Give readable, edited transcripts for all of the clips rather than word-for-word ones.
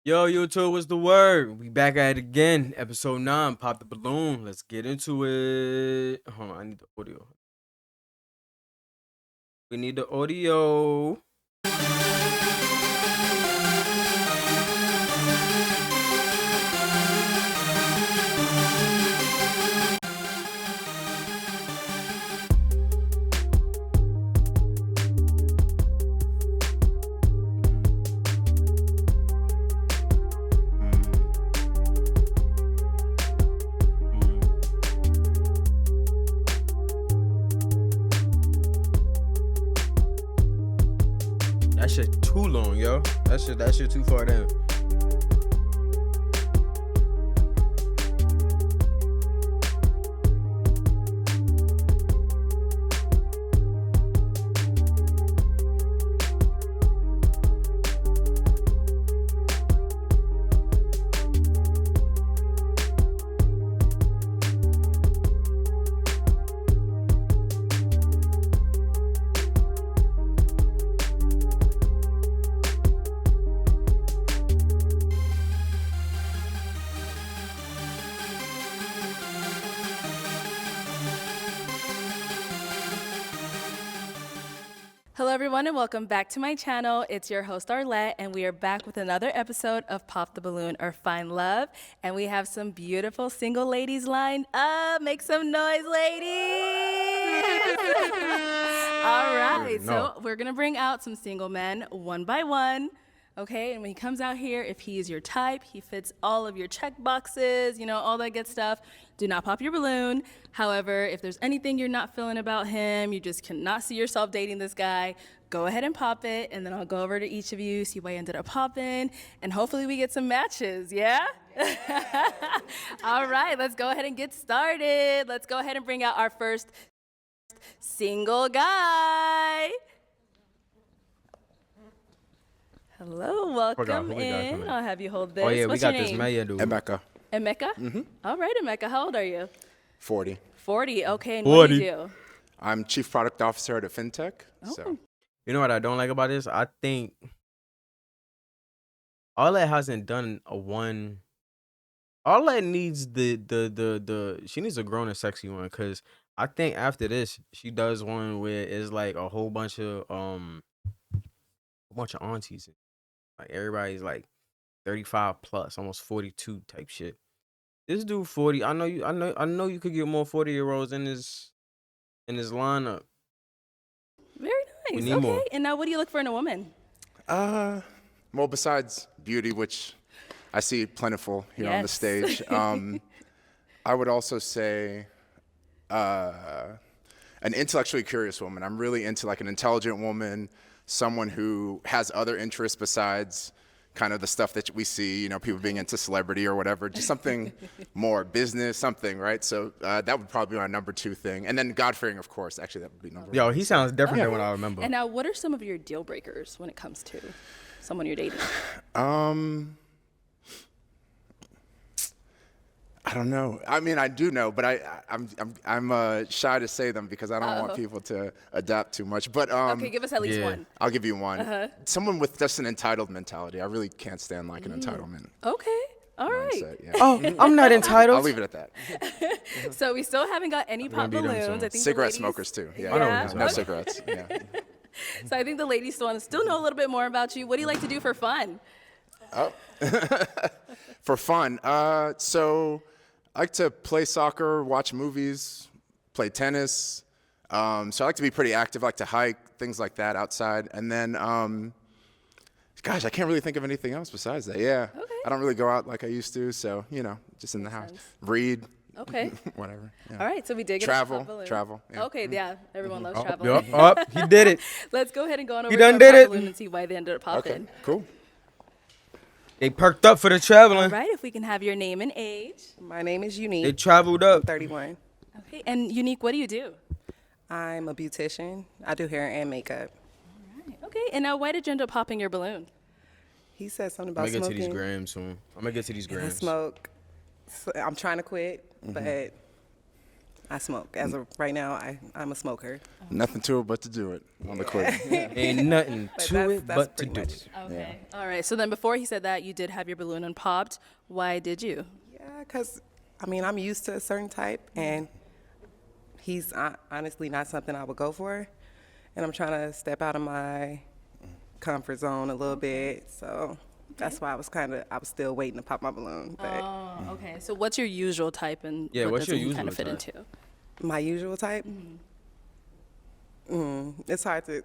Yo, YouTube, what's the word? We back at it again. Episode 9, Pop the Balloon. Let's get into it. Hold on, I need the audio. We need the audio. That shit too long, yo. That shit too far down. Hello everyone and welcome back to my channel. It's your host Arlette and we are back with another episode of Pop the Balloon or Find Love. And we have some beautiful single ladies lined up. Make some noise, ladies! All right, so we're gonna bring out some single men one by one. Okay, and when he comes out here, if he is your type, he fits all of your check boxes, all that good stuff, do not pop your balloon. However, if there's anything you're not feeling about him, you just cannot see yourself dating this guy, go ahead and pop it, and then I'll go over to each of you, see why you ended up popping, and hopefully we get some matches, yeah? All right, let's go ahead and get started. Let's go ahead and bring out our first single guy. Hello, welcome in. I'll have you hold this. Oh, yeah, What's we got your this name? Maya dude. Emeka. Emeka? Mm-hmm. All right, Emeka, how old are you? 40. 40, okay, and what do you do? I'm Chief Product Officer at a fintech. Oh. So You know what I don't like about this? I think Arlette hasn't done a one. Arlette needs she needs a grown and sexy one, because I think after this she does one where it's like a whole bunch of aunties. Like everybody's like 35 plus, almost 42 type shit. This dude 40. I know you could get more 40-year-olds in this lineup. Very We nice, need okay. more. And now what do you look for in a woman? well, besides beauty, which I see plentiful here on the Yes. stage, I would also say an intellectually curious woman. I'm really into like an intelligent woman, someone who has other interests besides kind of the stuff that we see, people being into celebrity or whatever, just something more business, something, right? So that would probably be my number 2 thing. And then God-fearing, of course. Actually, that would be number 1. Yo, he sounds different than what I remember. And now what are some of your deal breakers when it comes to someone you're dating? I don't know. I mean, I do know, but I'm shy to say them because I don't want people to adapt too much. But Okay, give us at least yeah. one. I'll give you one. Someone with just an entitled mentality. I really can't stand like an entitlement Okay, all right. mindset. Yeah. Oh, I'm not entitled. I'll leave it at that. So we still haven't got any pop be them balloons. soon. I think the Cigarette ladies- smokers too. Yeah. I know No okay. cigarettes. Yeah. So I think the ladies still want to know a little bit more about you. What do you like to do for fun? For fun. So I like to play soccer, watch movies, play tennis. So I like to be pretty active. I like to hike, things like that outside. And then, gosh, I can't really think of anything else besides that. Yeah. Okay. I don't really go out like I used to. So, just in the house. Read. Okay. Whatever. Yeah. All right, so we did get Travel, a pop balloon. travel, yeah. Okay, yeah, everyone loves Oh, traveling. yup, oh, he did it. Let's go ahead and go on over He to done our did pop it. balloon and see why they ended up popping. Okay. Cool. They perked up for the traveling. All right, if we can have your name and age. My name is They Unique, traveled up. 31. Okay, and Unique, what do you do? I'm a beautician. I do hair and makeup. Okay, and now why did you end up popping your balloon? He said something I'm about gonna get to these smoking. grams soon. I'm gonna get to these I grams. smoke. So I'm trying to quit, but I smoke. As of right now, I'm a smoker. Nothing to it but to do it on the court. Ain't nothing But to that's- it that's but to pretty do much it. Okay. All right. So then before he said that, you did have your balloon unpopped. Why did you? Yeah, because, I mean, I'm used to a certain type, and he's honestly not something I would go for. And I'm trying to step out of my comfort zone a little bit. So that's why I was still waiting to pop my balloon. But Oh, okay. So what's your usual type and Yeah, what what's your does he kind usual of fit type? into? my usual type, it's hard to.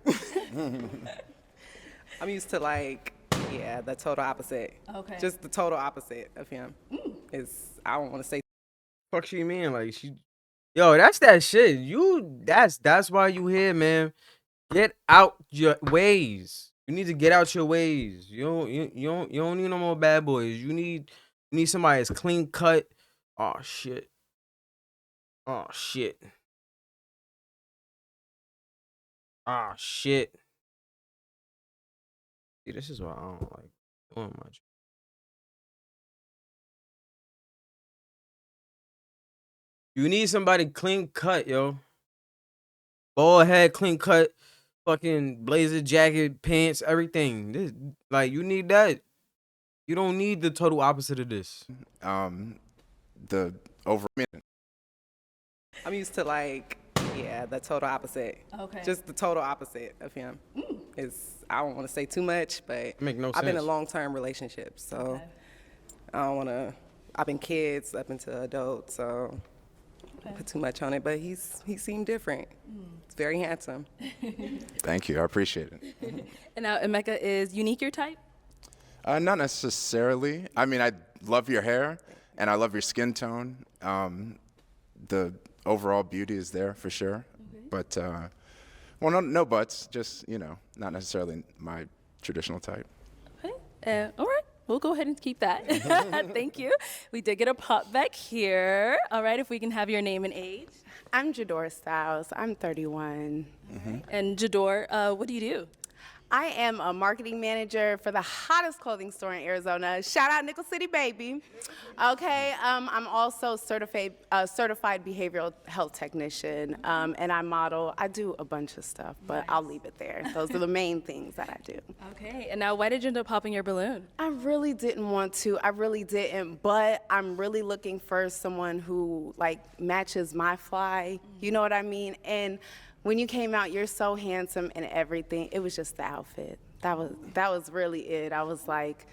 I'm used to the total opposite. Okay. Just the total opposite of him. I don't want to say. Fuck she mean? Like she Yo, that's that shit. That's why you here, man. Get out your ways. You need to get out your ways. You don't need no more bad boys. You need somebody that's clean cut. Oh shit. Oh shit. Oh shit. See, this is why I don't like doing much. You need somebody clean cut, yo. Bald head, clean cut, fucking blazer jacket, pants, everything. You need that. You don't need the total opposite of this. The over. I'm used to the total opposite. Okay. Just the total opposite of him. I don't want to say too much, but Make no I've been in sense. long-term relationships, so Okay. I don't want to. I've been kids up into adults, so don't put too much on it. But he seemed different. He's very handsome. Thank you. I appreciate it. And now Emeka, is Unique your type? Not necessarily. I mean, I love your hair and I love your skin tone. The overall beauty is there for sure. But, no buts. Just, not necessarily my traditional type. Okay. All right. We'll go ahead and keep that. Thank you. We did get a pop back here. All right. If we can have your name and age. I'm Jador Styles. I'm 31. And Jador, what do you do? I am a marketing manager for the hottest clothing store in Arizona. Shout out Nickel City, baby. Okay, I'm also certified behavioral health technician, and I model. I do a bunch of stuff, but I'll leave it there. Those are the main things that I do. Okay. And now, why did you end up popping your balloon? I really didn't want to. I really didn't, but I'm really looking for someone who matches my fly. You know what I mean? And when you came out, you're so handsome and everything. It was just the outfit. That was really it. I was like,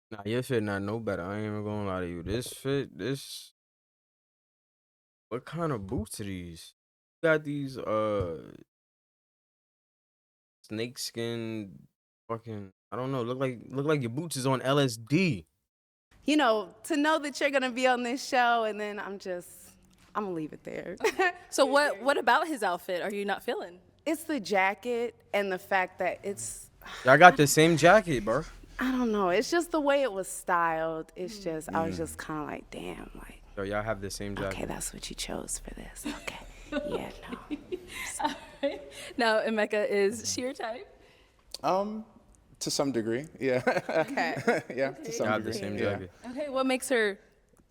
Nah, your fit not no better. I ain't even gonna lie to you. What kind of boots are these? You got these snakeskin fucking, I don't know, look like your boots is on LSD. to know that you're gonna be on this show, and then I'm gonna leave it there. So what about his outfit are you not feeling? It's the jacket and the fact that Y'all got the same jacket, bro. I don't know. It's just the way it was styled. It's just, I was just kind of like, damn, Yo, y'all have the same jacket. okay, that's what you chose for this. Okay. Yeah, no. All right. Now, Emeka, is she your type? To some degree, yeah. Okay. Yeah, to some Y'all have degree. the same yeah. jacket. Okay. What makes her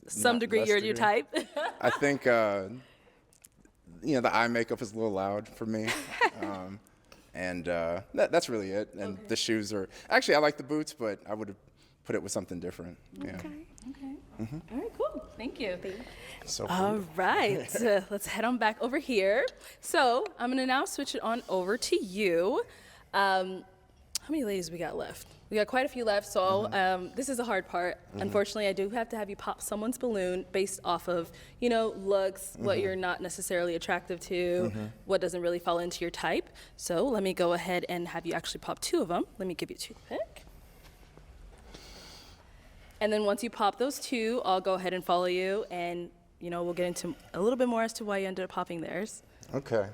some Not degree less your degree. type? I think, the eye makeup is a little loud for me. And that's really it. And the shoes are, actually, I like the boots, but I would have put it with something different. Yeah. Okay. All right, cool. Thank you. So All right, let's head on back over here. So I'm gonna now switch it on over to you. How many ladies we got left? We got quite a few left, so this is the hard part. Unfortunately, I do have to have you pop someone's balloon based off of, looks, what you're not necessarily attractive to, what doesn't really fall into your type. So let me go ahead and have you actually pop two of them. Let me give you two to pick. And then once you pop those two, I'll go ahead and follow you, and we'll get into a little bit more as to why you ended up popping theirs. Okay.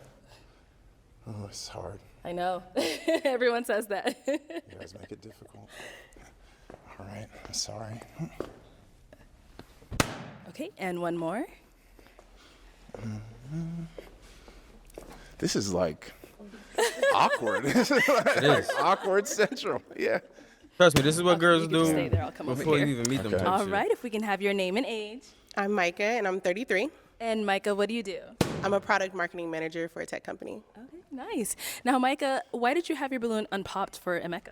Oh, it's hard. I know. Everyone says that. You guys make it difficult. All right, I'm sorry. Okay, and one more. This is awkward. This is It is. awkward central. Yeah. Trust me, this is what girls You can just do stay there. I'll come over before here. you even meet them. Okay. type All shit. right, if we can have your name and age. I'm Micah, and I'm 33. And Micah, what do you do? I'm a product marketing manager for a tech company. Okay, nice. Now, Micah, why did you have your balloon unpopped for Emeka?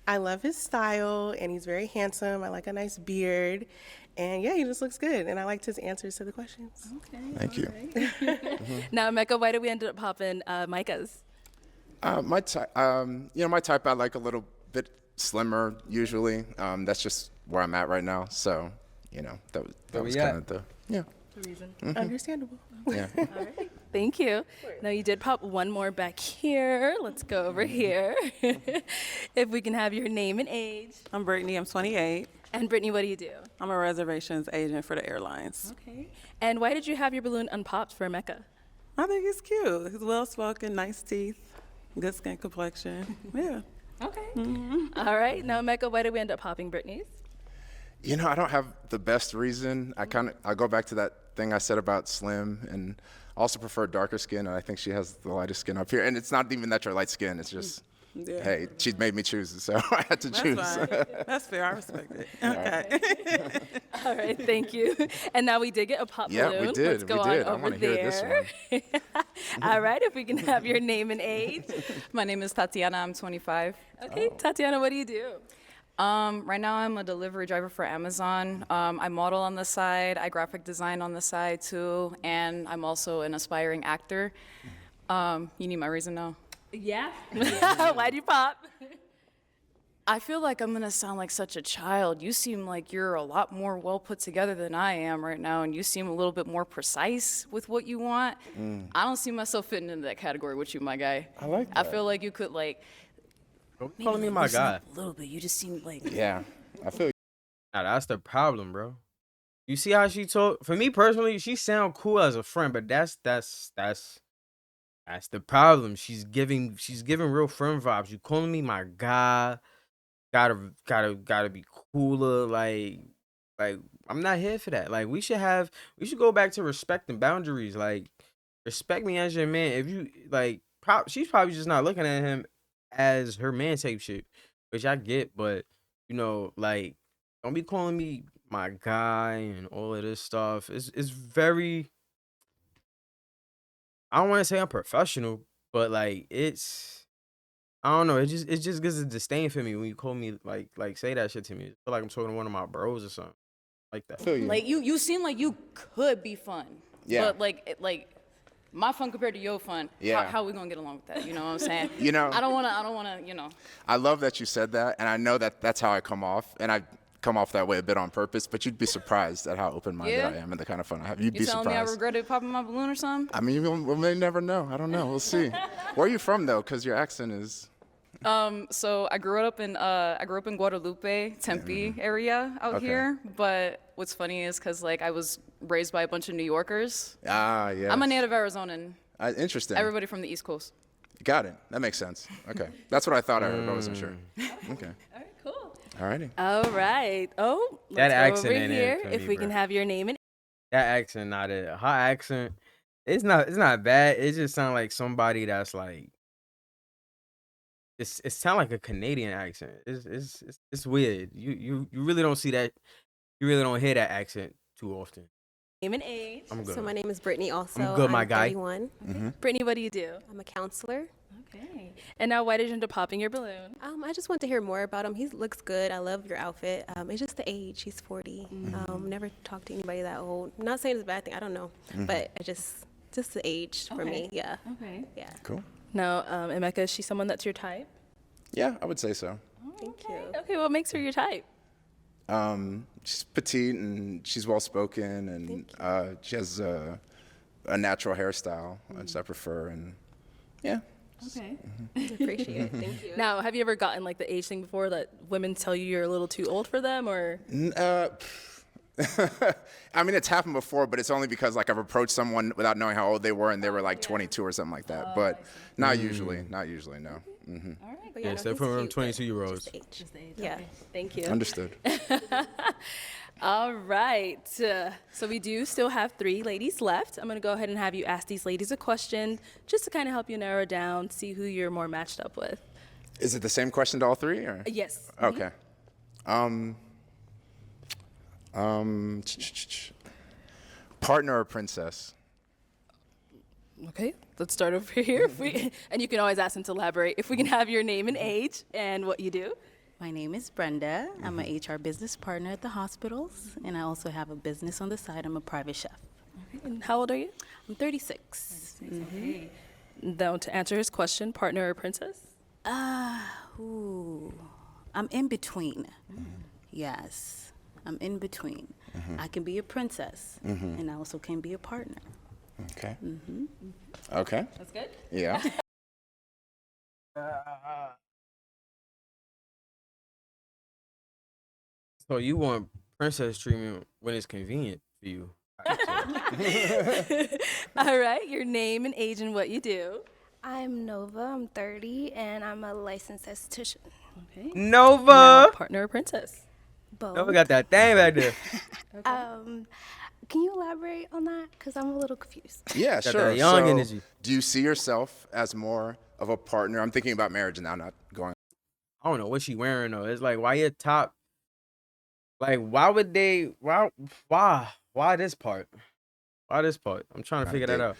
I love his style, and he's very handsome. I like a nice beard, and yeah, he just looks good. And I liked his answers to the questions. Okay. Thank you. Now, Emeka, why did we end up popping Micah's? My type, my type, I like a little bit slimmer usually. That's just where I'm at right now. So, that was kind of the Reason. Understandable. yeah. All right. Thank you. Now, you did pop one more back here. Let's go over here. If we can have your name and age. I'm Brittany, I'm 28. And Brittany, what do you do? I'm a reservations agent for the airlines. Okay. And why did you have your balloon unpopped for Emeka? I think he's cute. He's well-spoken, nice teeth, good skin complexion. Yeah. Okay. All right. Now, Emeka, why did we end up popping Brittany's? I don't have the best reason. I go back to that thing I said about slim, and also prefer darker skin, and I think she has the lightest skin up here. And it's not even that you're light skin, it's just, hey, she made me choose, so I had to choose. That's fine. That's fair, I respect it. Okay. All right, thank you. And now we did get a pop balloon. Yeah, we did. Let's go we did. on I over want to hear this there. one. All right, if we can have your name and age. My name is Tatiana. I'm 25. Okay, Tatiana, what do you do? Right now, I'm a delivery driver for Amazon. I model on the side. I graphic design on the side too, and I'm also an aspiring actor. You need my reason now? Yeah. Why'd you pop? I feel like I'm gonna sound like such a child. You seem like you're a lot more well put together than I am right now, and you seem a little bit more precise with what you want. I don't see myself fitting into that category with you, my guy. I like I that. feel like you could Don't be calling me my guy. a little bit. You just seem like Yeah, I feel Nah, that's the problem, bro. You see how she talk? For me personally, she sound cool as a friend, but that's the problem. She's giving real friend vibes. You calling me my guy? Gotta be cooler. Like I'm not here for that. Like we should go back to respect and boundaries. Like respect me as your man. If you like, she's probably just not looking at him as her man type shit, which I get, but like don't be calling me my guy and all of this stuff. It's very, I don't want to say unprofessional, but like I don't know. It just gives a disdain for me when you call me like say that shit to me. I feel like I'm talking to one of my bros or something like that. I feel you. Like you seem like you could be fun. Yeah. But like my fun compared to your fun. Yeah. How we gonna get along with that? You know what I'm saying? I don't wanna. I love that you said that, and I know that that's how I come off, and I come off that way a bit on purpose. But you'd be surprised at how open-minded Yeah? I am and the kind of fun I have. You'd You be telling me I surprised. regretted popping my balloon or something? I mean, we may never know. I don't know. We'll see. Where are you from though? Because your accent is. So I grew up in Guadalupe, Tempe area out Okay. here. But what's funny is because I was raised by a bunch of New Yorkers. Ah, yeah. I'm a native Arizonan. Interesting. Everybody from the East Coast. Got it. That makes sense. Okay. That's what I thought I heard, but I wasn't sure. Okay. All right, cool. Alrighty. All right. Oh, That let's go accent over ain't it here. for If me, we bro. can have your name and That accent not it. Her accent, it's not bad. It just sounds like somebody that's like. It sound like a Canadian accent. It's weird. You really don't see that. You really don't hear that accent too often. name and age. I'm good. So my name is Brittany also. I'm good, my guy. 31. Brittany, what do you do? I'm a counselor. Okay. And now, why did you end up popping your balloon? I just want to hear more about him. He looks good. I love your outfit. It's just the age. He's 40. Never talked to anybody that old. I'm not saying it's a bad thing. I don't know. But I just the age for me. Yeah. Okay. Yeah. Cool. Now, Emeka, is she someone that's your type? Yeah, I would say so. Thank you. Okay, what makes her your type? She's petite and she's well spoken, and she has a natural hairstyle, which I prefer, and yeah. Okay. Appreciate it. Thank you. Now, have you ever gotten like the age thing before that women tell you you're a little too old for them, or? I mean, it's happened before, but it's only because I've approached someone without knowing how old they were, and they were 22 or something like that. But not usually. Not usually. No. All right. But Yeah, no, so he's from cute, but 22-year-olds. just the age. Yeah. Thank you. Understood. All right. So we do still have 3 ladies left. I'm going to go ahead and have you ask these ladies a question just to kind of help you narrow down, see who you're more matched up with. Is it the same question to all 3, or? Yes. Okay. Partner or princess? Okay, let's start over here. And you can always ask him to elaborate. If we can have your name and age and what you do. My name is Brenda. I'm an HR business partner at the hospitals, and I also have a business on the side. I'm a private chef. Okay, and how old are you? I'm 36. Okay. Now, to answer his question, partner or princess? Ooh, I'm in between. Yes, I'm in between. I can be a princess, and I also can be a partner. Okay. Okay. That's good. Yeah. So you want princess treatment when it's convenient for you. All right, your name and age and what you do. I'm Nova, I'm 30, and I'm a licensed esthetician. Okay. Nova. Now, partner or princess? Both. Nova got that thing back there. Can you elaborate on that? Because I'm a little confused. Yeah, Got sure. that young So, energy. do you see yourself as more of a partner? I'm thinking about marriage now, not going. I don't know what she wearing though. It's like, why your top? Like, why would they? Why this part? Why this part? I'm trying to figure that out.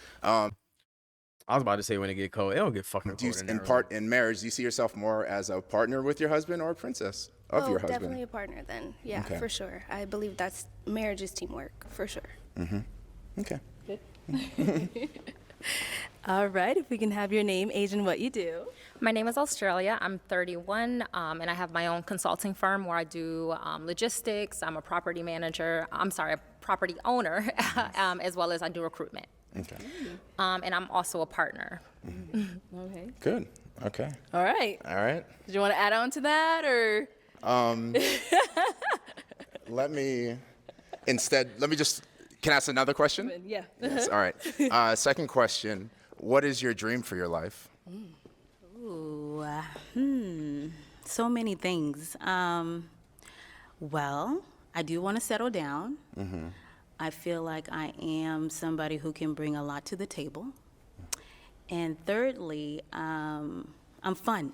I was about to say when it get cold. It don't get fucking Do you, cold in marriage, do you see yourself more as a partner with your husband or a princess of your husband? Definitely a partner then. Yeah, Okay. for sure. I believe that's marriage is teamwork, for sure. Okay. All right, if we can have your name, age, and what you do. My name is Australia. I'm 31, and I have my own consulting firm where I do logistics. I'm a property manager. I'm sorry, a property owner, as well as I do recruitment. Okay. And I'm also a partner. Okay. Good. Okay. All right. All right. Did you want to add on to that or? Let me just, can I ask another question? Yeah. Yes. All right. Second question. What is your dream for your life? Ooh, so many things. Well, I do want to settle down. I feel like I am somebody who can bring a lot to the table. And thirdly, I'm fun.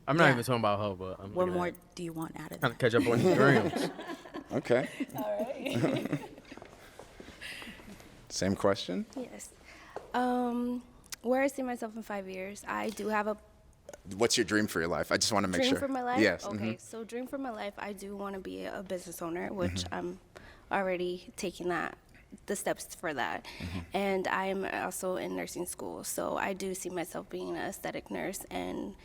I'm not Yeah. even talking about her, but I'm What more do you want out of trying to that? catch up on these grams. Okay. All right. Same question. Yes. Where I see myself in 5 years, I do have a What's your dream for your life? I just want to make dream sure. for my life. Yes. Okay, so dream for my life, I do want to be a business owner, which I'm already taking the steps for that. And I am also in nursing school, so I do see myself being an aesthetic nurse and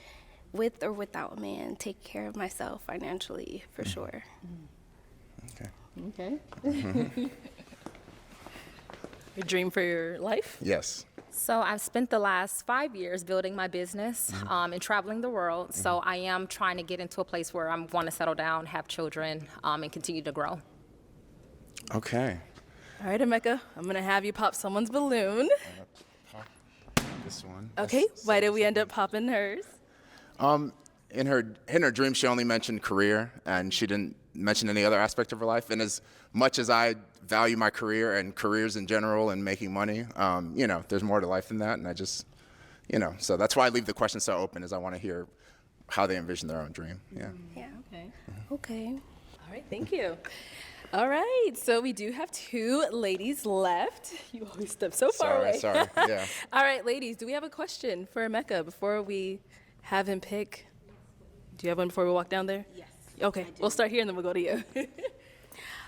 with or without a man, take care of myself financially for sure. Okay. Okay. Your dream for your life? Yes. So I've spent the last 5 years building my business and traveling the world. So I am trying to get into a place where I want to settle down, have children, and continue to grow. Okay. All right, Emeka, I'm going to have you pop someone's balloon. This one. Okay, why did we end up popping hers? In her dream, she only mentioned career, and she didn't mention any other aspect of her life. And as much as I value my career and careers in general and making money, there's more to life than that. And I just, so that's why I leave the question so open, is I want to hear how they envision their own dream. Yeah. Yeah. Okay. Okay. All right, thank you. All right, so we do have 2 ladies left. You always step so far away. Sorry. Yeah. All right, ladies, do we have a question for Emeka before we have him pick? Do you have one before we walk down there? Yes. Okay, we'll start here and then we'll go to you.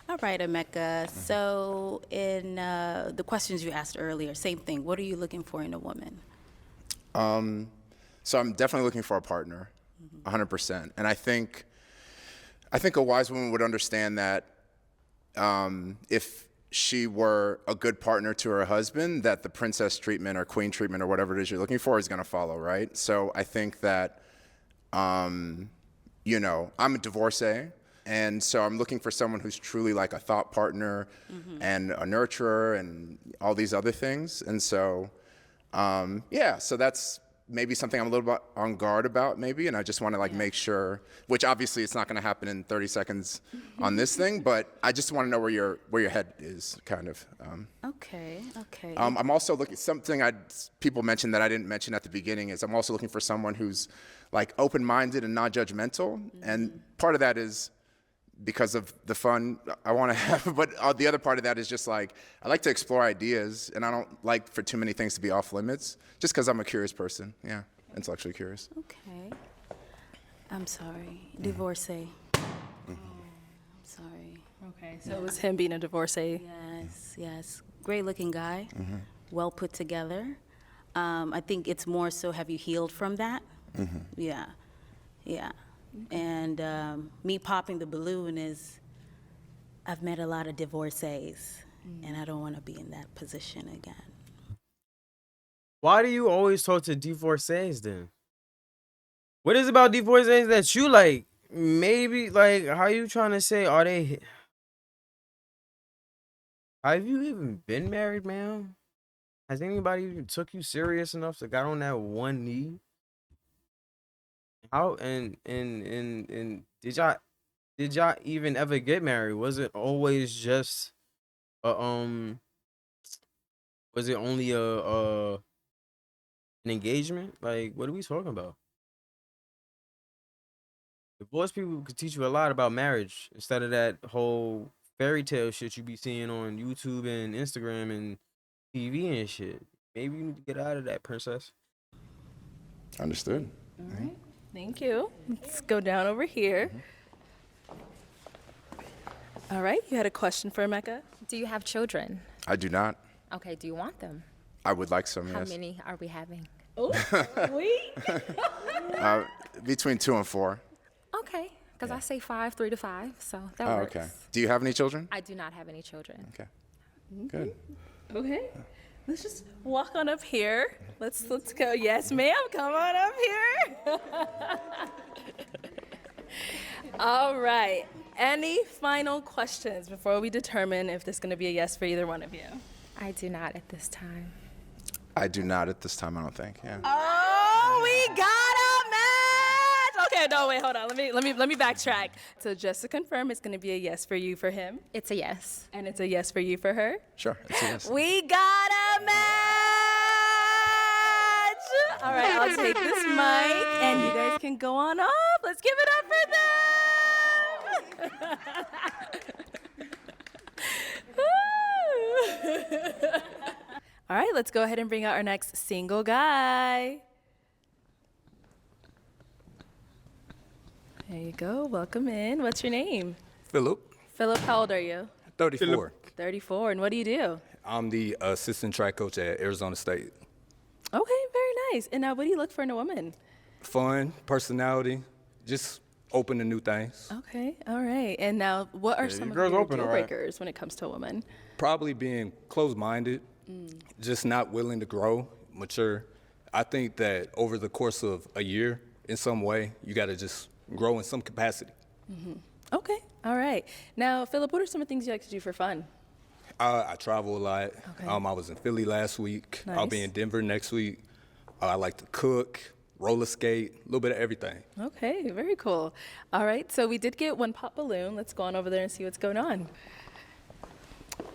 All right, Emeka. So in the questions you asked earlier, same thing. What are you looking for in a woman? So I'm definitely looking for a partner, 100%. And I think a wise woman would understand that if she were a good partner to her husband, that the princess treatment or queen treatment or whatever it is you're looking for is going to follow, right? So I think that, I'm a divorcee. And so I'm looking for someone who's truly like a thought partner and a nurturer and all these other things. And so, so that's maybe something I'm a little bit on guard about maybe. And I just want to make sure, which obviously it's not going to happen in 30 seconds on this thing, but I just want to know where your head is kind of. Okay. I'm also looking, people mentioned that I didn't mention at the beginning is I'm also looking for someone who's like open-minded and not judgmental. And part of that is because of the fun I want to have. But the other part of that is just like, I like to explore ideas, and I don't like for too many things to be off limits, just because I'm a curious person. Yeah, intellectually curious. Okay. I'm sorry. Divorcee. I'm sorry. Okay, so it was him being a divorcee. Yes, yes. Great looking guy. Well put together. I think it's more so, have you healed from that? Yeah, yeah. And me popping the balloon is, I've met a lot of divorcees, and I don't want to be in that position again. Why do you always talk to divorcees then? What is it about divorcees that you like? Maybe, like, how you trying to say, are they... Have you even been married, ma'am? Has anybody even took you serious enough to got on that one knee? How and did y'all even ever get married? Was it always just was it only an engagement? Like, what are we talking about? Divorce people could teach you a lot about marriage instead of that whole fairy tale shit you be seeing on YouTube and Instagram and TV and shit. Maybe you need to get out of that, princess. Understood. All right. Thank you. Let's go down over here. All right. You had a question for Mecca? Do you have children? I do not. Okay, do you want them? I would like some, How yes. many are we having? Oh, sweet. Between 2 and 4. Okay, because I say 5, 3 to 5, so that Oh, works. okay. Do you have any children? I do not have any children. Okay. Good. Okay. Let's just walk on up here. Let's go. Yes, ma'am. Come on up here. All right. Any final questions before we determine if this is going to be a yes for either one of you? I do not at this time. I do not at this time, I don't think. Yeah. Oh, we got a match. Okay, no, wait, hold on. Let me backtrack. So just to confirm, it's going to be a yes for you for him, It's a yes. and it's a yes for you for her. Sure. It's a yes. We got a match. All right, I'll take this mic, and you guys can go on off. Let's give it up for them. All right, let's go ahead and bring out our next single guy. There you go. Welcome in. What's your name? Philip, Philip, how old are you? 34. 34. And what do you do? I'm the assistant track coach at Arizona State. Okay, very nice. And now what do you look for in a woman? Fun, personality, just open to new things. Okay, all right. And now what are Yeah, some your of girl's your open, deal all right. breakers when it comes to a woman? Probably being closed-minded, just not willing to grow, mature. I think that over the course of a year, in some way, you got to just grow in some capacity. Okay, all right. Now, Philip, what are some of the things you like to do for fun? I travel a lot. Okay. I was in Philly last week. I'll be Nice. in Denver next week. I like to cook, roller skate, a little bit of everything. Okay, very cool. All right, so we did get one pop balloon. Let's go on over there and see what's going on.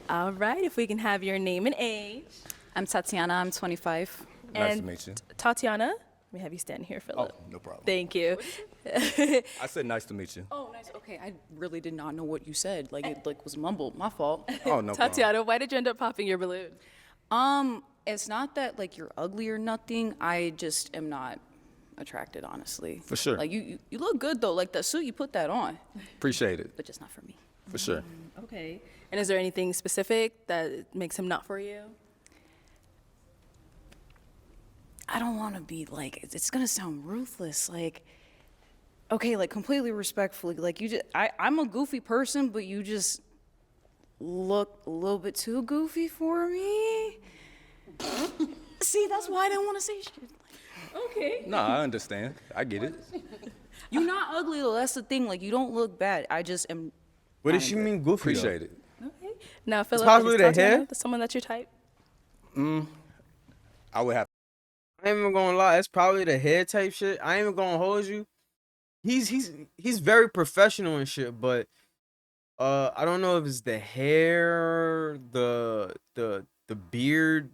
All right, if we can have your name and age. I'm Tatiana. I'm 25. Nice And to meet you. Tatiana, let me have you stand here, Philip. Oh, no problem. Thank you. I said nice to meet you. Oh, nice. Okay, I really did not know what you said. Like it was mumbled. My fault. Oh, no problem. Tatiana, why did you end up popping your balloon? It's not that like you're ugly or nothing. I just am not attracted, honestly. For sure. Like you look good though. Like that suit, you put that on, Appreciate it, but just not for me. for sure. Okay. And is there anything specific that makes him not for you? I don't want to be like, it's gonna sound ruthless. Like, okay, like completely respectfully, like I'm a goofy person, but you just look a little bit too goofy for me. See, that's why I didn't want to say shit. Okay. No, I understand. I get it. You're not ugly though. That's the thing. Like, you don't look bad. I just am. What does she mean goofy? Appreciate it. Okay. Now, Philip, possibly is the Tatiana hair? someone that you type? I would have. I ain't even gonna lie, it's probably the hair type shit. I ain't even gonna hold you. He's very professional and shit, but I don't know if it's the hair, the beard.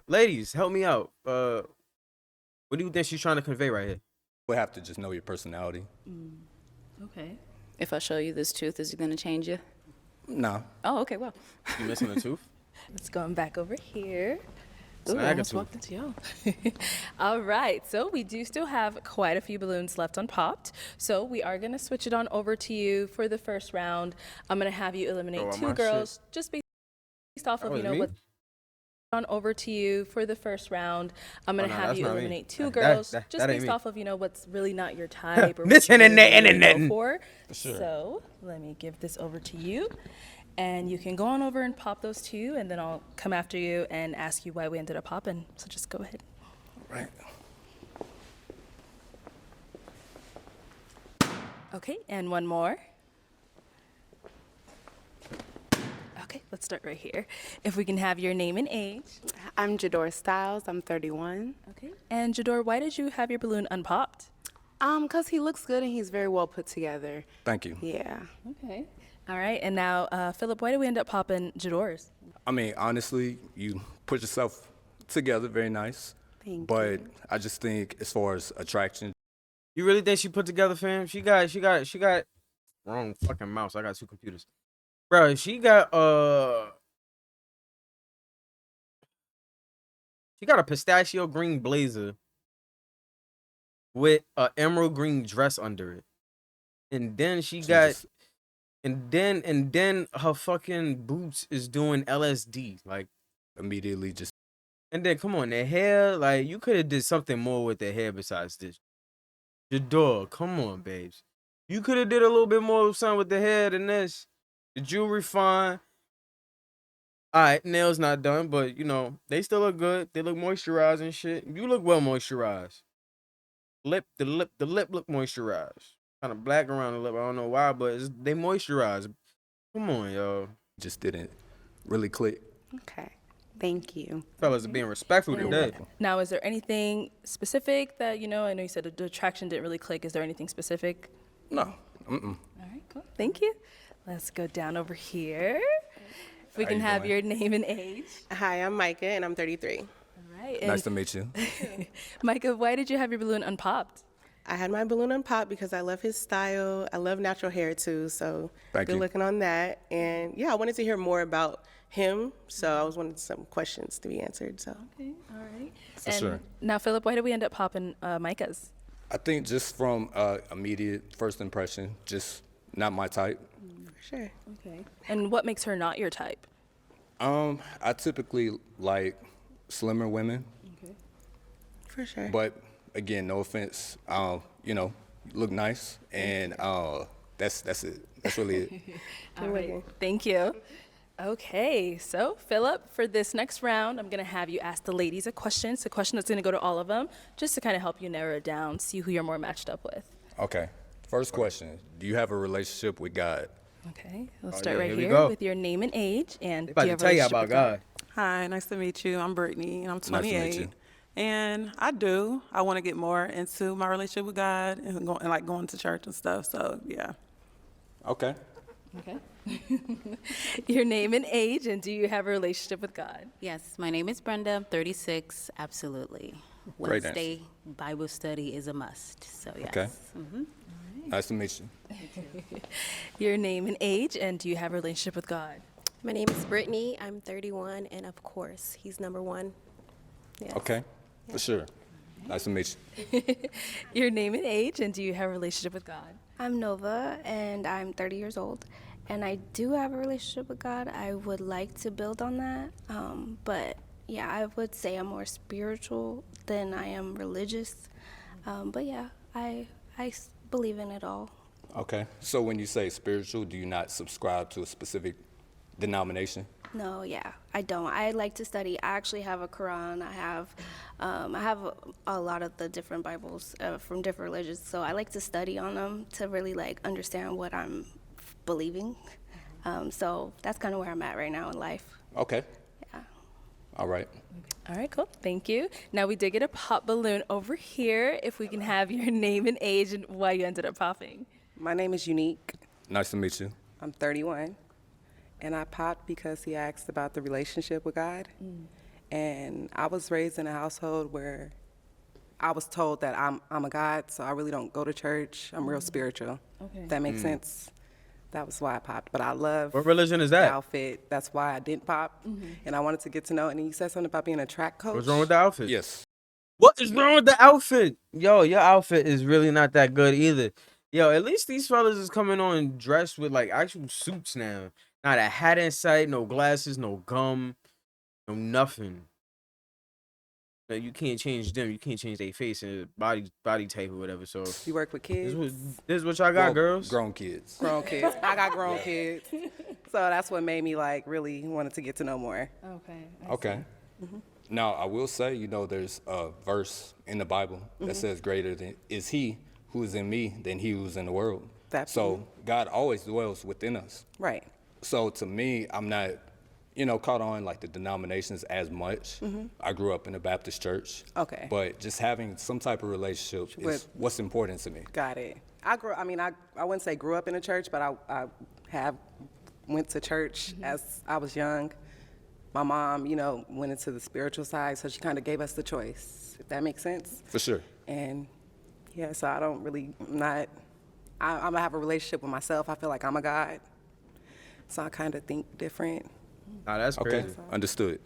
Ladies, help me out. What do you think she's trying to convey right here? Would have to just know your personality. Okay. If I show you this tooth, is it going to change you? No. Oh, okay, well. You missing a tooth? Let's go back over here. Ooh, Snag I a almost tooth. walked into y'all. All right, so we do still have quite a few balloons left unpopped. So we are gonna switch it on over to you for the first round. I'm gonna have you eliminate Oh, two my girls, just based off That of, you was know, me? what on over to you for the first round. I'm gonna no, have that's you not me. eliminate two That- girls, that just ain't based me. off of, you know, what's really not your type or This what you internet, really go internet. for. sure. So let me give this over to you. And you can go on over and pop those two, and then I'll come after you and ask you why we ended up popping. So just go ahead. Right. Okay, and one more. Okay, let's start right here. If we can have your name and age. I'm Jador Styles. I'm 31. Okay. And Jador, why did you have your balloon unpopped? Cause he looks good and he's very well put together. Thank you. Yeah. Okay. All right, and now, Philip, why did we end up popping Jador's? I mean, honestly, you put yourself together very nice. Thank but you. I just think as far as attraction, You really think she put together, fam? She got wrong fucking mouse. I got two computers. Bro, she got a pistachio green blazer with a emerald green dress under it. And then she got just- and then her fucking boots is doing LSD. Like, immediately just and then come on, the hair, like you could have did something more with the hair besides this. The dog, come on, babes. You could have did a little bit more something with the hair than this. The jewelry fine. All right, nails not done, but you know they still look good. They look moisturized and shit. You look well moisturized. The lip look moisturized. Kind of black around the lip. I don't know why, but they moisturized. Come on, yo. just didn't really click. Okay. Thank you. Fellas are being respectful today. Now, is there anything specific that, you know, I know you said the attraction didn't really click. Is there anything specific? No. Mm-mm. All right, cool. Thank you. Let's go down over here. If we How can you have doing? your name and age. Hi, I'm Micah, and I'm 33. All right. Nice to meet you. Micah, why did you have your balloon unpopped? I had my balloon unpopped because I love his style. I love natural hair too, so Thank good you. looking on that. And yeah, I wanted to hear more about him, so I was wanting some questions to be answered. So Okay, all right. For and sure. Now, Philip, why did we end up popping Micah's? I think just from immediate first impression, just not my type. for sure. Okay. And what makes her not your type? I typically like slimmer women, For sure. but again, no offense. You know, you look nice, and that's it. That's really it. All right. Thank you. Okay, so Philip, for this next round, I'm gonna have you ask the ladies a question. It's a question that's gonna go to all of them, just to kind of help you narrow it down, see who you're more matched up with. Okay. First question: do you have a relationship with God? Okay, let's Oh, start yeah, right here we here go. with your name and age, and They do about you to have a tell you relationship about with God. Hi, nice to meet you. I'm Brittany, and I'm to meet 28. you. And I do. I want to get more into my relationship with God and like going to church and stuff. So yeah. Okay. Okay. Your name and age, and do you have a relationship with God? Yes, my name is Brenda. I'm 36. Absolutely. Great answer. Wednesday Bible study is a must. So yes. Okay. Nice to meet you. Your name and age, and do you have a relationship with God? My name is Brittany. I'm 31, and of course, he's number one. Yes. Okay. For sure. Nice to meet you. Your name and age, and do you have a relationship with God? I'm Nova, and I'm 30 years old. And I do have a relationship with God. I would like to build on that. But yeah, I would say I'm more spiritual than I am religious. But yeah, I believe in it all. Okay. So when you say spiritual, do you not subscribe to a specific denomination? No, yeah, I don't. I like to study. I actually have a Quran. I have a lot of the different Bibles from different religions. So I like to study on them to really like understand what I'm believing. So that's kind of where I'm at right now in life. Okay. Yeah. All right. All right, cool. Thank you. Now we did get a pop balloon over here. If we can have your name and age and why you ended up popping. My name is Unique. Nice to meet you. I'm 31. And I popped because he asked about the relationship with God. And I was raised in a household where I was told that I'm a God, so I really don't go to church. I'm real spiritual. Okay. If that makes sense. That was why I popped. But I love What religion is the that? outfit. That's why I didn't pop. And I wanted to get to know. And then you said something about being a track coach. What's wrong with the outfit? Yes. What is wrong with the outfit? Yo, your outfit is really not that good either. Yo, at least these fellas is coming on dressed with like actual suits now. Not a hat in sight, no glasses, no gum, no nothing. No, you can't change them. You can't change their face and body type or whatever. So You work with kids? this is what y'all got, Well, girls. Grown kids. Grown kids. I got grown kids. So that's what made me like really wanted to get to know more. Okay. Okay. Now, I will say, you know, there's a verse in the Bible that says, greater than is he who is in me than he who's in the world. So God always dwells within us. Right. So to me, I'm not, you know, caught on like the denominations as much. I grew up in a Baptist church. Okay. But just having some type of relationship is what's important to me. Got it. I wouldn't say grew up in a church, but I have went to church as I was young. My mom, you know, went into the spiritual side, so she kind of gave us the choice, if that makes sense. For sure. And yeah, so I don't really, I'm gonna have a relationship with myself. I feel like I'm a God. So I kind of think different. Nah, that's crazy. Okay, understood.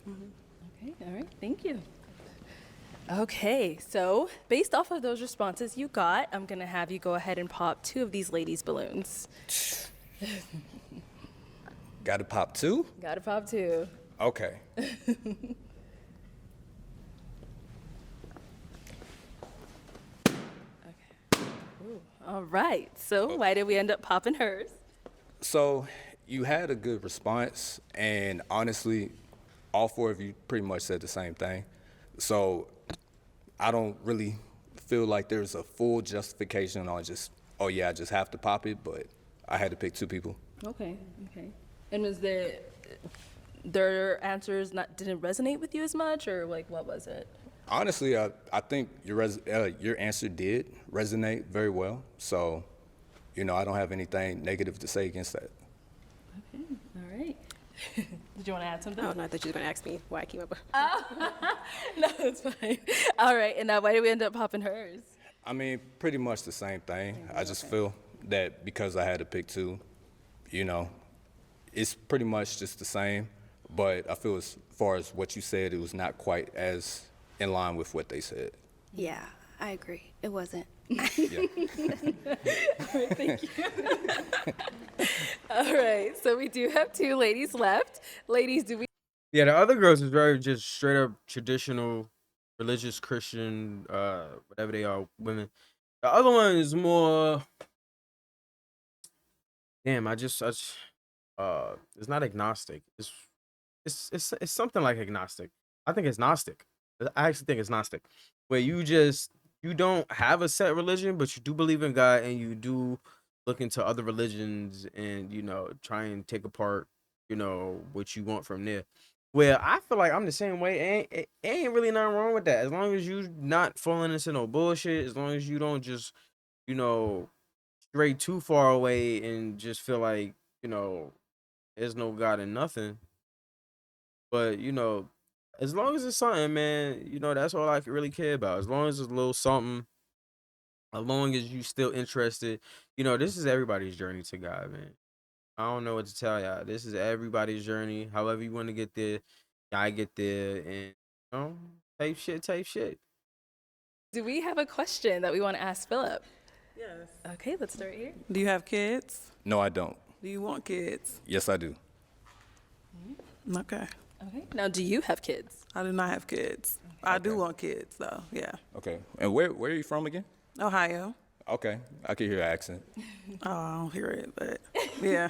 Okay, all right, thank you. Okay, so based off of those responses you got, I'm gonna have you go ahead and pop 2 of these ladies' balloons. Got to pop 2? Gotta pop 2. Okay. All right, so why did we end up popping hers? So you had a good response, and honestly, all 4 of you pretty much said the same thing. So I don't really feel like there's a full justification on just, oh yeah, I just have to pop it, but I had to pick 2 people. Okay. And was their answers didn't resonate with you as much, or like what was it? Honestly, I think your answer did resonate very well. So, you know, I don't have anything negative to say against that. Okay, all right. Did you want to add something? Oh, no, I thought you were going to ask me why I came up with. No, it's fine. All right, and now why did we end up popping hers? I mean, pretty much the same thing. I just feel that because I had to pick 2, you know, it's pretty much just the same. But I feel as far as what you said, it was not quite as in line with what they said. Yeah, I agree. It wasn't. Yeah. All right, thank you. All right, so we do have 2 ladies left. Ladies, do we? Yeah, the other girls is very just straight up traditional, religious Christian, whatever they are, women. The other one is more. Damn, it's not agnostic. It's something like agnostic. I think it's Gnostic. I actually think it's Gnostic, where you don't have a set religion, but you do believe in God, and you do look into other religions and, you know, try and take apart, you know, what you want from there. Where I feel like I'm the same way. It ain't really nothing wrong with that. As long as you not falling into no bullshit, as long as you don't just, you know, stray too far away and just feel like, you know, there's no God in nothing. But, you know, as long as it's something, man, you know, that's all I really care about. As long as it's a little something, as long as you still interested, you know, this is everybody's journey to God, man. I don't know what to tell y'all. This is everybody's journey. However you want to get there, I get there, and, you know, type shit. Do we have a question that we want to ask Philip? Yes. Okay, let's start here. Do you have kids? No, I don't. Do you want kids? Yes, I do. Okay. Okay. Now, do you have kids? I do not have kids. I do want kids, though. Yeah. Okay. And where are you from again? Ohio. Okay. I can hear your accent. Oh, I don't hear it, but yeah.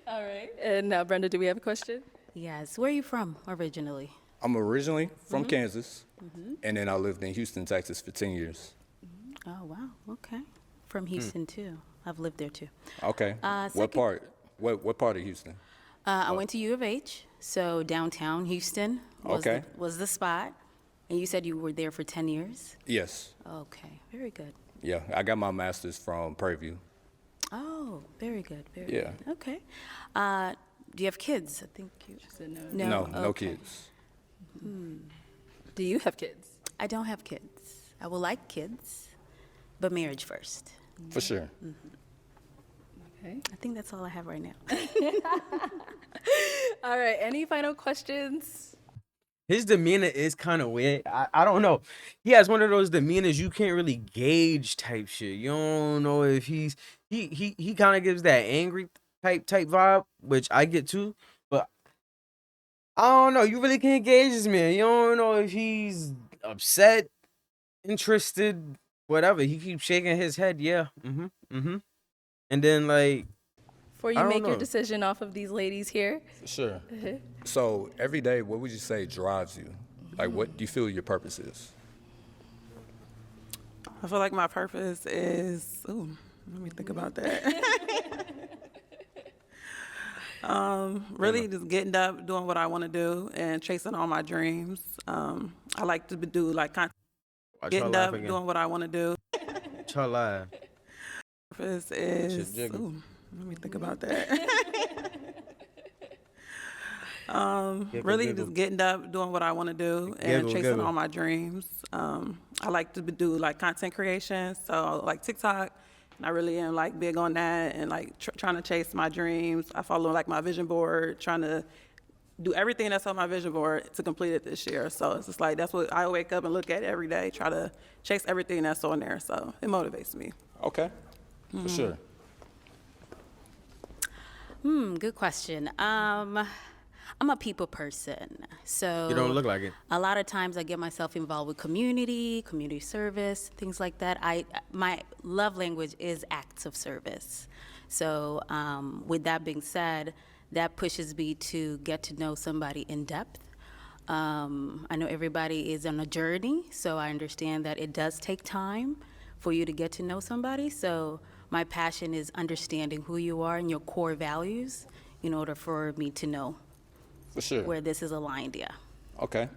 All right. And now, Brenda, do we have a question? Yes. Where are you from originally? I'm originally from Kansas, and then I lived in Houston, Texas for 10 years. Oh, wow. Okay. From Houston, too. I've lived there, too. Okay. What second- part? What part of Houston? I went to U of H, so downtown Houston Okay. was the spot. And you said you were there for 10 years? Yes. Okay, very good. Yeah, I got my master's from Prairie View. Oh, very good, very Yeah. good. Okay. Do you have kids? I think you said no. No okay. kids. Do you have kids? I don't have kids. I would like kids, but marriage first. For sure. Okay. I think that's all I have right now. All right. Any final questions? His demeanor is kind of weird. I don't know. He has one of those demeanors you can't really gauge type shit. You don't know if he kind of gives that angry type vibe, which I get too. But I don't know. You really can't gauge this man. You don't know if he's upset, interested, whatever. He keeps shaking his head. Yeah. And then like Before I you don't make your know. decision off of these ladies here. For sure. So every day, what would you say drives you? Like, what do you feel your purpose is? I feel like my purpose is, ooh, let me think about that. Really just getting up, doing what I want to do, and chasing all my dreams. I like to do like Watch her getting laugh up, again. doing what I want to do. Watch her laugh. Purpose Shit is, jiggle. ooh, let me think about that. Really giggle. just getting up, doing what I want to do, and Giggle, chasing giggle. all my dreams. I like to do like content creation, so like TikTok, and I really am like big on that, and like trying to chase my dreams. I follow like my vision board, trying to do everything that's on my vision board to complete it this year. So it's just like that's what I wake up and look at every day, try to chase everything that's on there. So it motivates me. Okay. For sure. Good question. I'm a people person, so You don't look like it. a lot of times I get myself involved with community service, things like that. My love language is acts of service. So with that being said, that pushes me to get to know somebody in depth. I know everybody is on a journey, so I understand that it does take time for you to get to know somebody. So my passion is understanding who you are and your core values in order for me to know For sure. where this is aligned, yeah. Okay.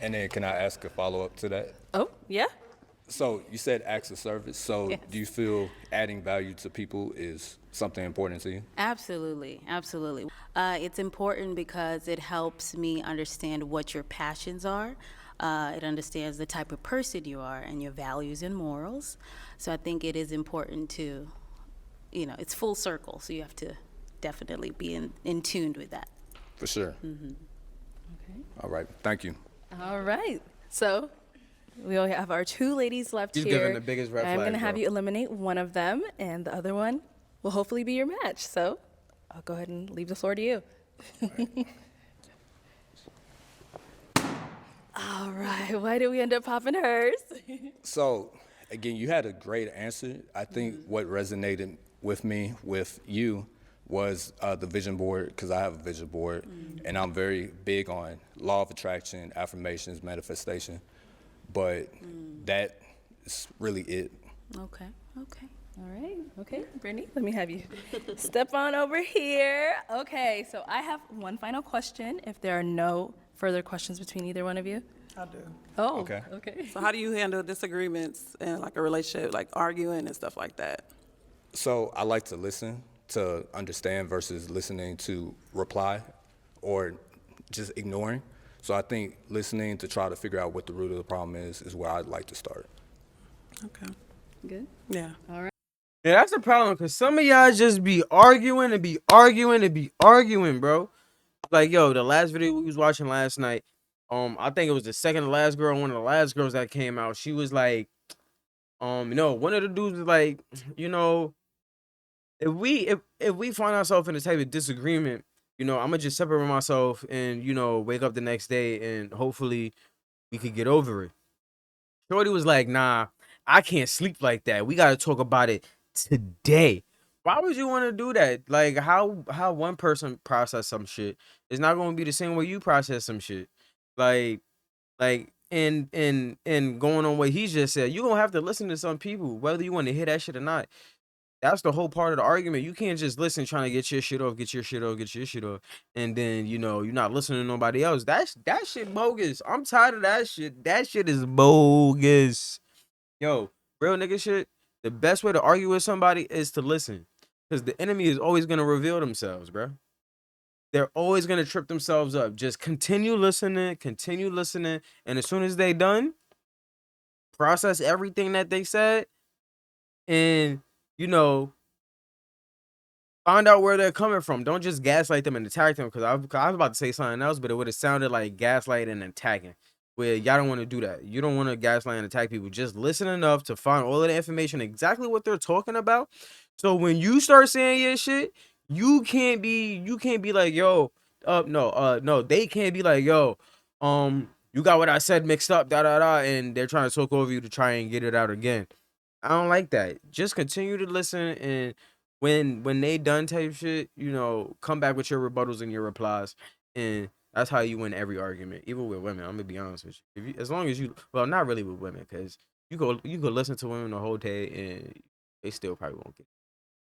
And then can I ask a follow-up to that? Oh, yeah. So you said acts of service. So Yes. do you feel adding value to people is something important to you? Absolutely, absolutely. It's important because it helps me understand what your passions are. It understands the type of person you are and your values and morals. So I think it is important to, it's full circle. So you have to definitely be in tune with that. For sure. Okay. All right. Thank you. All right. So we only have our two ladies left She's here. giving the biggest red I'm flag, going to have bro. you eliminate one of them, and the other one will hopefully be your match. So I'll go ahead and leave the floor to you. All right. Why did we end up popping hers? So, again, you had a great answer. I think what resonated with me, with you, was the vision board, because I have a vision board, and I'm very big on law of attraction, affirmations, manifestation. But that is really it. Okay. All right. Okay, Brittany, let me have you step on over here. Okay, so I have one final question. If there are no further questions between either one of you. I do. Oh, Okay. Okay. So how do you handle disagreements in like a relationship, like arguing and stuff like that? So I like to listen to understand versus listening to reply or just ignoring. So I think listening to try to figure out what the root of the problem is where I'd like to start. Okay. Good. Yeah. Yeah, that's the problem, because some of y'all just be arguing and be arguing and be arguing, bro. Like, yo, the last video we was watching last night, I think it was the second to last girl, one of the last girls that came out. She was like, one of the dudes was like, if we find ourselves in a type of disagreement, I'm gonna just separate myself and, wake up the next day and hopefully we could get over it. Shorty was like, nah, I can't sleep like that. We gotta talk about it today. Why would you want to do that? Like, how one person process some shit is not gonna be the same way you process some shit. Like and going on what he just said, you gonna have to listen to some people, whether you want to hear that shit or not. That's the whole part of the argument. You can't just listen trying to get your shit off, and then you're not listening to nobody else. That shit bogus. I'm tired of that shit. That shit is bogus. Yo, real nigga shit. The best way to argue with somebody is to listen, because the enemy is always gonna reveal themselves, bro. they're always gonna trip themselves up. Just continue listening, and as soon as they done, process everything that they said, and you know, find out where they're coming from. Don't just gaslight them and attack them. Because I was about to say something else, but it would have sounded like gaslight and attacking. Where y'all don't want to do that. You don't want to gaslight and attack people. Just listen enough to find all of the information, exactly what they're talking about. So when you start saying your shit, you can't be like, yo, no, they can't be like, yo, you got what I said mixed up, da da da, and they're trying to talk over you to try and get it out again. I don't like that. Just continue to listen, and when they done type shit, come back with your rebuttals and your replies, and that's how you win every argument, even with women. I'm gonna be honest with you. As long as you, well, not really with women, because you go listen to women the whole day and they still probably won't get it.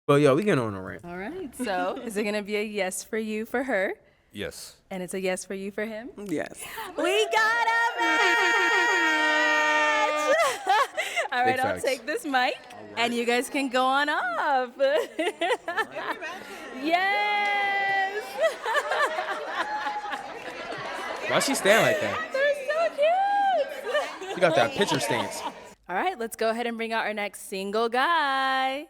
But yo, we get on a rant. All right. So is it gonna be a yes for you for her? Yes. And it's a yes for you for him? Yes. We got a match! All right, I'll take this mic, and you guys can go on off. Yes! Why she stand like that? They're so cute! She got that picture stance. All right, let's go ahead and bring out our next single guy.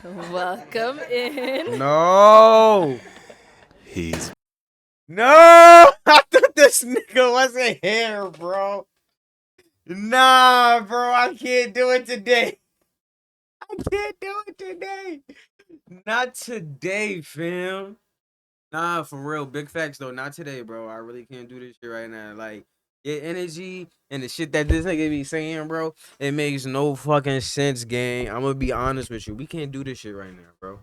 Welcome in. No. No, I thought this nigga wasn't here, bro. Nah, bro, I can't do it today. Not today, fam. Nah, for real. Big facts, though. Not today, bro. I really can't do this shit right now. Like, your energy and the shit that this nigga be saying, bro, it makes no fucking sense, gang. I'm gonna be honest with you. We can't do this shit right now, bro.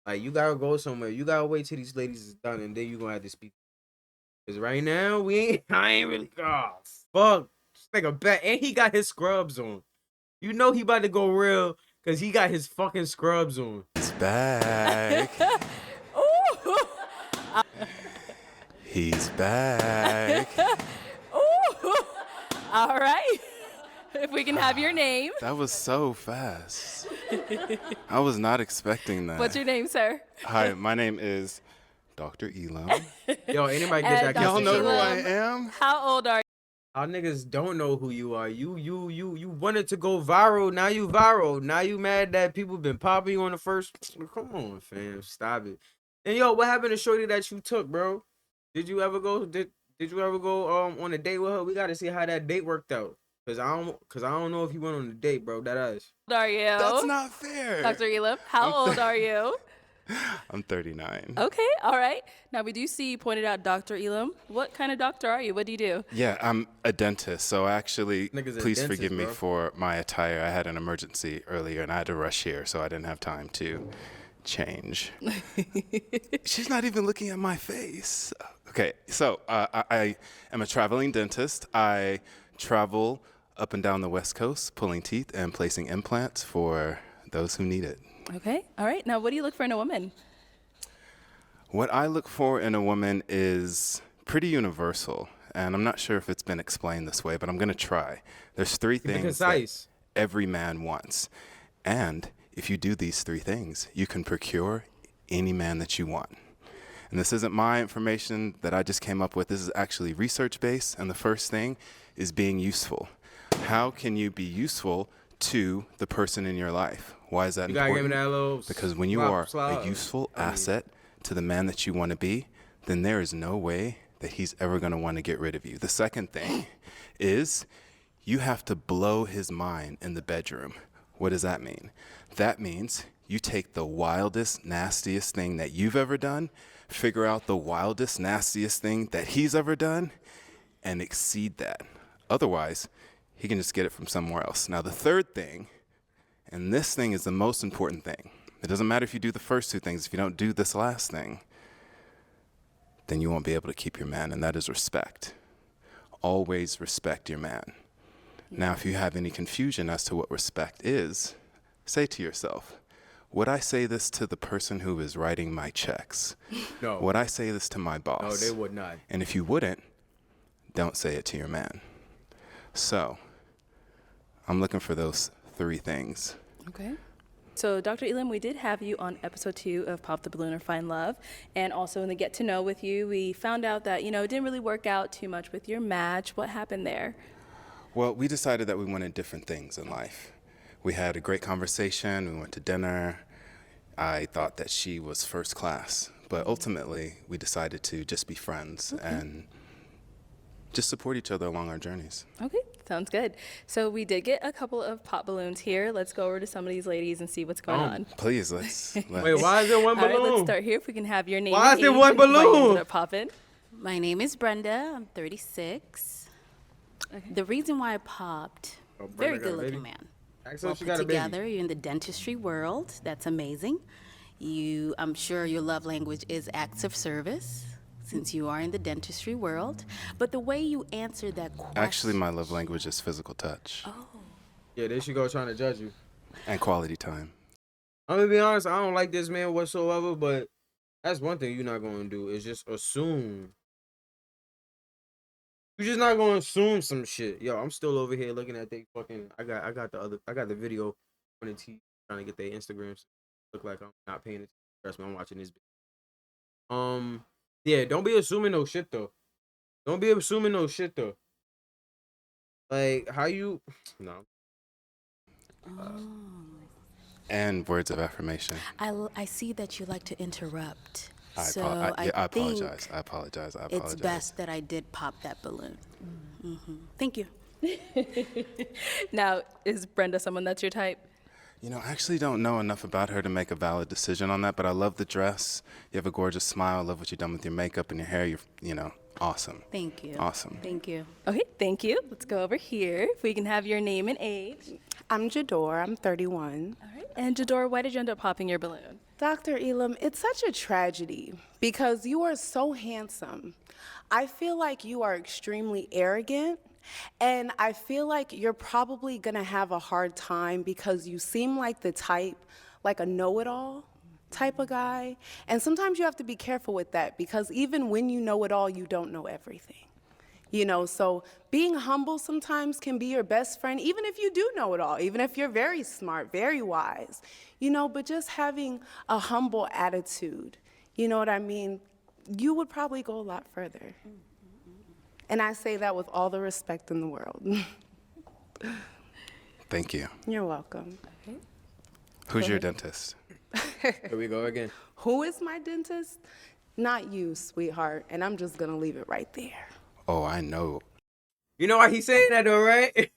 Like, you gotta go somewhere. You gotta wait till these ladies is done, and then you gonna have to speak. Because right now, I ain't really, oh, fuck. This nigga back, and he got his scrubs on. You know he about to go real, because he got his fucking scrubs on. He's back. He's back. Ooh. All right. If we can have your name. That was so fast. I was not expecting that. What's your name, sir? Hi, my name is Dr. Elam. Yo, anybody get that? Y'all know who I am? How old are you? Our niggas don't know who you are. You wanted to go viral. Now you viral. Now you mad that people been popping you on the first. Come on, fam. Stop it. And yo, what happened to shorty that you took, bro? Did you ever go on a date with her? We gotta see how that date worked out. Cause I don't know if you went on a date, bro. That ass. How old are you? That's not fair. Dr. Elam, how old are you? I'm 39. Okay, all right. Now we do see you pointed out Dr. Elam. What kind of doctor are you? What do you do? Yeah, I'm a dentist. So actually, Nigga's a please dentist, forgive me bro. for my attire. I had an emergency earlier and I had to rush here, so I didn't have time to change. She's not even looking at my face. Okay, so I am a traveling dentist. I travel up and down the West Coast, pulling teeth and placing implants for those who need it. Okay, all right. Now what do you look for in a woman? What I look for in a woman is pretty universal, and I'm not sure if it's been explained this way, but I'm going to try. There's three things concise. that every man wants, and if you do these three things, you can procure any man that you want. And this isn't my information that I just came up with. This is actually research-based, and the first thing is being useful. How can you be useful to the person in your life? Why is that You gotta give important? me that little Because when you are a useful asset to the man that you want to be, then there is no way that he's ever going to want to get rid of you. The second thing is you have to blow his mind in the bedroom. What does that mean? That means you take the wildest, nastiest thing that you've ever done, figure out the wildest, nastiest thing that he's ever done, and exceed that. Otherwise, he can just get it from somewhere else. Now, the third thing, and this thing is the most important thing. It doesn't matter if you do the first two things. If you don't do this last thing, then you won't be able to keep your man, and that is respect. Always respect your man. Now, if you have any confusion as to what respect is, say to yourself, would I say this to the person who is writing my checks? No. Would I say this to my boss? No, they would not. And if you wouldn't, don't say it to your man. So, I'm looking for those three things. Okay. So, Dr. Elam, we did have you on episode 2 of Pop the Balloon or Find Love. And also in the Get to Know with you, we found out that, it didn't really work out too much with your match. What happened there? Well, we decided that we wanted different things in life. We had a great conversation. We went to dinner. I thought that she was first class. But ultimately, we decided to just be friends and just support each other along our journeys. Okay, sounds good. So we did get a couple of pop balloons here. Let's go over to some of these ladies and see what's going on. Please, let's. Wait, why is there one All right, balloon? let's start here. If we can have your name. Why and is there age one and why you balloon? ended up popping. My name is Brenda. I'm 36. The reason why I popped, very Brenda got a good looking baby? man. Ask her Well if she put got a baby. together. You're in the dentistry world. That's amazing. I'm sure your love language is acts of service, since you are in the dentistry world. But the way you answer that question. Actually, my love language is physical touch Yeah, there she go trying to judge you. and quality time. I'm gonna be honest, I don't like this man whatsoever, but that's one thing you're not gonna do is just assume. You're just not gonna assume some shit. Yo, I'm still over here looking at they fucking. I got the video on the TV trying to get their Instagrams look like I'm not paying attention. Trust me, I'm watching this. Yeah, don't be assuming no shit though. Don't be assuming no shit though. Like how you no. And words of affirmation. I see that you like to interrupt. I So apologize. think I apologize. It's best that I did pop that balloon. Thank you. Now, is Brenda someone that's your type? You know, I actually don't know enough about her to make a valid decision on that, but I love the dress. You have a gorgeous smile. I love what you've done with your makeup and your hair. You're, awesome. Thank you. Awesome. Thank you. Okay, thank you. Let's go over here. If we can have your name and age. I'm Jador. I'm 31. All right. And Jador, why did you end up popping your balloon? Dr. Elam, it's such a tragedy because you are so handsome. I feel like you are extremely arrogant, and I feel like you're probably gonna have a hard time because you seem like the type, like a know-it-all type of guy. And sometimes you have to be careful with that because even when you know it all, you don't know everything. So being humble sometimes can be your best friend, even if you do know it all, even if you're very smart, very wise, but just having a humble attitude, you know what I mean? You would probably go a lot further. And I say that with all the respect in the world. Thank you. You're welcome. Who's your dentist? Here we go again. Who is my dentist? Not you, sweetheart. And I'm just gonna leave it right there. Oh, I know. You know why he's saying that though, right?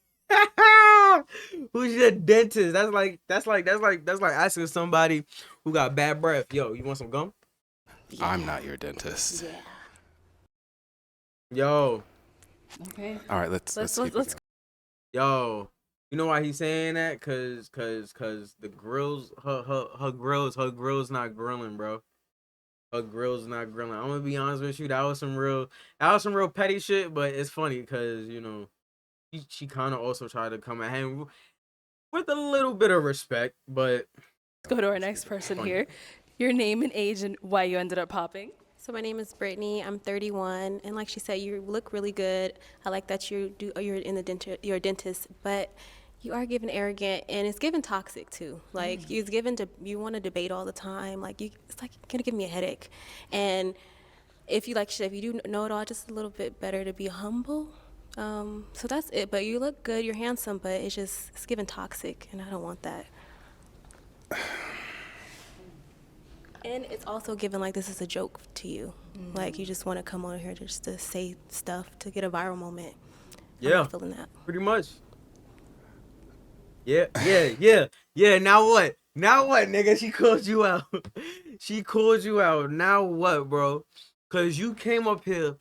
Who's your dentist? That's like asking somebody who got bad breath. Yo, you want some gum? Yeah. I'm not your dentist. Yeah. Yo. Okay. All right, let's keep it going. Yo. You know why he's saying that? Cause the grills, her grills not grilling, bro. Her grills not grilling. I'm gonna be honest with you, that was some real petty shit, but it's funny because she kind of also tried to come at him with a little bit of respect, but Let's go to our next person here. Your name and age and why you ended up popping. So my name is Brittany. I'm 31, and like she said, you look really good. I like that you're in the you're a dentist, but you are given arrogant, and it's given toxic too. Like you want to debate all the time. Like it's like gonna give me a headache. And if you if you do know it all, just a little bit better to be humble. So that's it. But you look good, you're handsome, but it's given toxic, and I don't want that. And it's also given like this is a joke to you. Like you just want to come on here just to say stuff to get a viral moment. yeah, I'm not feeling that. pretty much. Yeah. Now what, nigga? She called you out. She called you out. Now what, bro? Cause you came up here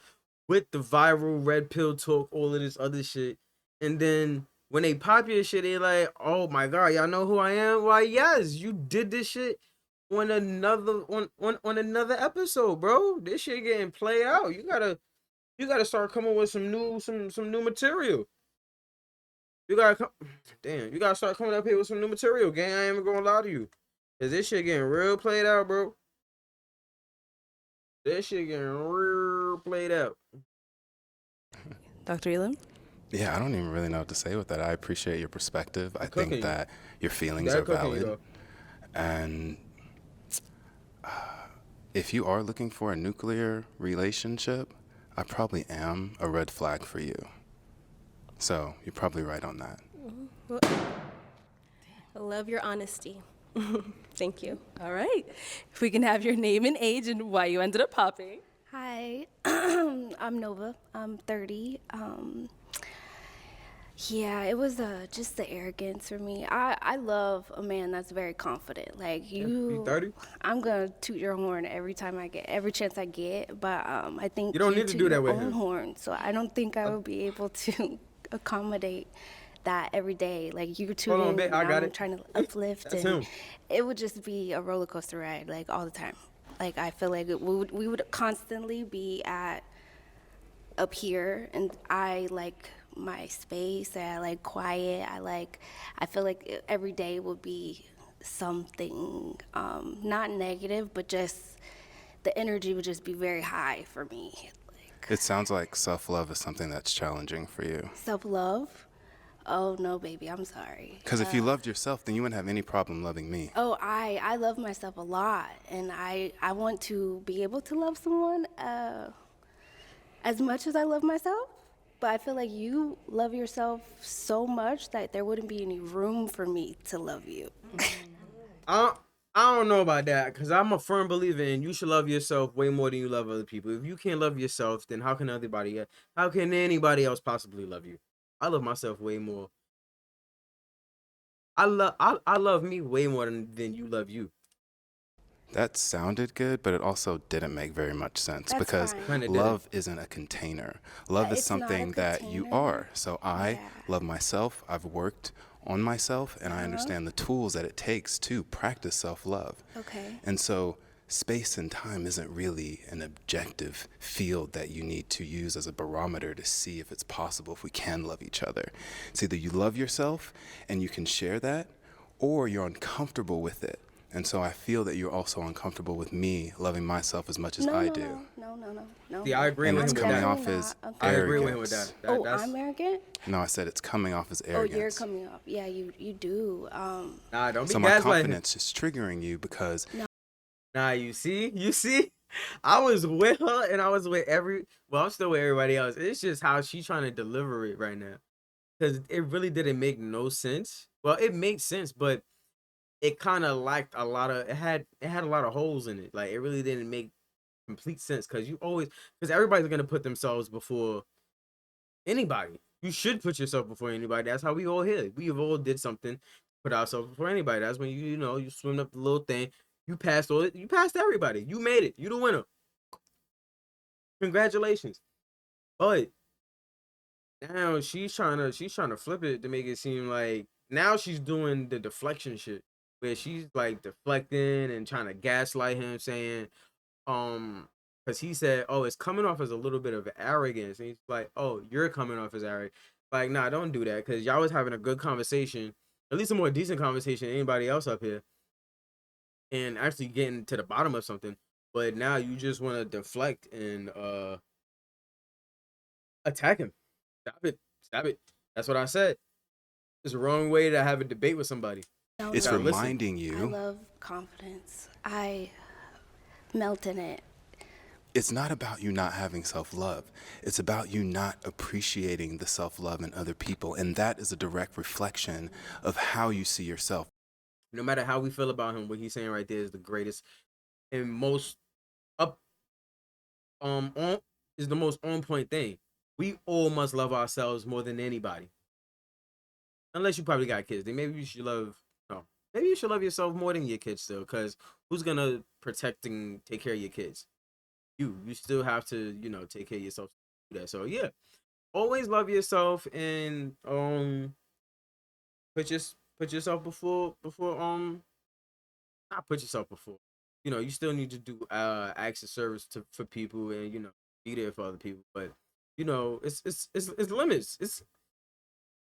with the viral red pill talk, all of this other shit, and then when they pop your shit, they like, oh my god, y'all know who I am? Why, yes, you did this shit on another another episode, bro. This shit getting played out. You gotta start coming with some new material. You gotta start coming up here with some new material, gang. I ain't even gonna lie to you. Cause this shit getting real played out, bro. This shit getting real played out. Dr. Elam? Yeah, I don't even really know what to say with that. I appreciate your perspective. I cooking think you. that your feelings That are cooking you, valid. though. And if you are looking for a nuclear relationship, I probably am a red flag for you. So you're probably right on that. Well, I love your honesty. Thank you. All right. If we can have your name and age and why you ended up popping. Hi, I'm Nova. I'm 30. Yeah, it was just the arrogance for me. I love a man that's very confident. Like You 30? I'm gonna toot your horn every chance I get. But I think You don't need to toot do that your with own him. horn. So I don't think I would be able to accommodate that every day. Like you're Hold on, tooting, babe, and I got I'm it. trying to uplift, That's and him. it would just be a roller coaster ride, like all the time. Like I feel like we would constantly be up here, and I like my space, and I like quiet. I feel like every day would be something, not negative, but just the energy would just be very high for me. It sounds like self-love is something that's challenging for you. Self-love? Oh no, baby, I'm sorry. Because if you loved yourself, then you wouldn't have any problem loving me. Oh, I love myself a lot, and I want to be able to love someone as much as I love myself. But I feel like you love yourself so much that there wouldn't be any room for me to love you. I don't know about that, because I'm a firm believer in you should love yourself way more than you love other people. If you can't love yourself, then how can anybody else possibly love you? I love myself way more. I love me way more than you love you. That sounded good, but it also didn't make very much sense That's because fine. Kinda love isn't a container. Love is It's not a something that you container. are. So I Yeah. love myself. I've worked on myself, and I understand the tools that it takes to practice self-love. Okay. And so space and time isn't really an objective field that you need to use as a barometer to see if it's possible, if we can love each other. It's either you love yourself and you can share that, or you're uncomfortable with it. And so I feel that you're also uncomfortable with me loving myself as much as I do. No. See, I agree And with it's him with coming that. off as I agree arrogance. with him with that. Oh, That's, I'm arrogant? No, I said it's coming off as Oh, arrogance. you're coming up. Yeah, you do. nah, don't be So my gaslighting. confidence is triggering you because Nah, you see, I was with her and I was with I'm still with everybody else. It's just how she trying to deliver it right now, because it really didn't make no sense. Well, it made sense, but it kind of lacked a lot of. It had a lot of holes in it. Like it really didn't make complete sense, because everybody's gonna put themselves before anybody. You should put yourself before anybody. That's how we all here. We have all did something, put ourselves before anybody. That's when you swim up the little thing. You passed all it. You passed everybody. You made it. You the winner. Congratulations. But now she's trying to flip it to make it seem like now she's doing the deflection shit, where she's like deflecting and trying to gaslight him, saying, because he said, oh, it's coming off as a little bit of arrogance. And he's like, oh, you're coming off as arrogant. Like, nah, don't do that, because y'all was having a good conversation, at least a more decent conversation than anybody else up here, and actually getting to the bottom of something. But now you just want to deflect and attack him. Stop it. That's what I said. It's the wrong way to have a debate with somebody. it's gotta listen. reminding I you love confidence. I melt in it. it's not about you not having self-love. It's about you not appreciating the self-love in other people. And that is a direct reflection of how you see yourself. No matter how we feel about him, what he's saying right there is the greatest and most on is the most on point thing. We all must love ourselves more than anybody. Unless you probably got kids, then maybe you should maybe you should love yourself more than your kids still, because who's gonna protect and take care of your kids? You still have to, take care of yourself to do that. So yeah, always love yourself, and put yourself before not put yourself before. You still need to do acts of service for people, and be there for other people. But it's limits. It's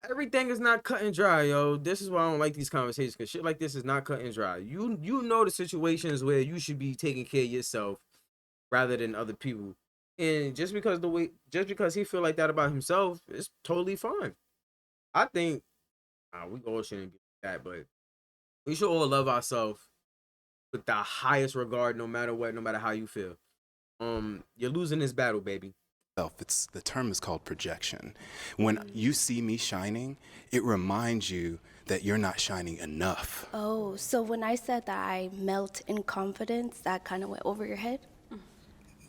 everything is not cut and dry, yo. This is why I don't like these conversations, because shit like this is not cut and dry. You know the situations where you should be taking care of yourself rather than other people. And just because he feel like that about himself, it's totally fine. I think we all shouldn't be like that, but we should all love ourselves with the highest regard, no matter what, no matter how you feel. You're losing this battle, baby. It's the term is called projection. When you see me shining, it reminds you that you're not shining enough. Oh, so when I said that I melt in confidence, that kind of went over your head?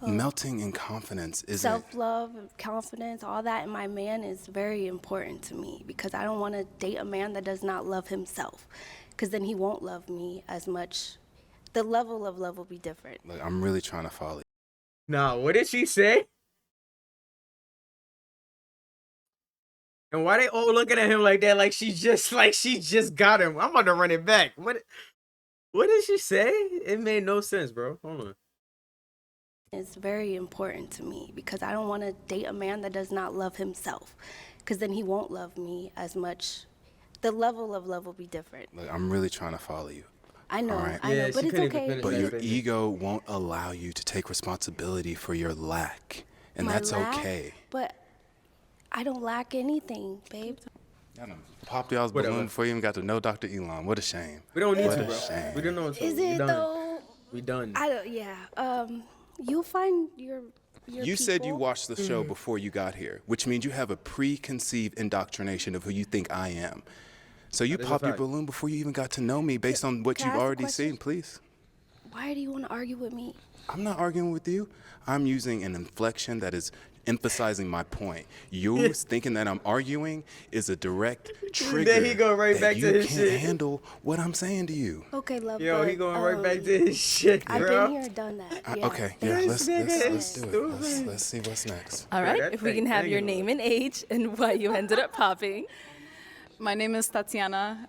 Melting in confidence isn't. Self-love, confidence, all that in my man is very important to me because I don't want to date a man that does not love himself because then he won't love me as much. The level of love will be different. Look, I'm really trying to follow you. Nah, what did she say? And why they all looking at him like that? Like she just got him. I'm about to run it back. What did she say? It made no sense, bro. Hold on. It's very important to me because I don't want to date a man that does not love himself because then he won't love me as much. The level of love will be different. Look, I'm really trying to follow you. I know, right. I know, but it's okay. But your ego won't allow you to take responsibility for your lack, and that's okay. But I don't lack anything, babe. I know. Popped y'all's balloon before you even got to know Dr. Elon. What a shame. We don't need what to, a bro. Shame. We don't know. Is it though? We done. I don't. Yeah. You'll find your You said you watched the show before you got here, which means you have a preconceived indoctrination of who you think I am. So you popped your balloon before you even got to know me based on what you've already seen, please. Why do you want to argue with me? I'm not arguing with you. I'm using an inflection that is emphasizing my point. You thinking that I'm arguing is a direct trigger. Then he go right back to his shit. You can't handle what I'm saying to you. Okay, love. Yo, he going right back to his shit, bro. I've been here, done that. Yeah. Okay, yeah, let's do it. Let's see what's next. All right, if we can have your name and age and why you ended up popping. My name is Tatiana.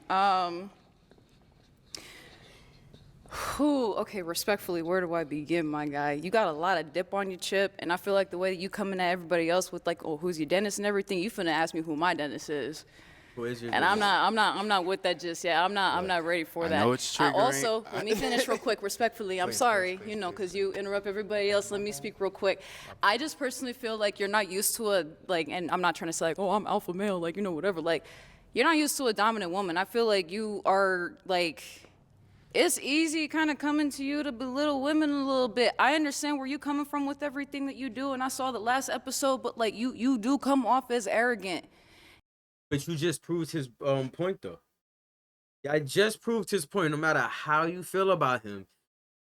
Okay, respectfully, where do I begin, my guy? You got a lot of dip on your chip, and I feel like the way that you coming at everybody else with like, oh, who's your dentist and everything, you finna ask me who my dentist is. Who is your and dentist? I'm not with that just yet. I'm not ready for that. I know it's triggering. Also, let me finish real quick, respectfully. I'm sorry, you know, because you interrupt everybody else. Let me speak real quick. I just personally feel like you're not used to a, like, and I'm not trying to say like, oh, I'm alpha male, like, you know, whatever. Like, you're not used to a dominant woman. I feel like you are, like, it's easy kind of coming to you to belittle women a little bit. I understand where you're coming from with everything that you do, and I saw the last episode, but, like, you do come off as arrogant. But you just proved his point, though. Yeah, I just proved his point. No matter how you feel about him,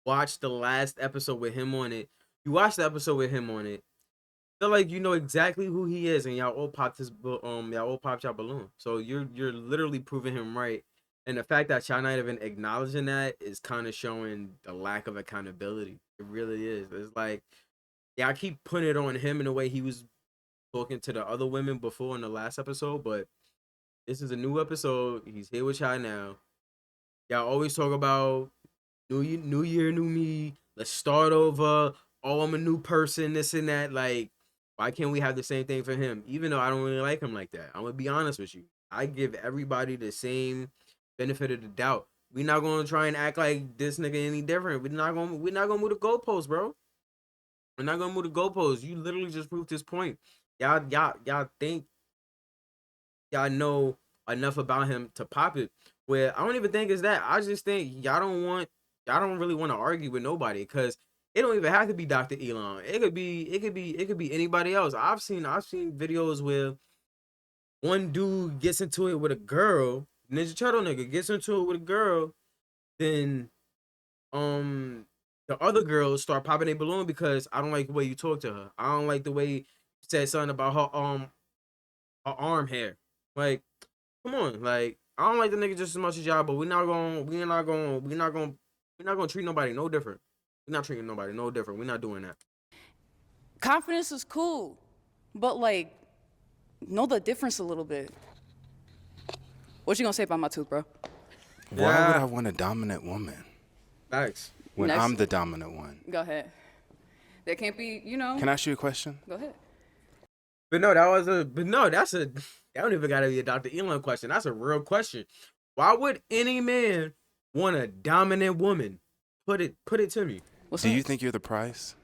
watch the last episode with him on it. You watch the episode with him on it. Feel like you know exactly who he is, and y'all all popped y'all balloon. So you're literally proving him right. And the fact that y'all not even acknowledging that is kind of showing the lack of accountability. It really is. It's like, yeah, I keep putting it on him in the way he was talking to the other women before in the last episode, but this is a new episode. He's here with y'all now. Y'all always talk about new year, new me. Let's start over. Oh, I'm a new person, this and that. Like, why can't we have the same thing for him? Even though I don't really like him like that. I'm going to be honest with you. I give everybody the same benefit of the doubt. We're not going to try and act like this nigga any different. We're not going to move the goalposts, bro. We're not going to move the goalposts. You literally just proved his point. Y'all think y'all know enough about him to pop it. Where I don't even think it's that. I just think y'all don't really want to argue with nobody, because it don't even have to be Dr. Elon. It could be anybody else. I've seen videos where one dude gets into it with a girl, Ninja Turtle nigga gets into it with a girl, then the other girls start popping a balloon because I don't like the way you talk to her. I don't like the way you said something about her arm hair. Like, come on, like, I don't like the nigga just as much as y'all, but we're not gonna treat nobody no different. We're not treating nobody no different. We're not doing that. Confidence is cool, but, like, know the difference a little bit. What you gonna say about my tooth, bro? Why would I want a dominant woman? Thanks. When I'm the dominant one. Go ahead. There can't be, you know. Can I ask you a question? Go ahead. That don't even gotta be a Dr. Elon question. That's a real question. Why would any man want a dominant woman? Put it to me. Do you think you're the prize?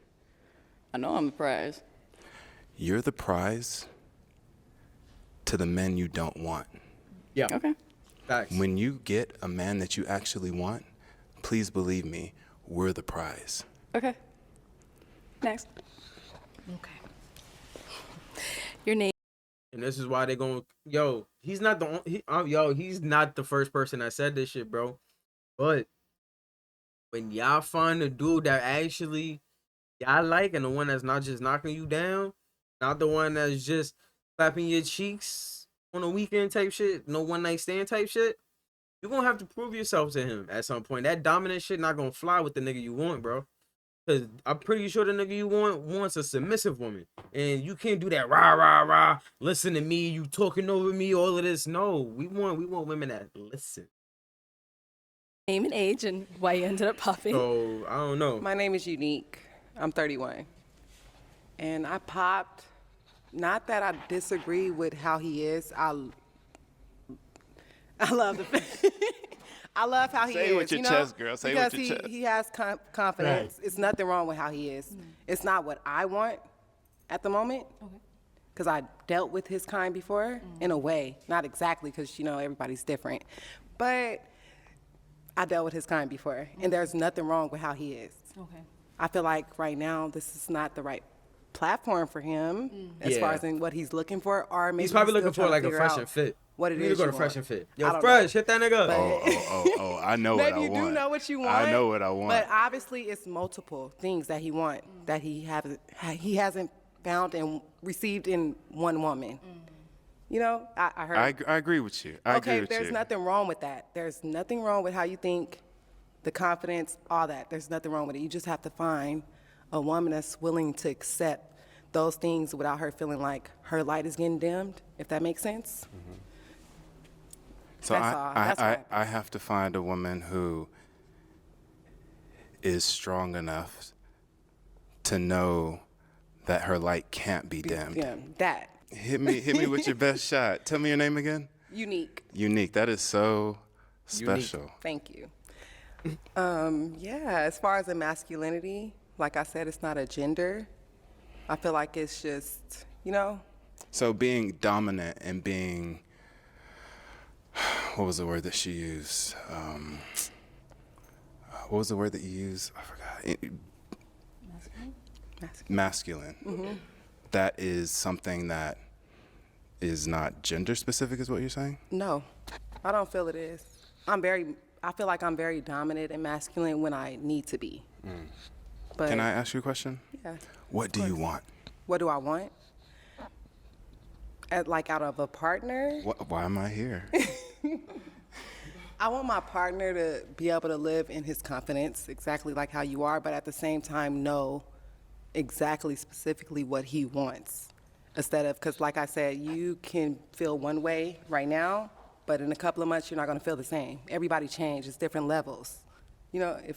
I know I'm the prize. You're the prize to the men you don't want. Yeah. Okay. Thanks. When you get a man that you actually want, please believe me, we're the prize. Okay. Next. Okay. Your name. And this is why they going, yo, he's not the he's not the first person that said this shit, bro. But when y'all find a dude that actually y'all like, and the one that's not just knocking you down, not the one that's just clapping your cheeks on a weekend type shit, no one night stand type shit, you're gonna have to prove yourself to him at some point. That dominant shit not gonna fly with the nigga you want, bro. Cause I'm pretty sure the nigga you want wants a submissive woman. And you can't do that rah rah rah. Listen to me, you talking over me, all of this. No, we want women that listen. Name and age and why you ended up popping. So I don't know. My name is Unique. I'm 31. And I popped, not that I disagree with how he is. I love the I love how he is. Say it with your chest, girl. Say it with your chest. He has confidence. Right. It's nothing wrong with how he is. It's not what I want at the moment. Because I dealt with his kind before, in a way. Not exactly, because, everybody's different. But I dealt with his kind before, and there's nothing wrong with how he is. Okay. I feel like right now, this is not the right platform for him as far as in what he's looking for, or maybe He's probably looking still for trying like to a figure fresh out and fit. what it You need is to go you to fresh want. and fit. I Yo, don't fresh, know. hit that nigga. Oh, I know what I Maybe want. you do know what you want. I know what I want. But obviously, it's multiple things that he wants that he hasn't found and received in one woman. I heard. I agree with you. I agree with there's you. nothing wrong with that. There's nothing wrong with how you think, the confidence, all that. There's nothing wrong with it. You just have to find a woman that's willing to accept those things without her feeling like her light is getting dimmed, if that makes sense. So That's all. That's what I have to find a woman who is strong enough to know that her light can't be dimmed. Yeah, that. Hit me with your best shot. Tell me your name again. Unique. Unique. That is so special. Thank you. As far as the masculinity, like I said, it's not a gender. I feel like it's just, So being dominant and being, what was the word that she used? What was the word that you used? I forgot. Masculine. Mm-hmm. That is something that is not gender specific, is what you're saying? No, I don't feel it is. I feel like I'm very dominant and masculine when I need to be. But Can I ask you a question? Yeah. What do you want? What do I want? Out of a partner? Why am I here? I want my partner to be able to live in his confidence, exactly like how you are, but at the same time know exactly specifically what he wants. Instead of, because like I said, you can feel one way right now, but in a couple of months, you're not going to feel the same. Everybody changes, different levels. If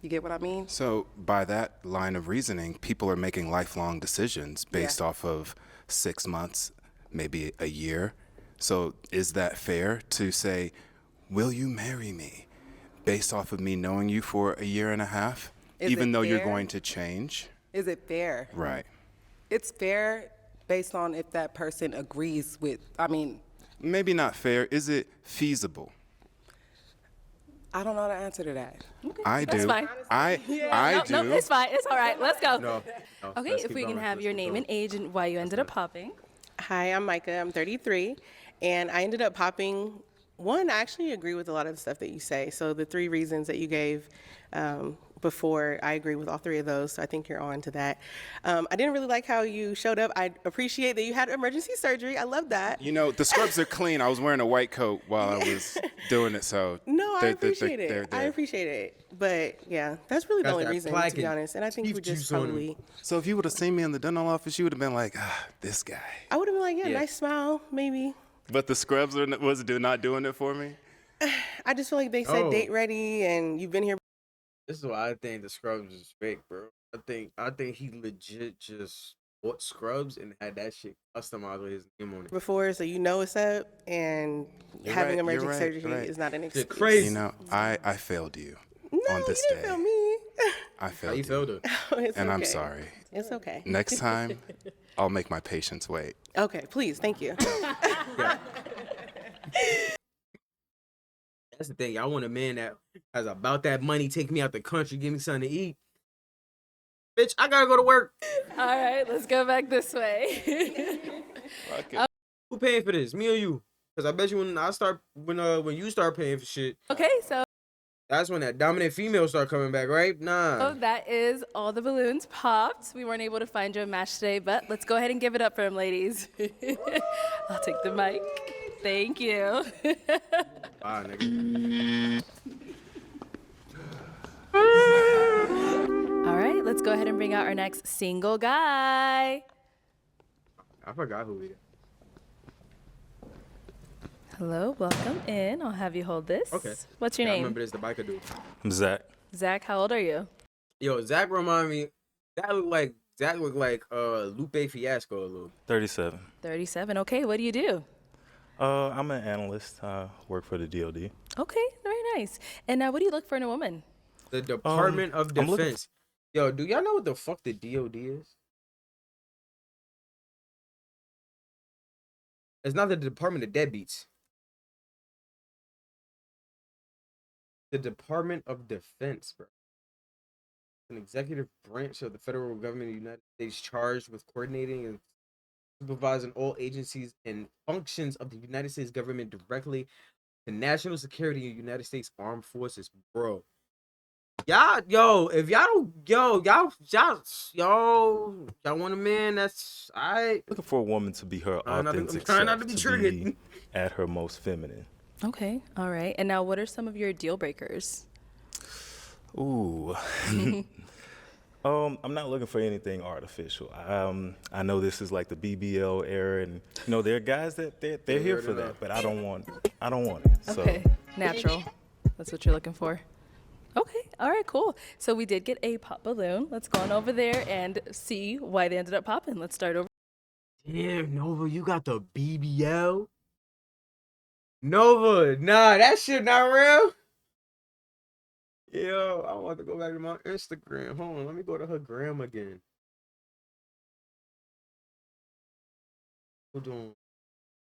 you get what I mean? So by that line of reasoning, people are making lifelong decisions based off of 6 months, maybe a year. So is that fair to say, will you marry me based off of me knowing you for a year and a half, even though you're going to change? Is it fair? Right. It's fair based on if that person agrees with, Maybe not fair. Is it feasible? I don't know the answer to that. I do. That's fine. I do. No, it's fine. It's all right. Let's go. No, Okay, let's if keep we can going. have Let's your keep name going. and age and why you ended up popping. Hi, I'm Micah. I'm 33, and I ended up popping. One, I actually agree with a lot of the stuff that you say. So the 3 reasons that you gave before, I agree with all 3 of those. So I think you're on to that. I didn't really like how you showed up. I appreciate that you had emergency surgery. I love that. The scrubs are clean. I was wearing a white coat while I was doing it, so. No, I they're appreciate it. I there. appreciate it. But yeah, that's really the Got only that reason, plaque to be and honest. And I think we teeth just juice on him. probably, So if you would have seen me in the dental office, you would have been like, this guy. I would have been like, yeah, Yeah. nice smile, maybe. But the scrubs was not doing it for me? I just feel like they said Oh. date ready and you've been here. This is why I think the scrubs is fake, bro. I think he legit just bought scrubs and had that shit customized with his name on it. Before, so you know what's up, and You're having right, emergency you're right, surgery right. is not an excuse. crazy. I failed you No, on this you day. didn't feel me. I How failed you felt it? It's and I'm okay. sorry. It's okay. Next time, I'll make my patients wait. Okay, please, thank you. That's the thing. Y'all want a man that has about that money, take me out the country, give me something to eat. Bitch, I gotta go to work. All right, let's go back this way. Who paying for this? Me or you? Because I bet you when you start paying for shit, Okay, so that's when that dominant female start coming back, right? Nah. that is all the balloons popped. We weren't able to find you a match today, but let's go ahead and give it up for him, ladies. I'll take the mic. Thank you. Bye, nigga. All right, let's go ahead and bring out our next single guy. I forgot who we are. Hello, welcome in. I'll have you hold this. Okay. What's your I name? remember this, the biker dude. I'm Zach. Zach, how old are you? Yo, Zach remind me. Zach looked like Lupe Fiasco a little. 37. 37. Okay, what do you do? I'm an analyst. I work for the DoD. Okay, very nice. And now, what do you look for in a woman? The Department of I'm looking Defense. Yo, do y'all know what the fuck the DoD is? It's not the Department of Deadbeats. The Department of Defense, bro. An executive branch of the federal government of the United States charged with coordinating and supervising all agencies and functions of the United States government directly to national security of United States Armed Forces, bro. Y'all, if y'all don't, y'all want a man that's alright. Looking for a woman to be her I'm authentic trying self, not to be triggered. be at her most feminine. Okay, all right. And now, what are some of your deal breakers? Ooh. I'm not looking for anything artificial. I know this is like the BBL era, and there are guys that they're here for that, but I don't want it. So. Okay, natural. That's what you're looking for. Okay, all right, cool. So we did get a pop balloon. Let's go on over there and see why they ended up popping. Let's start over. Damn, Nova, you got the BBL? Nova, nah, that shit not real. Yo, I want to go back to my Instagram. Hold on, let me go to her gram again. Hold on.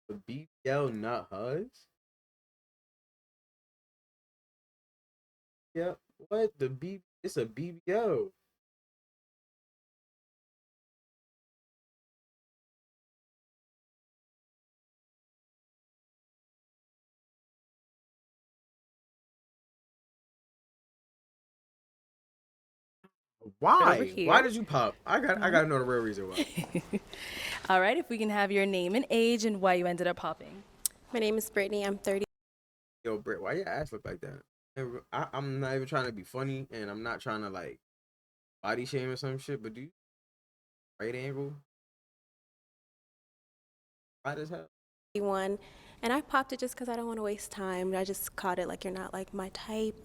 The BBL not hers? Yep. What? It's a BBL. Why? Why did you pop? I gotta know the real reason why. All right, if we can have your name and age and why you ended up popping. My name is Brittany. I'm 30. Yo, Britt, why your ass look like that? I'm not even trying to be funny, and I'm not trying to like body shame or some shit. But do you right angle? Why does hell? One, and I popped it just because I don't want to waste time. I just caught it like you're not like my type.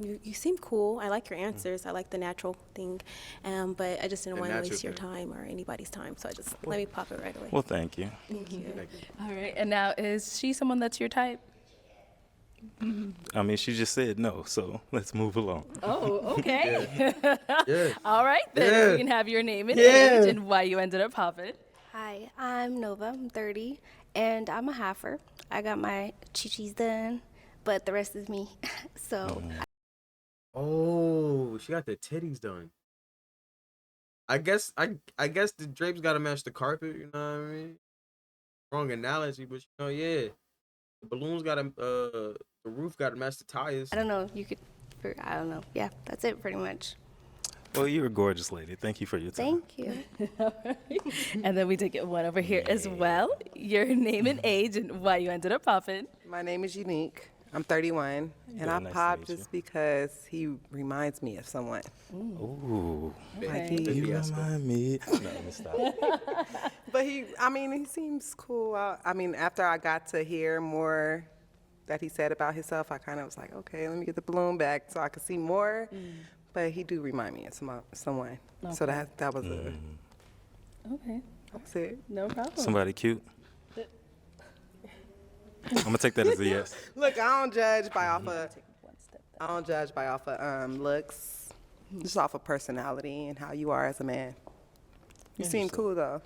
You seem cool. I like your answers. I like the natural thing, but I just didn't want to waste your time or anybody's time. So I just let me pop it right away. Well, thank you. Thank you. All right, and now is she someone that's your type? I mean, she just said no, so let's move along. Oh, okay. Yeah. All right, then Yeah. if we can have your name and Yeah. age and why you ended up popping. Hi, I'm Nova. I'm 30, and I'm a halfer. I got my chichis done, but the rest is me. So, Oh, she got the titties done. I guess the drapes gotta match the carpet. You know what I mean? Wrong analogy, but yeah, the balloons gotta the roof gotta match the tires. I don't know. I don't know. Yeah, that's it pretty much. Well, you're a gorgeous lady. Thank you for your time. Thank you. And then we did get one over here as well. Your name and age and why you ended up popping. My name is Unique. I'm 31, and Yeah, I nice to popped meet just because he reminds me of someone. Ooh. Like You remind me. No, let me stop. But he seems cool. After I got to hear more that he said about himself, I kind of was like, okay, let me get the balloon back so I could see more. But he do remind me of someone. So Okay. that was Okay, that's it. no problem. Somebody cute. I'm gonna take that as a yes. Look, I don't judge by off of looks, just off of personality and how you are as a man. You seem cool though.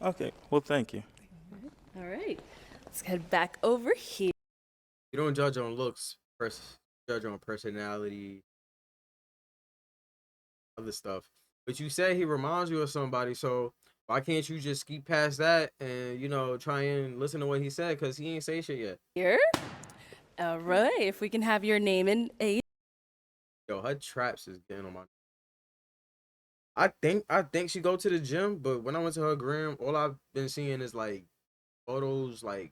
Okay. Well, thank you. All right, let's head back over here. You don't judge on looks. judge on personality, other stuff. But you said he reminds you of somebody, so why can't you just skip past that and try and listen to what he said? Cause he ain't say shit yet. Here. All right. If we can have your name and age. Yo, her traps is getting on my. I think she go to the gym, but when I went to her gram, all I've been seeing is like photos like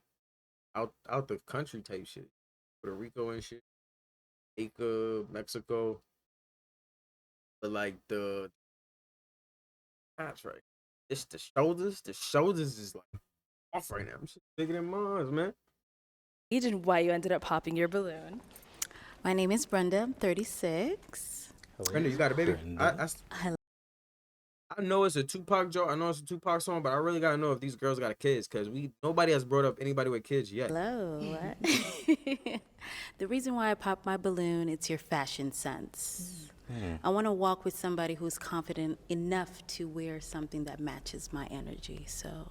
out the country type shit, Puerto Rico and shit, Jamaica, Mexico. But like the traps, right? It's the shoulders. The shoulders is like off right now. I'm just bigger than mine, man. Age and why you ended up popping your balloon. My name is Brenda. I'm 36. Brenda, you got a baby? I know it's a Tupac joke. I know it's a Tupac song, but I really gotta know if these girls got kids, cause nobody has brought up anybody with kids yet. Hello. The reason why I pop my balloon, it's your fashion sense. I want to walk with somebody who's confident enough to wear something that matches my energy. So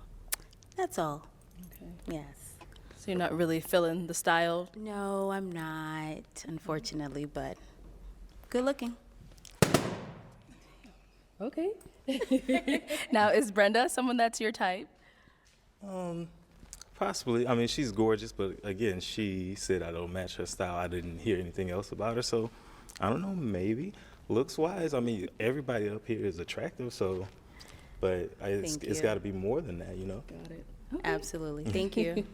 that's all. Okay. Yes. So you're not really feeling the style? No, I'm not, unfortunately, but good looking. Okay. Now, is Brenda someone that's your type? Possibly. I mean, she's gorgeous, but again, she said I don't match her style. I didn't hear anything else about her, so I don't know. Maybe looks wise. I mean, everybody up here is attractive, so. But it's got to be more than that, Got it. Okay. Absolutely. Thank you.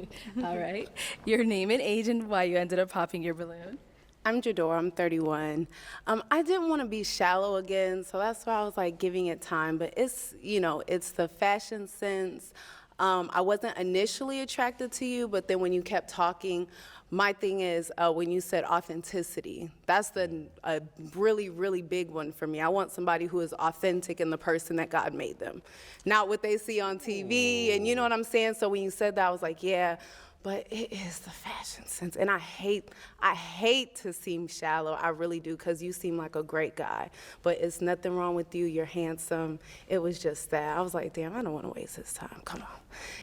All right. Your name and age and why you ended up popping your balloon. I'm Jador, I'm 31. I didn't want to be shallow again, so that's why I was like giving it time, but it's, it's the fashion sense. I wasn't initially attracted to you, but then when you kept talking, my thing is when you said authenticity, that's a really, really big one for me. I want somebody who is authentic in the person that God made them, not what they see on TV, and you know what I'm saying? So when you said that, I was like, yeah. But it is the fashion sense, and I hate to seem shallow. I really do, because you seem like a great guy. But it's nothing wrong with you. You're handsome. It was just that. I was like, damn, I don't want to waste his time. Come on.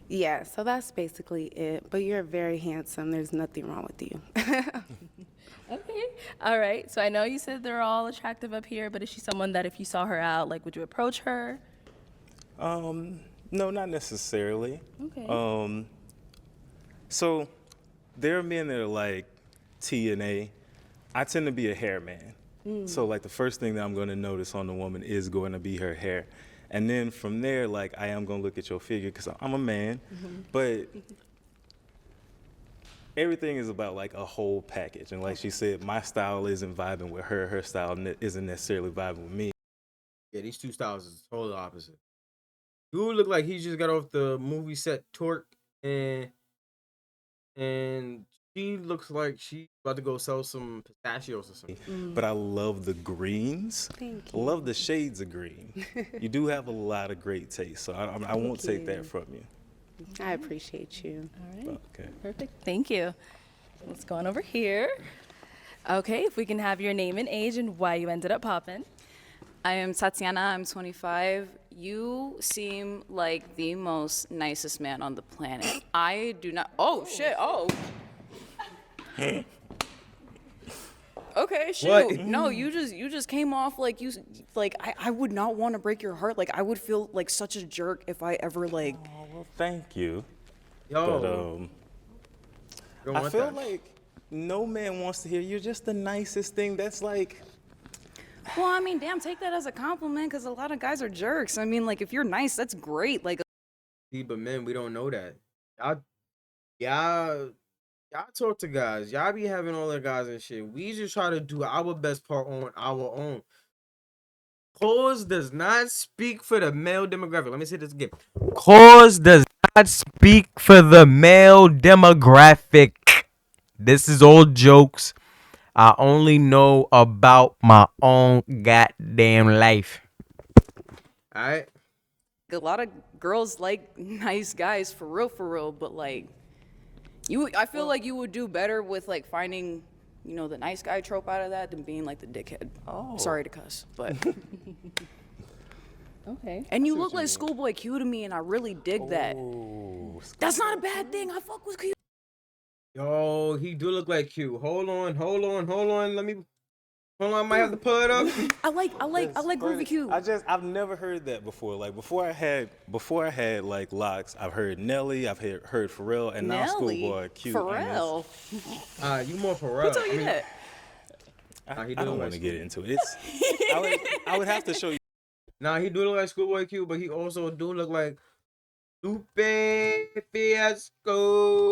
Yeah, so that's basically it. But you're very handsome. There's nothing wrong with you. Okay. All right. So I know you said they're all attractive up here, but is she someone that if you saw her out, like, would you approach her? No, not necessarily. Okay. So there are men that are like T and A. I tend to be a hair man. So like the first thing that I'm going to notice on the woman is going to be her hair. And then from there, like I am going to look at your figure because I'm a man. But everything is about like a whole package. And like she said, my style isn't vibing with her. Her style isn't necessarily vibing with me. Yeah, these two styles is totally opposite. Dude look like he just got off the movie set Torque, and she looks like she's about to go sell some pistachios or something. But I love the greens. Thank I love the shades of green. You do have a lot of great taste, so I won't take that from you. I appreciate you. All right. Okay. Perfect. Thank you. Let's go on over here. Okay, if we can have your name and age and why you ended up popping. I am Tatiana, I'm 25. You seem like the most nicest man on the planet. I do not, oh shit, oh. Okay, shoot. What? No, you just came off like I would not want to break your heart. Like I would feel like such a jerk if I ever like. Oh, well, thank you. Yo. But I feel like no man wants to hear you're just the nicest thing. That's like. Well, I mean, damn, take that as a compliment, because a lot of guys are jerks. I mean, like, if you're nice, that's great. Like, But men, we don't know that. Y'all talk to guys. Y'all be having all the guys and shit. We just try to do our best part on our own. Kawz does not speak for the male demographic. Let me say this again. Kawz does not speak for the male demographic. This is all jokes. I only know about my own goddamn life. All right. a lot of girls like nice guys for real, but like, I feel like you would do better with like finding, the nice guy trope out of that than being like the dickhead. Oh. Sorry to cuss, but. Okay. And you look like Schoolboy Q to me, and I really dig that. That's not a bad thing. I fuck with Q. Yo, he do look like Q. Hold on. Let me. Hold on, I might have to pull it up. I like Groovy Q. I've never heard that before. Like before I had like locks. I've heard Nelly. I've heard Pharrell, and now Nelly? Schoolboy Q. Pharrell. You more Pharrell. Who told you that? I don't want to get into it. I would have to show you. Nah, he do look like Schoolboy Q, but he also do look like Lupe Fiasco.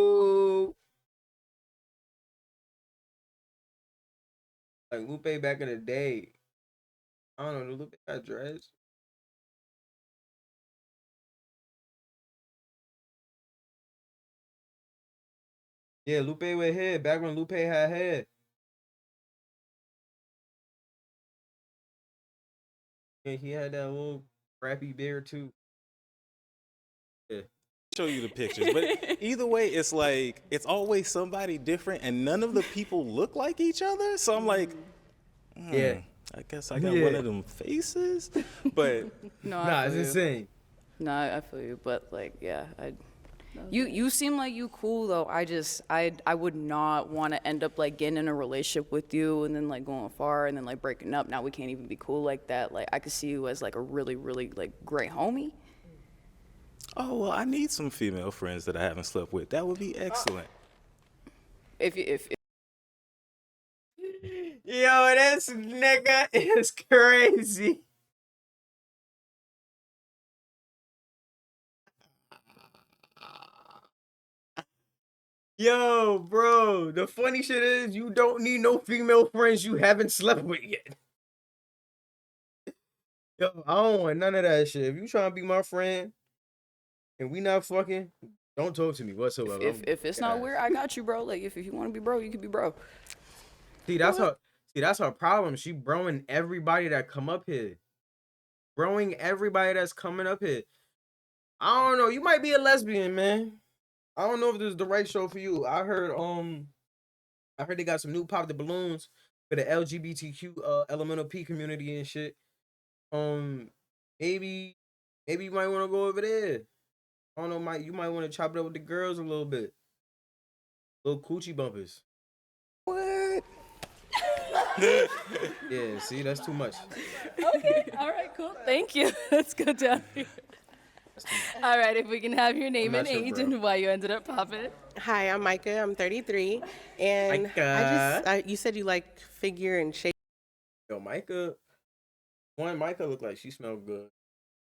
Like Lupe back in the day. I don't know, Lupe got dreads. Yeah, Lupe with hair. Back when Lupe had hair. Yeah, he had that little crappy beard too. Yeah. Show you the pictures, but either way, it's like it's always somebody different, and none of the people look like each other. So I'm like, Yeah. I guess I got one of them faces, but Nah, it's insane. Nah, I feel you, but like, yeah, you seem like you cool though. I would not want to end up like getting in a relationship with you and then like going far and then like breaking up. Now we can't even be cool like that. Like I could see you as like a really, really like great homie. oh well, I need some female friends that I haven't slept with. That would be excellent. If Yo, this nigga is crazy. Yo, bro, the funny shit is you don't need no female friends you haven't slept with yet. Yo, I don't want none of that shit. If you trying to be my friend and we not fucking, don't talk to me whatsoever. if it's not weird, I got you, bro. Like if you want to be bro, you can be bro. See, that's her problem. She broing everybody that come up here. Broing everybody that's coming up here. I don't know. You might be a lesbian, man. I don't know if this is the right show for you. I heard they got some new Pop the Balloons for the LGBTQ elemental P community and shit. Maybe you might want to go over there. I don't know, you might want to chop it up with the girls a little bit. Little coochie bumpers. What? Yeah, see, that's too much. Okay, all right, cool. Thank you. Let's go down here. All right, if we can have your name and age and why you ended up popping. Hi, I'm Micah. I'm 33, and Micah. you said you like figure and shape. Yo, Micah looked like she smelled good.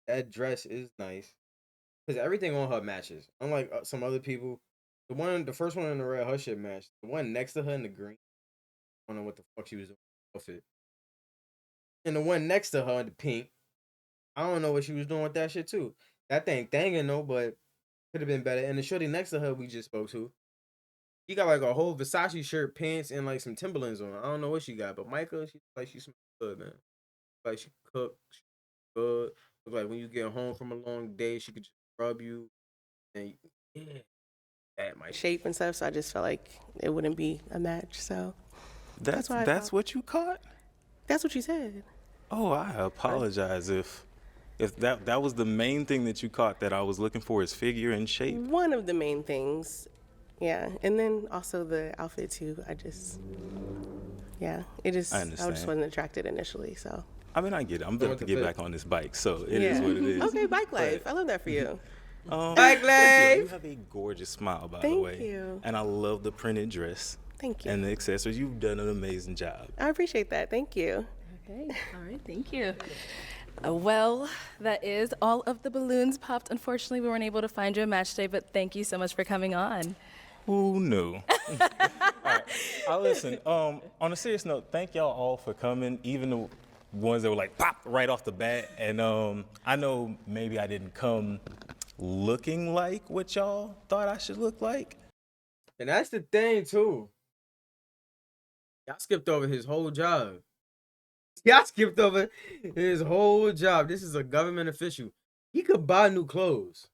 That dress is nice. Because everything on her matches. Unlike some other people. The first one in the red, her shit matched. The one next to her in the green, I don't know what the fuck she was doing with the outfit. And the one next to her in the pink, I don't know what she was doing with that shit too. That thing thangin' though, but could have been better. And the shorty next to her we just spoke to, she got like a whole Versace shirt, pants, and like some Timberlands on. I don't know what she got, but Micah, she smells good, man. Like she cook good. Look like when you get home from a long day, she could just rub you. And yeah, that Micah. Shape and stuff, so I just felt like it wouldn't be a match. So That's what you caught? that's what you said. Oh, I apologize if that was the main thing that you caught that I was looking for is figure and shape. One of the main things, yeah, and then also the outfit too. I just understand. wasn't attracted initially. So I mean, I get it. I'm about to get back on this bike, so it is what it is. Okay, bike life. I love that for you. Bike thank you. You life. have a gorgeous smile, by the Thank way. you. And I love the printed dress. Thank you. And the accessories. You've done an amazing job. I appreciate that. Thank you. Okay, all right, thank you. Well, that is all of the balloons popped. Unfortunately, we weren't able to find you a match today, but thank you so much for coming on. Who knew? All right. Listen, on a serious note, thank y'all all for coming, even the ones that were like pop right off the bat. And I know maybe I didn't come looking like what y'all thought I should look like. And that's the thing too. Y'all skipped over his whole job. Y'all skipped over his whole job. This is a government official. He could buy new clothes.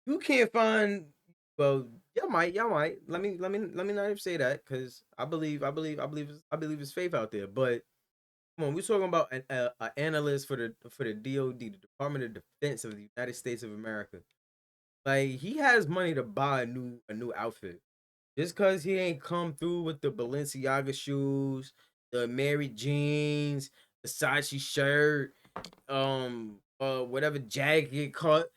You can't find. Well, y'all might. Let me not even say that because I believe it's faith out there. But come on, we're talking about an analyst for the DOD, the Department of Defense of the United States of America. Like he has money to buy a new outfit. Just cause he ain't come through with the Balenciaga shoes, the Mary jeans, the Versace shirt, whatever jacket caught,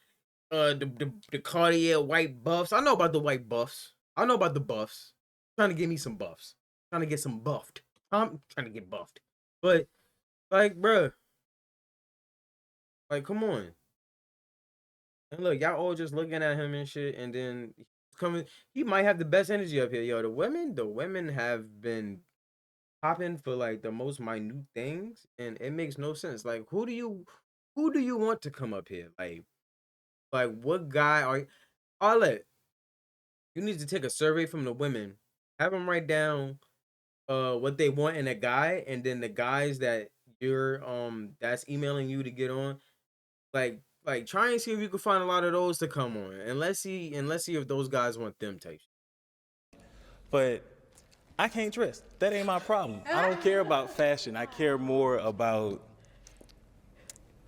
the Cartier white buffs. I know about the white buffs. I know about the buffs. Trying to get me some buffs. Trying to get some buffed. I'm trying to get buffed. But like, bruh, like, come on. And look, y'all all just looking at him and shit, and then coming. He might have the best energy up here, yo. The women have been popping for like the most minute things, and it makes no sense. Like, who do you want to come up here? Like what guy are? Arlette, you need to take a survey from the women. Have them write down what they want in a guy, and then the guys that you're that's emailing you to get on, like try and see if you can find a lot of those to come on, and let's see if those guys want them types. But I can't dress. That ain't my problem. I don't care about fashion. I care more about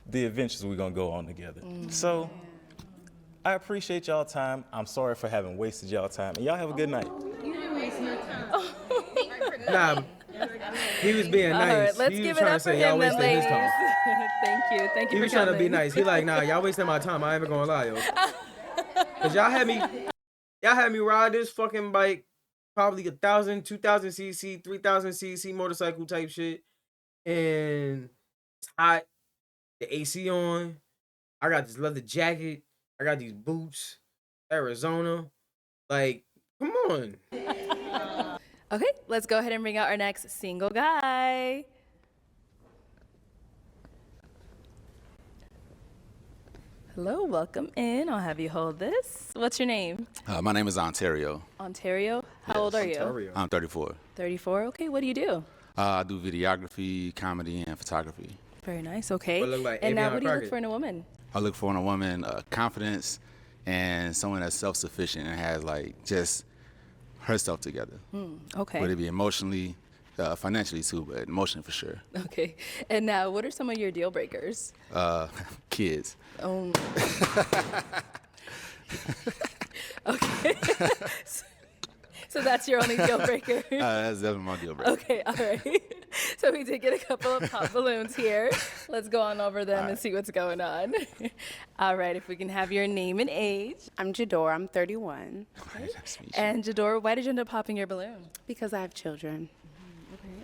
the adventures we're gonna go on together. So I appreciate y'all time. I'm sorry for having wasted y'all time, and y'all have a good night. You didn't waste no time. Nah, he was being nice. All right, let's He was give it trying to up for say y'all him then, wasting his ladies. time. Thank you He for was trying to be coming. nice. He like, nah, y'all wasting my time. I ain't even gonna lie, yo. Cause y'all had me ride this fucking bike, probably 1,000, 2,000 cc, 3,000 cc motorcycle type shit, and it's hot. The AC on. I got this leather jacket. I got these boots. Arizona. Like, come on. Okay, let's go ahead and bring out our next single guy. Hello, welcome in. I'll have you hold this. What's your name? My name is Ontario. Ontario. How old are you? Ontario. I'm 34. 34. Okay, what do you do? I do videography, comedy, and photography. Very nice. Okay. What look like And now, Avion what do you look Crockett? for in a woman? I look for in a woman confidence and someone that's self-sufficient and has like just herself together. Okay. Whether it be emotionally, financially too, but emotionally for sure. Okay. And now, what are some of your deal breakers? Kids. Oh. Okay. So that's your only deal breaker. That's definitely my deal breaker. Okay, all right. So we did get a couple of pop balloons here. Let's go on over them and see what's going on. All right, if we can have your name and age. I'm Jador. I'm 31. Nice to meet you. And Jador, why did you end up popping your balloon? Because I have children.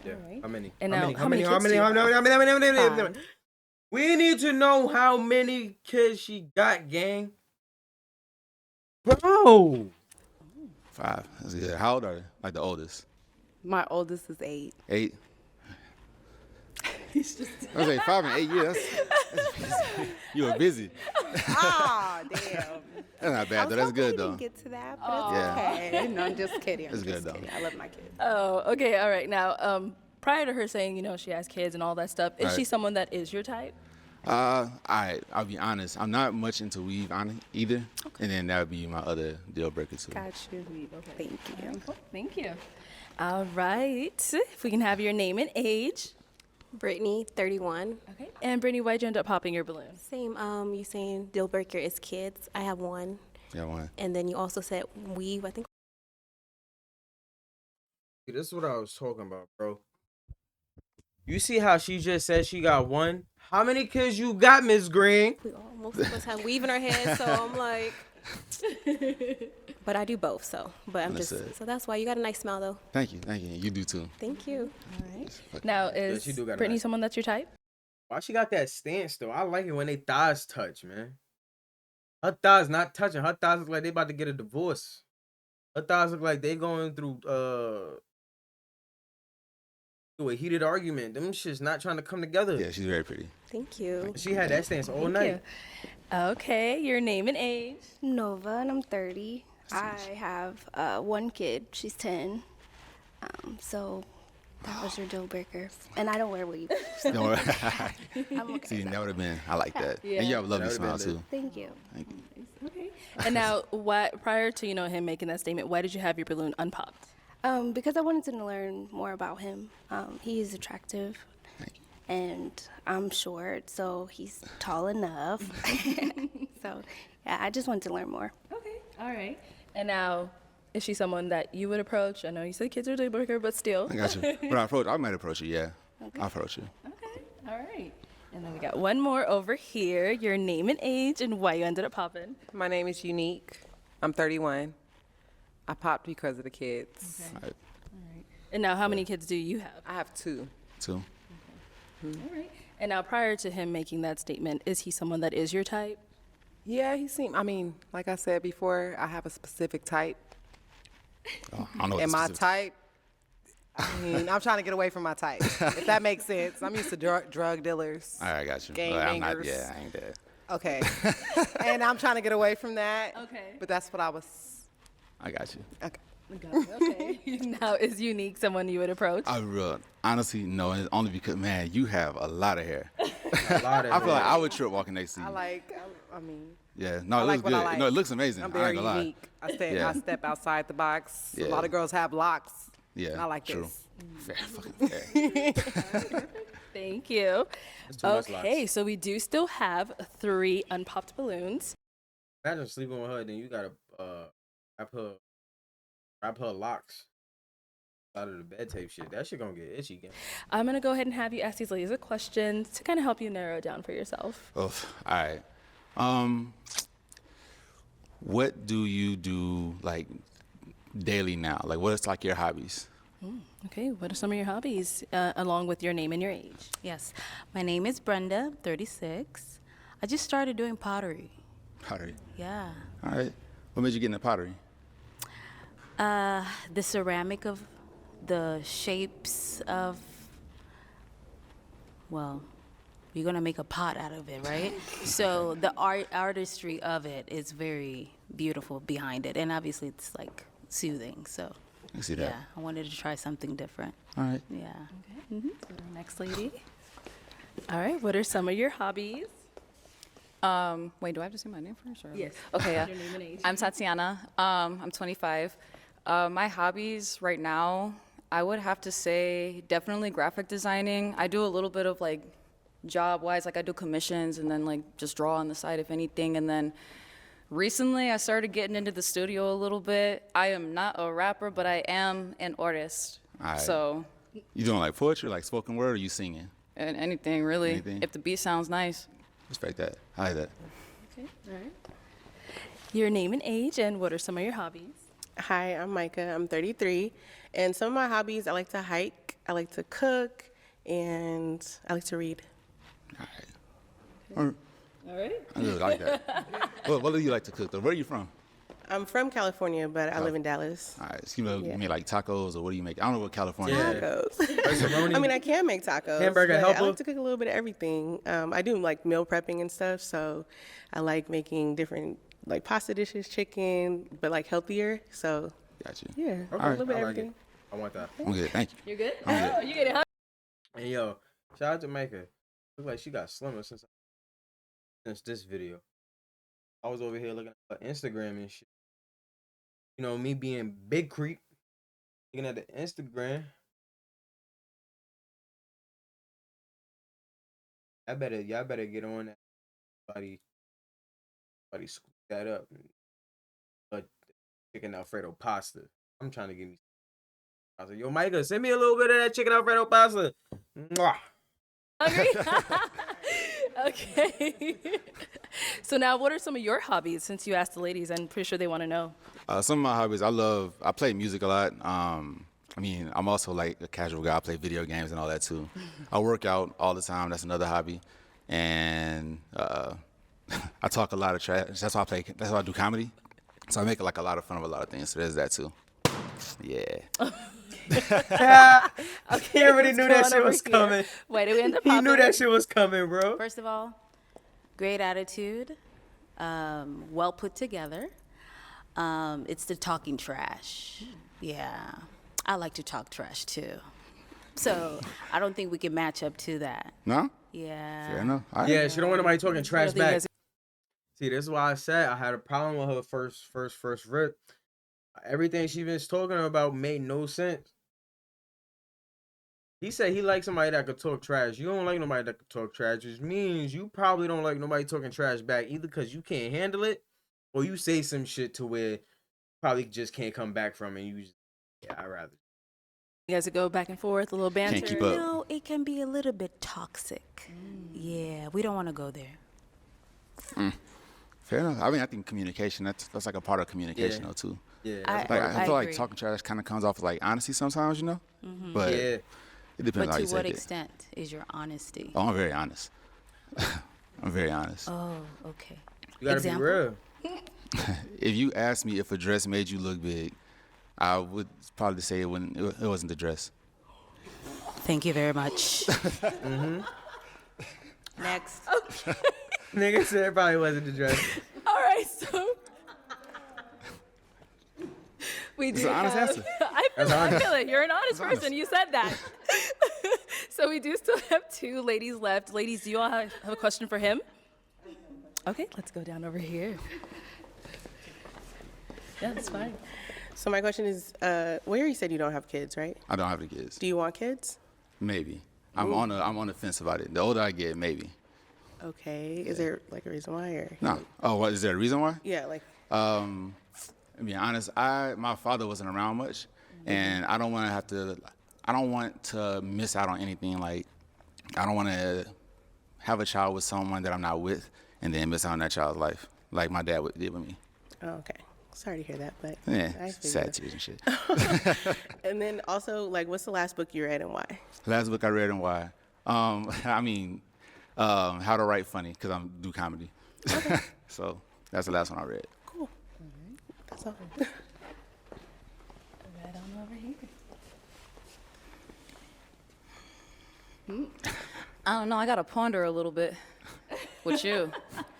Yeah. All right. How many? And how now, many? how many kids do you How many? Five. We need to know how many kids she got, gang. Bro. 5. That's good. How old are they? Like the oldest? My oldest is 8. 8? I was like 5 and 8 years. That's busy. You were busy. Oh, damn. That's not bad though. That's good though. Get to that, but it's Yeah. okay. No, I'm just kidding. That's good, though. I love my kids. Oh, okay, all right. Now, prior to her saying, she has kids and all that stuff, is she Right. someone that is your type? I'll be honest. I'm not much into weave on either, and then that would be my other deal breaker too. Got you. Thank you. Thank you. All right. If we can have your name and age. Brittany, 31. Okay. And Brittany, why'd you end up popping your balloon? Same, you saying deal breaker is kids. I have one. Yeah, one. And then you also said weave, I think. This is what I was talking about, bro. You see how she just said she got one? How many kids you got, Miss Green? Most of us have weave in our head, so I'm like. But I do both, so. But I'm just. Understood. So that's why you got a nice smile, though. Thank you. You do too. Thank you. All right. Now, is she do got a Brittany nice- someone that's your type? Why she got that stance though? I like it when they thighs touch, man. Her thighs not touching. Her thighs look like they about to get a divorce. Her thighs look like they going through a heated argument. Them shit's not trying to come together. Yeah, she's very pretty. Thank you. She had that stance all Thank night. you. Okay, your name and age. Nova, and I'm 30. I have one kid. She's 10. So that was your deal breaker. And I don't wear weave. So Don't worry. I'm okay. See, that would have been. I like that. Yeah. And you have a lovely That smile would've been too. Thank you. Thank you. Okay. And now, prior to him making that statement, why did you have your balloon unpopped? Because I wanted to learn more about him. He is attractive. Thank you. And I'm short, so he's tall enough. So, yeah, I just wanted to learn more. Okay. All right. And now, Is she someone that you would approach? I know you said kids are a deal breaker, but still. I got you. I might approach you, yeah. Okay. I'll approach you. Okay, all right. And then we got one more over here. Your name and age and why you ended up popping. My name is Unique. I'm 31. I popped because of the kids. Okay. All right. And now how many kids do you have? I have 2. 2. All right. And now prior to him making that statement, is he someone that is your type? Yeah, I mean, like I said before, I have a specific type. Oh, I don't know what And the my specific- type, I mean, I'm trying to get away from my type, if that makes sense. I'm used to drug dealers. All right, I got you. Gang I'm not, bangers. yeah, I ain't that. Okay. And I'm trying to get away from that. Okay. But that's what I was. I got you. Okay. Okay. Now, is Unique someone you would approach? I real honestly no, and it's only because man, you have a lot of hair. A lot of I feel like hair. I would trip walking next to you. I mean, Yeah, no, I it like looks what good. I like. No, it looks amazing. I'm I very ain't gonna unique. Yeah. I step outside the box. Yeah. A lot of girls have locks. Yeah, And I like true. this. Fair, fucking fair. Thank you. That's too much Okay, locks. so we do still have 3 unpopped balloons. Imagine sleeping with her, then you gotta wrap her locks out of the bed tape shit. That shit gonna get itchy again. I'm going to go ahead and have you ask these ladies a question to kind of help you narrow it down for yourself. Oh, all right. What do you do like daily now? Like, what's like your hobbies? Okay, what are some of your hobbies along with your name and your age? Yes. My name is Brenda, 36. I just started doing pottery. Pottery. Yeah. All right. What made you get into pottery? The ceramic of the shapes of, well, you're going to make a pot out of it, right? So the artistry of it is very beautiful behind it. And obviously it's like soothing. So I see that. yeah, I wanted to try something different. All right. Yeah. Okay. So the next lady. All right, what are some of your hobbies? Wait, do I have to say my name first? Or? Yes. Okay, yeah. Your name and age. I'm Tatiana. I'm 25. My hobbies right now, I would have to say definitely graphic designing. I do a little bit of like job-wise, like I do commissions and then like just draw on the side if anything. And then recently I started getting into the studio a little bit. I am not a rapper, but I am an artist. All right. So, You doing like poetry, like spoken word, or you singing? and anything really, Anything? if the beat sounds nice. Respect that. I like that. Okay, all right. Your name and age, and what are some of your hobbies? Hi, I'm Micah. I'm 33. And some of my hobbies, I like to hike, I like to cook, and I like to read. All right. All right. I really like that. What do you like to cook though? Where are you from? I'm from California, but I live in Dallas. All right. So you Yeah. make like tacos, or what do you make? I don't know what California is. Tacos. Rice-a-roni, I mean, I can make tacos. hamburger but I helper. like to cook a little bit of everything. I do like meal prepping and stuff, so I like making different like pasta dishes, chicken, but like healthier. So Got you. yeah, Okay, a little bit I of like it. everything. I want that. I'm good. Thank you. You're good? I'm good. Oh, you get it, huh? And yo, shout out to Micah. Look like she got slimmer since this video. I was over here looking at her Instagram and shit. You know, me being big creep, looking at the Instagram. Y'all better get on that. Somebody scoop that up. Chicken Alfredo pasta. I'm trying to give me. I said, yo, Micah, send me a little bit of that chicken Alfredo pasta. Mwah. Hungry? Okay. So now, what are some of your hobbies? Since you asked the ladies, I'm pretty sure they want to know. Some of my hobbies, I play music a lot. I mean, I'm also like a casual guy. I play video games and all that too. I work out all the time. That's another hobby. And I talk a lot of trash. That's why I do comedy. So I make like a lot of fun of a lot of things. So there's that too. Yeah. Okay, He already what's knew that going shit over was here? coming. Why did we end up He knew popping? that shit was coming, bro. First of all, great attitude, well put together. It's the talking trash. Yeah, I like to talk trash too. So I don't think we can match up to that. No? Yeah. Fair enough. All right. Yeah, she don't want nobody talking trash think you back. guys- See, this is why I said I had a problem with her first rip. Everything she was talking about made no sense. He said he likes somebody that could talk trash. You don't like nobody that could talk trash, which means you probably don't like nobody talking trash back either because you can't handle it, or you say some shit to where probably just can't come back from, and you just, yeah, I'd rather. You guys would go back and forth, a little banter. Can't keep up. No, it can be a little bit toxic. Yeah, we don't want to go there. Fair enough. I mean, I think communication, that's like a part of communication, though, too. Yeah. I feel like agree. talking trash kind of comes off like honesty sometimes, you know? But Yeah. it depends But how you to say what it. extent is your honesty? Oh, I'm very honest. I'm very honest. Oh, okay. You gotta Example? be real. If you asked me if a dress made you look big, I would probably say it wasn't the dress. Thank you very much. Next. Nigga said it probably wasn't the dress. All right, so we do It's an honest have, answer. I feel it. You're an honest person. You said that. So we do still have 2 ladies left. Ladies, do you all have a question for him? Okay, let's go down over here. Yeah, that's fine. So my question is, where you said you don't have kids, right? I don't have any kids. Do you want kids? Maybe. I'm on the fence about it. The older I get, maybe. Okay. Is there like a reason why, or? No. Oh, what is there a reason why? Yeah, like. To be honest, my father wasn't around much, and I don't want to miss out on anything. Like, I don't want to have a child with someone that I'm not with, and then miss out on that child's life, like my dad did with me. Oh, okay. Sorry to hear that, but Yeah, I feel sad you. tears and shit. And then also, like, what's the last book you read and why? Last book I read and why? How to Write Funny, because I do comedy. So that's the last one I read. Cool. That's all. Right on over here. I don't know. I gotta ponder a little bit with you.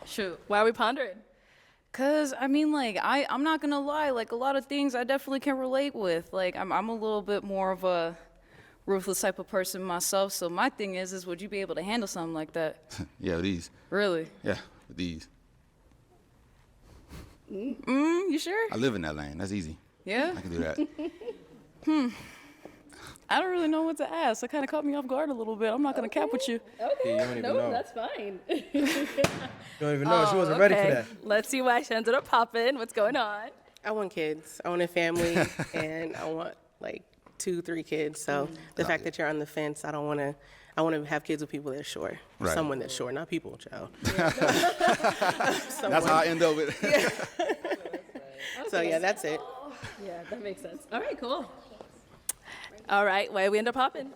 Shoot. Why are we pondering? Cause I mean, like, I'm not gonna lie. Like, a lot of things I definitely can relate with. Like, I'm a little bit more of a ruthless type of person myself. So my thing is would you be able to handle something like that? Yeah, these. Really? Yeah, these. You sure? I live in that lane. That's easy. Yeah? I can do that. I don't really know what to ask. That kind of caught me off guard a little bit. I'm not gonna cap with you. Okay. you don't even know. That's fine. You don't even know. She wasn't ready for that. Let's see why she ended up popping. What's going on? I want kids. I want a family, and I want like 2, 3 kids. So the fact that you're on the fence, I want to have kids with people that are sure. Right. Someone that's sure, not people, child. That's how I end up with. So yeah, that's it. Yeah, that makes sense. All right, cool. All right, why we end up popping?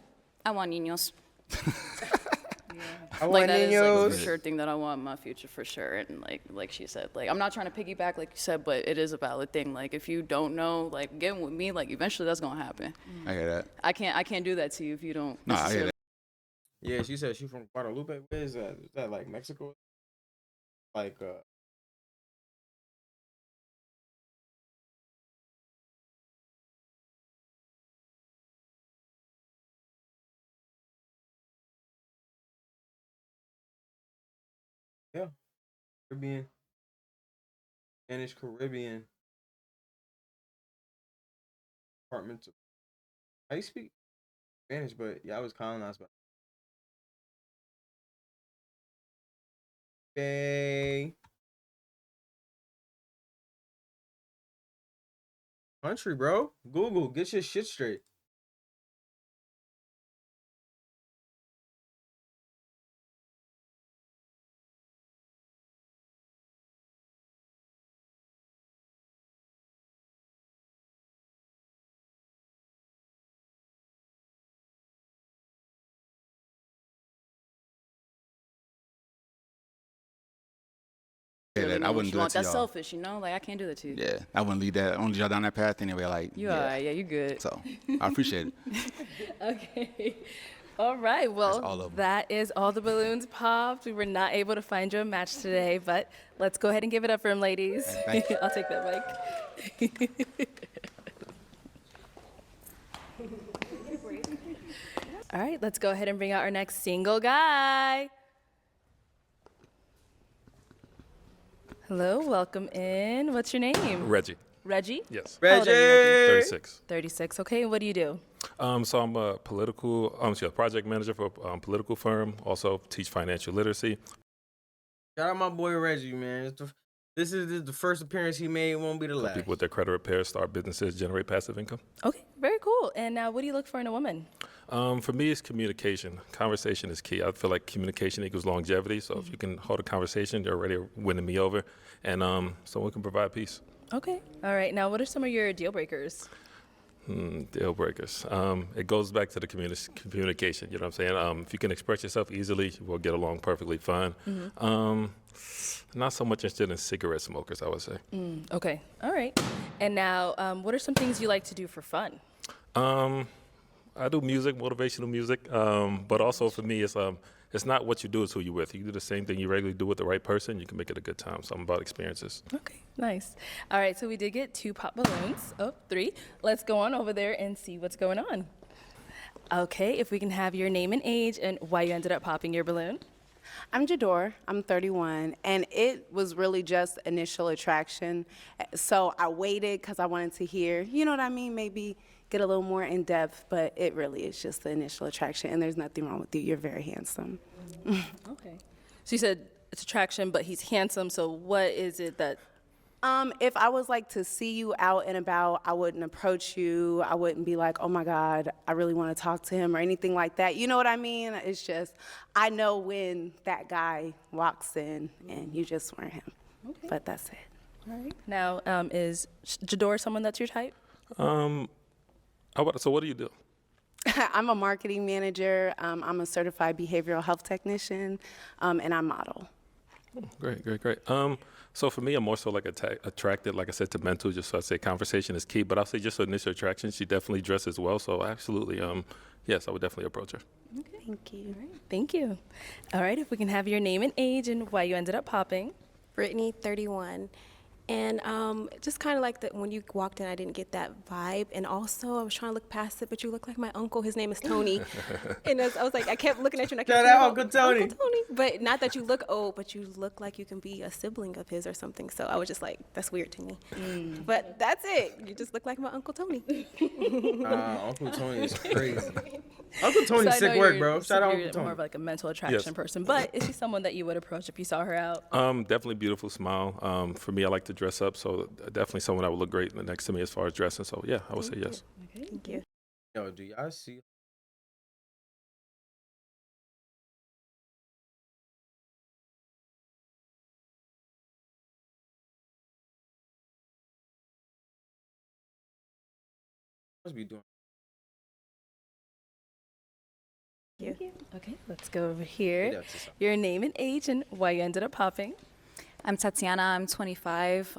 I want niños. I Like, want that is like a niños. for sure thing that I want in my future for sure. And like she said, like, I'm not trying to piggyback like you said, but it is a valid thing. Like, if you don't know, like, getting with me, like, eventually that's gonna happen. I hear that. I can't do that to you if you don't. No, I hear necessarily- that. Yeah, she said she from Guadalupe. Where is that? Is that like Mexico? Like yeah, Caribbean, Spanish Caribbean apartments. I speak Spanish, but yeah, I was colonized by. Okay. Country, bro. Google, get your shit straight. Yeah, Really that, know I what wouldn't you do want. that to That's y'all. selfish, you know? Like, I can't do that to you. Yeah, I wouldn't lead that. I wouldn't lead y'all down that path anyway. Like, You alright, yeah, you good. So, I appreciate it. Okay. All right. all Well, of 'em. that is all the balloons popped. We were not able to find you a match today, but let's go ahead and give it up for him, ladies. Thank you. I'll take that mic. All right, let's go ahead and bring out our next single guy. Hello, welcome in. What's your name? Reggie. Reggie? Yes. How old are you, Reggie? 36. 36. Okay, what do you do? So I'm a project manager for a political firm. Also teach financial literacy. Shout out my boy Reggie, man. This This is the first appearance he made. It won't be the last. People with their credit repair, start businesses, generate passive income. Okay, very cool. And now, what do you look for in a woman? For me, it's communication. Conversation is key. I feel like communication equals longevity. So if you can hold a conversation, you're already winning me over. And someone can provide peace. Okay. All right. Now, what are some of your deal breakers? Deal breakers. It goes back to the communication. You know what I'm saying? If you can express yourself easily, we'll get along perfectly fine. Not so much interested in cigarette smokers, I would say. Okay. All right. And now, what are some things you like to do for fun? I do music, motivational music, but also for me, it's not what you do, it's who you're with. You do the same thing you regularly do with the right person, you can make it a good time. So I'm about experiences. Okay, nice. All right, so we did get 2 pop balloons. Oh, 3. Let's go on over there and see what's going on. Okay, if we can have your name and age and why you ended up popping your balloon. I'm Jador, I'm 31, and it was really just initial attraction. So I waited because I wanted to hear, you know what I mean, maybe get a little more in depth, but it really is just the initial attraction, and there's nothing wrong with you. You're very handsome. Okay. So you said it's attraction, but he's handsome, so what is it that... If I was like to see you out and about, I wouldn't approach you. I wouldn't be like, oh my God, I really want to talk to him or anything like that. You know what I mean? It's just, I know when that guy walks in and you just weren't him. Okay. But that's it. All right. Now, is Jador someone that's your type? So what do you do? I'm a marketing manager. I'm a certified behavioral health technician, and I model. Oh, great. So for me, I'm more so like attracted, like I said, to mental. Just so I say conversation is key, but I'll say just for initial attraction, she definitely dresses well. So absolutely, yes, I would definitely approach her. Okay. Thank you. All right. Thank you. All right, if we can have your name and age and why you ended up popping. Brittany, 31. And just kind of like that when you walked in, I didn't get that vibe. And also, I was trying to look past it, but you look like my uncle. His name is Tony. And I was like, I kept looking at you and I kept Shout out Uncle Tony. Uncle Tony. But not that you look old, but you look like you can be a sibling of his or something. So I was just like, that's weird to me. But that's it. You just look like my Uncle Tony. Uncle Tony is crazy. Uncle Tony's sick work, bro. Shout out Uncle You're Tony. more of like a mental attraction person. But is she someone that you would approach if you saw her out? Definitely beautiful smile. For me, I like to dress up, so definitely someone that would look great next to me as far as dressing. So yeah, I would say yes. Okay. Thank you. Yo, do y'all see? Must be doing. Thank you. Okay, let's go over here. Your name and age and why you ended up popping. I'm Tatiana, I'm 25.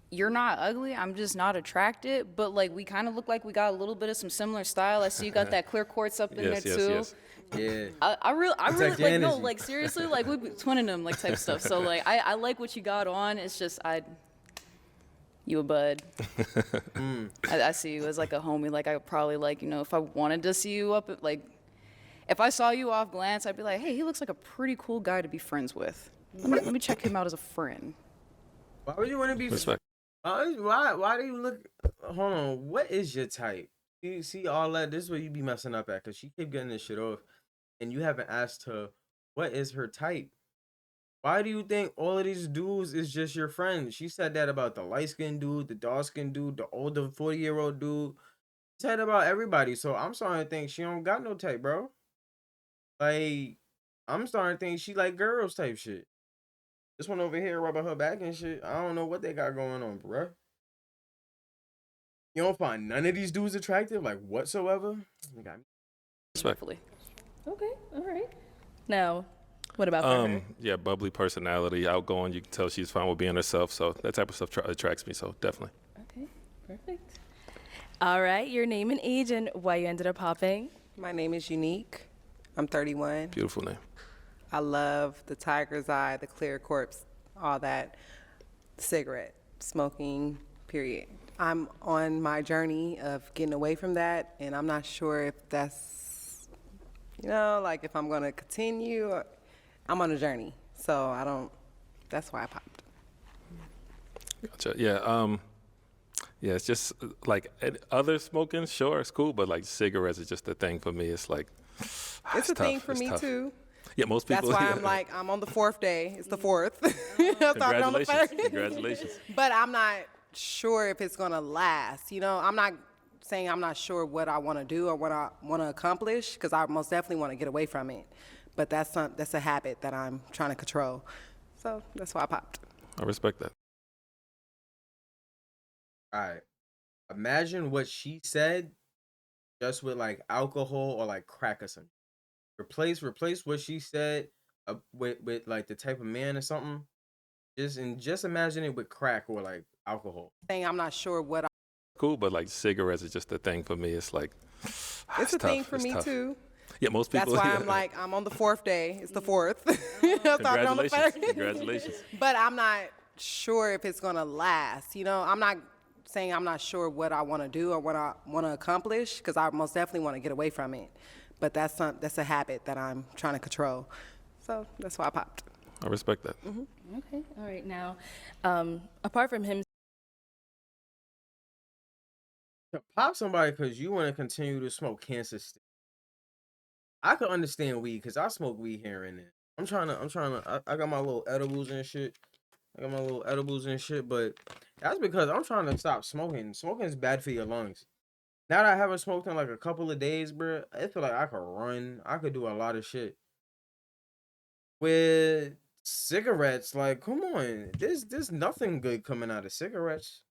You're not ugly, I'm just not attracted, but like we kind of look like we got a little bit of some similar style. I see you got that clear quartz up in there too. Yeah. I really like like no, energy. like seriously, like we be twinning them like type stuff. So like I like what you got on. It's just you a bud. I see you as like a homie. Like I would probably like, you know, if I wanted to see you up at like, if I saw you off glance, I'd be like, hey, he looks like a pretty cool guy to be friends with. Let me check him out as a friend. Why would you want to be? Respect. Why do you look? Hold on. What is your type? You see all that. This is where you be messing up at, cause she keep getting this shit off, and you haven't asked her what is her type. Why do you think all of these dudes is just your friends? She said that about the light skinned dude, the dark skinned dude, the older 40-year-old dude. She said about everybody. So I'm starting to think she don't got no type, bro. Like, I'm starting to think she like girls type shit. This one over here rubbing her back and shit. I don't know what they got going on, bro. You don't find none of these dudes attractive, like whatsoever? Respectfully. Okay, all right. Now, what about for her? Yeah, bubbly personality, outgoing. You can tell she's fine with being herself. So that type of stuff attracts me. So definitely. Okay, perfect. All right, your name and age and why you ended up popping. My name is Unique. I'm 31. Beautiful name. I love the tiger's eye, the clear corpse, all that. Cigarette smoking, period. I'm on my journey of getting away from that, and I'm not sure if that's, you know, like if I'm going to continue. Or, I'm on a journey, so that's why I popped. Gotcha. Yeah. Yeah, it's just like other smoking, sure, it's cool, but like cigarettes is just a thing for me. It's like It's a tough. thing for It's me tough. too. Yeah, most That's people. why Yeah. I'm like, I'm on the 4th day. It's the 4th. I started on the Congratulations. 1st. Congratulations. But I'm not sure if it's going to last. You know, I'm not saying I'm not sure what I want to do or what I want to accomplish, because I most definitely want to get away from it. But that's a habit that I'm trying to control. So that's why I popped. I respect that. All right. Imagine what she said just with like alcohol or like crack or something. Replace what she said with like the type of man or something. Just imagine it with crack or like alcohol. Saying I'm not sure what Cool, but like cigarettes is just a thing for me. It's like it's a thing tough. for It's me tough. too. Yeah, most people. That's why yeah. I'm like, I'm on the 4th day. It's the 4th. I started on the Congratulations. 1st. Congratulations. But I'm not sure if it's going to last. You know, I'm not saying I'm not sure what I want to do or what I want to accomplish, because I most definitely want to get away from it. But that's a habit that I'm trying to control. So that's why I popped. I respect that. Okay. All right. Now, apart from him, To pop somebody because you want to continue to smoke cancer stick. I could understand weed because I smoke weed here and there. I got my little edibles and shit. But that's because I'm trying to stop smoking. Smoking is bad for your lungs. Now that I haven't smoked in like a couple of days, bro, I feel like I could run. I could do a lot of shit. With cigarettes, like, come on. There's nothing good coming out of cigarettes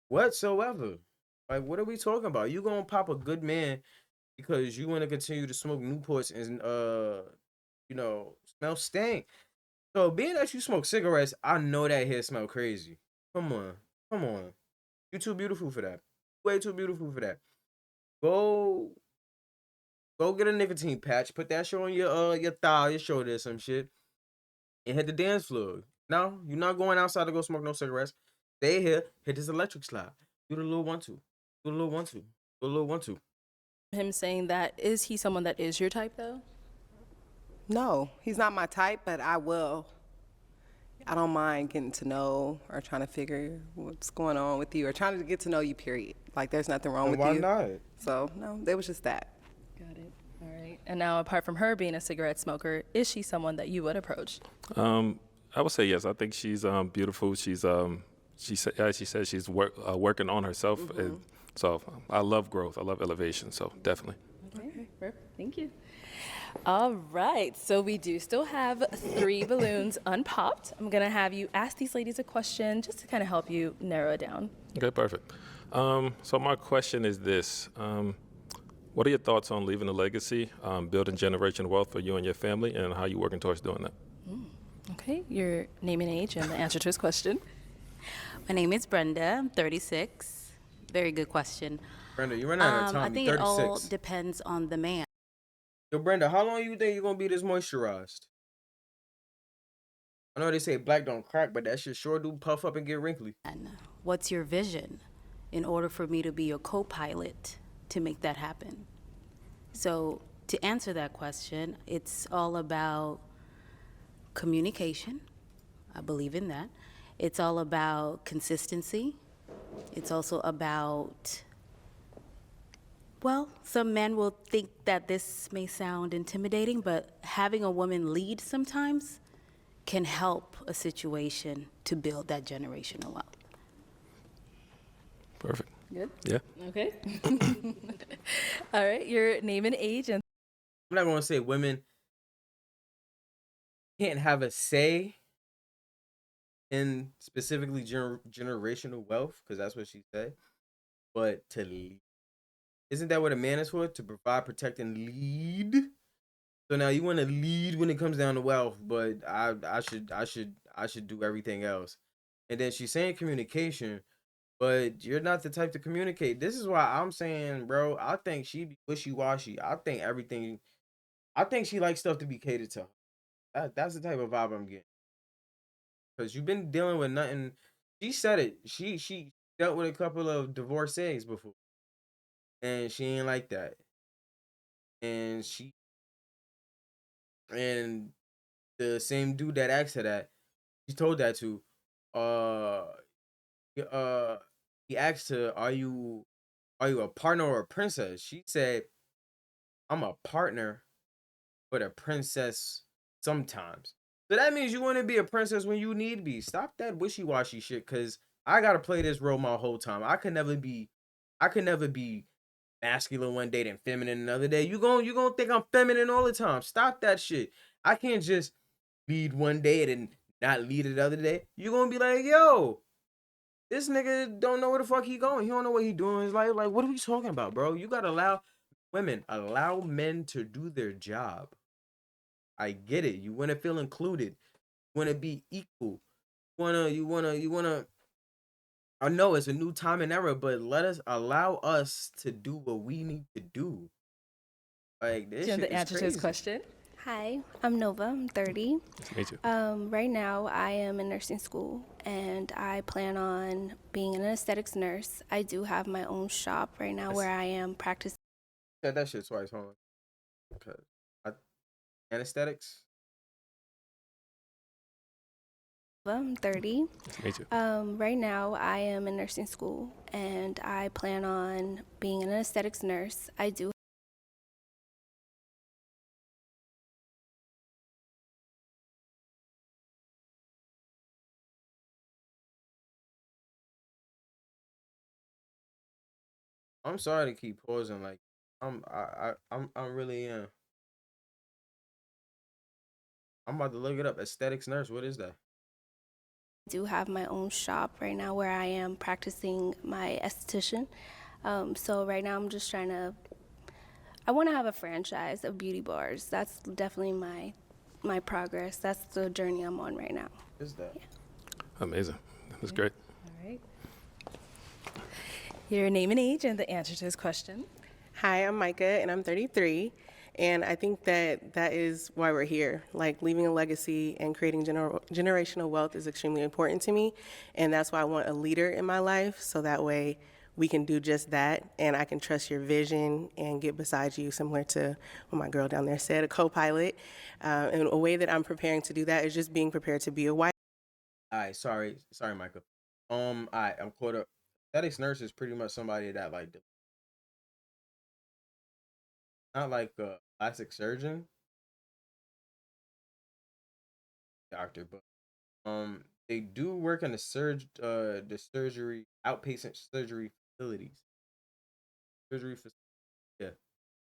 whatsoever. Like, what are we talking about? You gonna pop a good man because you want to continue to smoke Newports and smell stank. So being that you smoke cigarettes, I know that hair smell crazy. Come on. You too beautiful for that. Way too beautiful for that. Go get a nicotine patch. Put that shit on your thigh, your shoulder, or some shit, and hit the dance floor. No, you're not going outside to go smoke no cigarettes. Stay here. Hit this electric slide. Do the little 1-2. Do the little 1-2. Do the little 1-2. him saying that, is he someone that is your type though? No, he's not my type, but I don't mind getting to know or trying to figure what's going on with you or trying to get to know you, period. Like, there's nothing wrong with Why you. not? So, no, it was just that. Got it. All right. And now, apart from her being a cigarette smoker, is she someone that you would approach? I would say yes. I think she's beautiful. She says she's working on herself. And so I love growth. I love elevation. So definitely. Okay. Perfect. Thank you. All right. So we do still have 3 balloons unpopped. I'm going to have you ask these ladies a question just to kind of help you narrow it down. Okay, perfect. So my question is this. What are your thoughts on leaving a legacy, building generational wealth for you and your family, and how you working towards doing that? Okay. Your name and age and the answer to his question. My name is Brenda. I'm 36. Very good question. Brenda, you run out of time. I You're think it all 36. depends on the man. Yo, Brenda, how long you think you're gonna be this moisturized? I know they say black don't crack, but that shit sure do puff up and get wrinkly. And what's your vision in order for me to be your co-pilot to make that happen? So to answer that question, it's all about communication. I believe in that. It's all about consistency. It's also about, well, some men will think that this may sound intimidating, but having a woman lead sometimes can help a situation to build that generational wealth. Perfect. Good? Yeah. Okay. All right. Your name and age and I'm not gonna say women can't have a say in specifically generational wealth, because that's what she said. But to lead, isn't that what a man is for? To provide, protect, and lead. So now you want to lead when it comes down to wealth, but I should do everything else. And then she's saying communication, but you're not the type to communicate. This is why I'm saying, bro, I think she be wishy-washy. I think she likes stuff to be catered to her. That's the type of vibe I'm getting. Because you've been dealing with nothing. She said it. She dealt with a couple of divorcees before. And she ain't like that. And and the same dude that asked her that, she told that to, uh uh he asked her, Are you a partner or a princess? She said, I'm a partner, but a princess sometimes. So that means you want to be a princess when you need to be. Stop that wishy-washy shit, cause I gotta play this role my whole time. I could never be masculine one day then feminine another day. You gonna think I'm feminine all the time. Stop that shit. I can't just lead one day and then not lead it the other day. You gonna be like, yo, this nigga don't know where the fuck he going. He don't know what he doing in his life. Like, what are we talking about, bro? You gotta allow men to do their job. I get it. You wanna feel included. You wanna be equal. You wanna. I know it's a new time and era, but allow us to do what we need to do. Like this Do you have shit the is answer to his crazy. question? Hi, I'm Nova. I'm 30. Nice to meet you. Right now, I am in nursing school, and I plan on being an aesthetics nurse. I do have my own shop right now where I am practicing. Said that shit twice, hold on. Okay. Anesthetics. I'm 30. Nice to meet you. Right now, I am in nursing school, and I plan on being an aesthetics nurse. I do. I'm sorry to keep pausing. Like I'm really I'm about to look it up. Aesthetics nurse. What is that? Do have my own shop right now where I am practicing my esthetician. So right now I'm just I want to have a franchise of beauty bars. That's definitely my progress. That's the journey I'm on right now. What is that? Yeah. Amazing. That's great. All right. Your name and age and the answer to his question. Hi, I'm Micah, and I'm 33. And I think that is why we're here. Like, leaving a legacy and creating generational wealth is extremely important to me. And that's why I want a leader in my life, so that way we can do just that. And I can trust your vision and get beside you, similar to what my girl down there said, a co-pilot. And a way that I'm preparing to do that is just being prepared to be a wife. All right, sorry, Michael. All right, I'm caught up. Aesthetics nurse is pretty much somebody that like not like a plastic surgeon, doctor, but they do work in the surgery outpatient surgery facilities. Surgery facility. Yeah.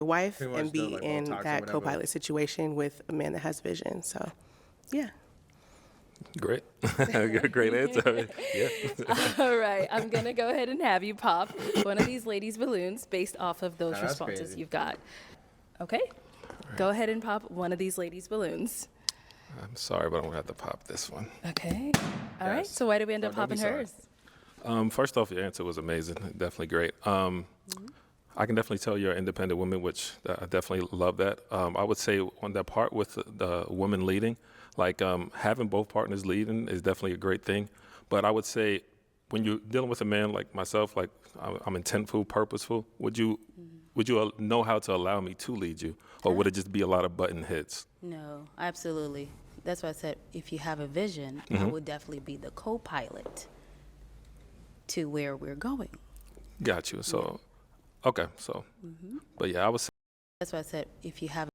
Wife Pretty and much the be like in Botox or that whatever. co-pilot situation with a man that has vision. So, yeah. Great. Great answer. Yeah. All right. I'm going to go ahead and have you pop one of these ladies' balloons based off of those Nah, that's responses crazy. you've got. Okay? Go ahead and pop one of these ladies' balloons. I'm sorry, but I'm going to have to pop this one. Okay. All right. Yes. So why did we end up Oh, don't be popping sorry. hers? First off, your answer was amazing. Definitely great. I can definitely tell you're an independent woman, which I definitely love that. I would say on that part with the woman leading, like having both partners leading is definitely a great thing. But I would say when you're dealing with a man like myself, like I'm intentful, purposeful, would you know how to allow me to lead you? Or would it just be a lot of button hits? No, absolutely. That's why I said if you have a vision, I would definitely be the co-pilot to where we're going. Got you. So, okay. So, but yeah, I would say That's why I said if you have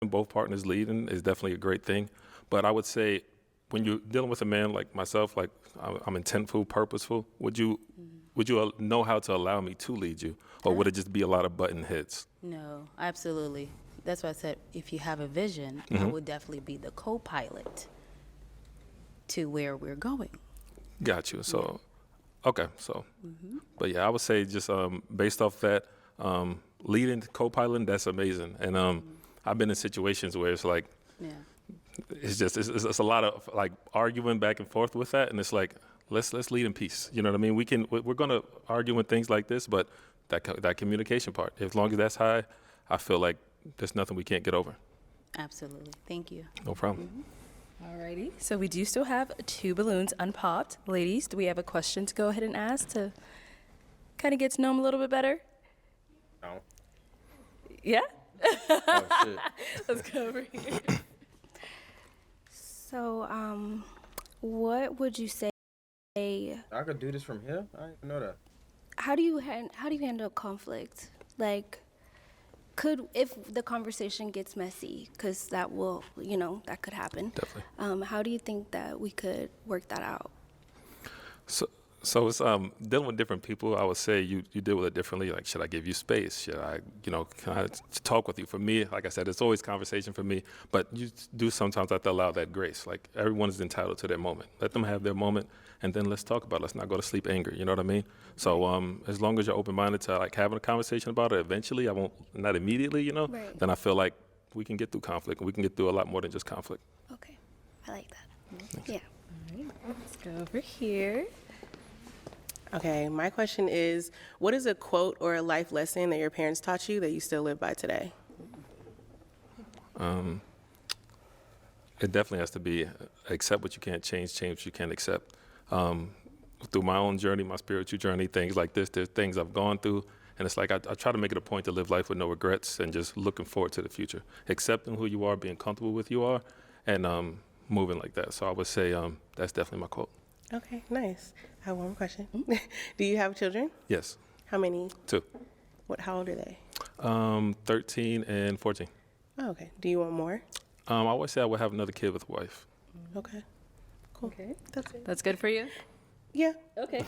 both partners leading is definitely a great thing. But I would say when you're dealing with a man like myself, like I'm intentful, purposeful, would you know how to allow me to lead you? Or would it just be a lot of button hits? No, absolutely. That's why I said if you have a vision, I would definitely be the co-pilot to where we're going. Got you. So, okay. So, but yeah, I would say just based off that, leading, co-piloting, that's amazing. And I've been in situations where it's like, Yeah. it's a lot of like arguing back and forth with that, and it's like let's lead in peace. You know what I mean? We're gonna argue in things like this, but that communication part, as long as that's high, I feel like there's nothing we can't get over. Absolutely. Thank you. No problem. Alrighty. So we do still have 2 balloons unpopped. Ladies, do we have a question to go ahead and ask to kind of get to know him a little bit better? No. Yeah? Oh shit. Let's go over here. So, what would you say? I could do this from here? I didn't know that. How do you handle conflict? Like, if the conversation gets messy, because that will, that could happen. Definitely. How do you think that we could work that out? So it's dealing with different people. I would say you deal with it differently. Like, should I give you space? Should I, can I talk with you? For me, like I said, it's always conversation for me. But you do sometimes have to allow that grace. Like, everyone is entitled to their moment. Let them have their moment, and then let's talk about it. Let's not go to sleep angry. You know what I mean? So as long as you're open-minded to like having a conversation about it, eventually, not immediately, Right. then I feel like we can get through conflict, and we can get through a lot more than just conflict. Okay, I like that. Yeah. All right, let's go over here. Okay, my question is, what is a quote or a life lesson that your parents taught you that you still live by today? It definitely has to be accept what you can't change, change what you can't accept. Through my own journey, my spiritual journey, things like this, there's things I've gone through, and it's like I try to make it a point to live life with no regrets and just looking forward to the future, accepting who you are, being comfortable with who you are, and moving like that. So I would say that's definitely my quote. Okay, nice. I have one more question. Do you have children? Yes. How many? 2. How old are they? 13 and 14. Oh, okay. Do you want more? I always say I would have another kid with a wife. Okay. Cool. Okay. That's it. That's good for you? Yeah. Okay.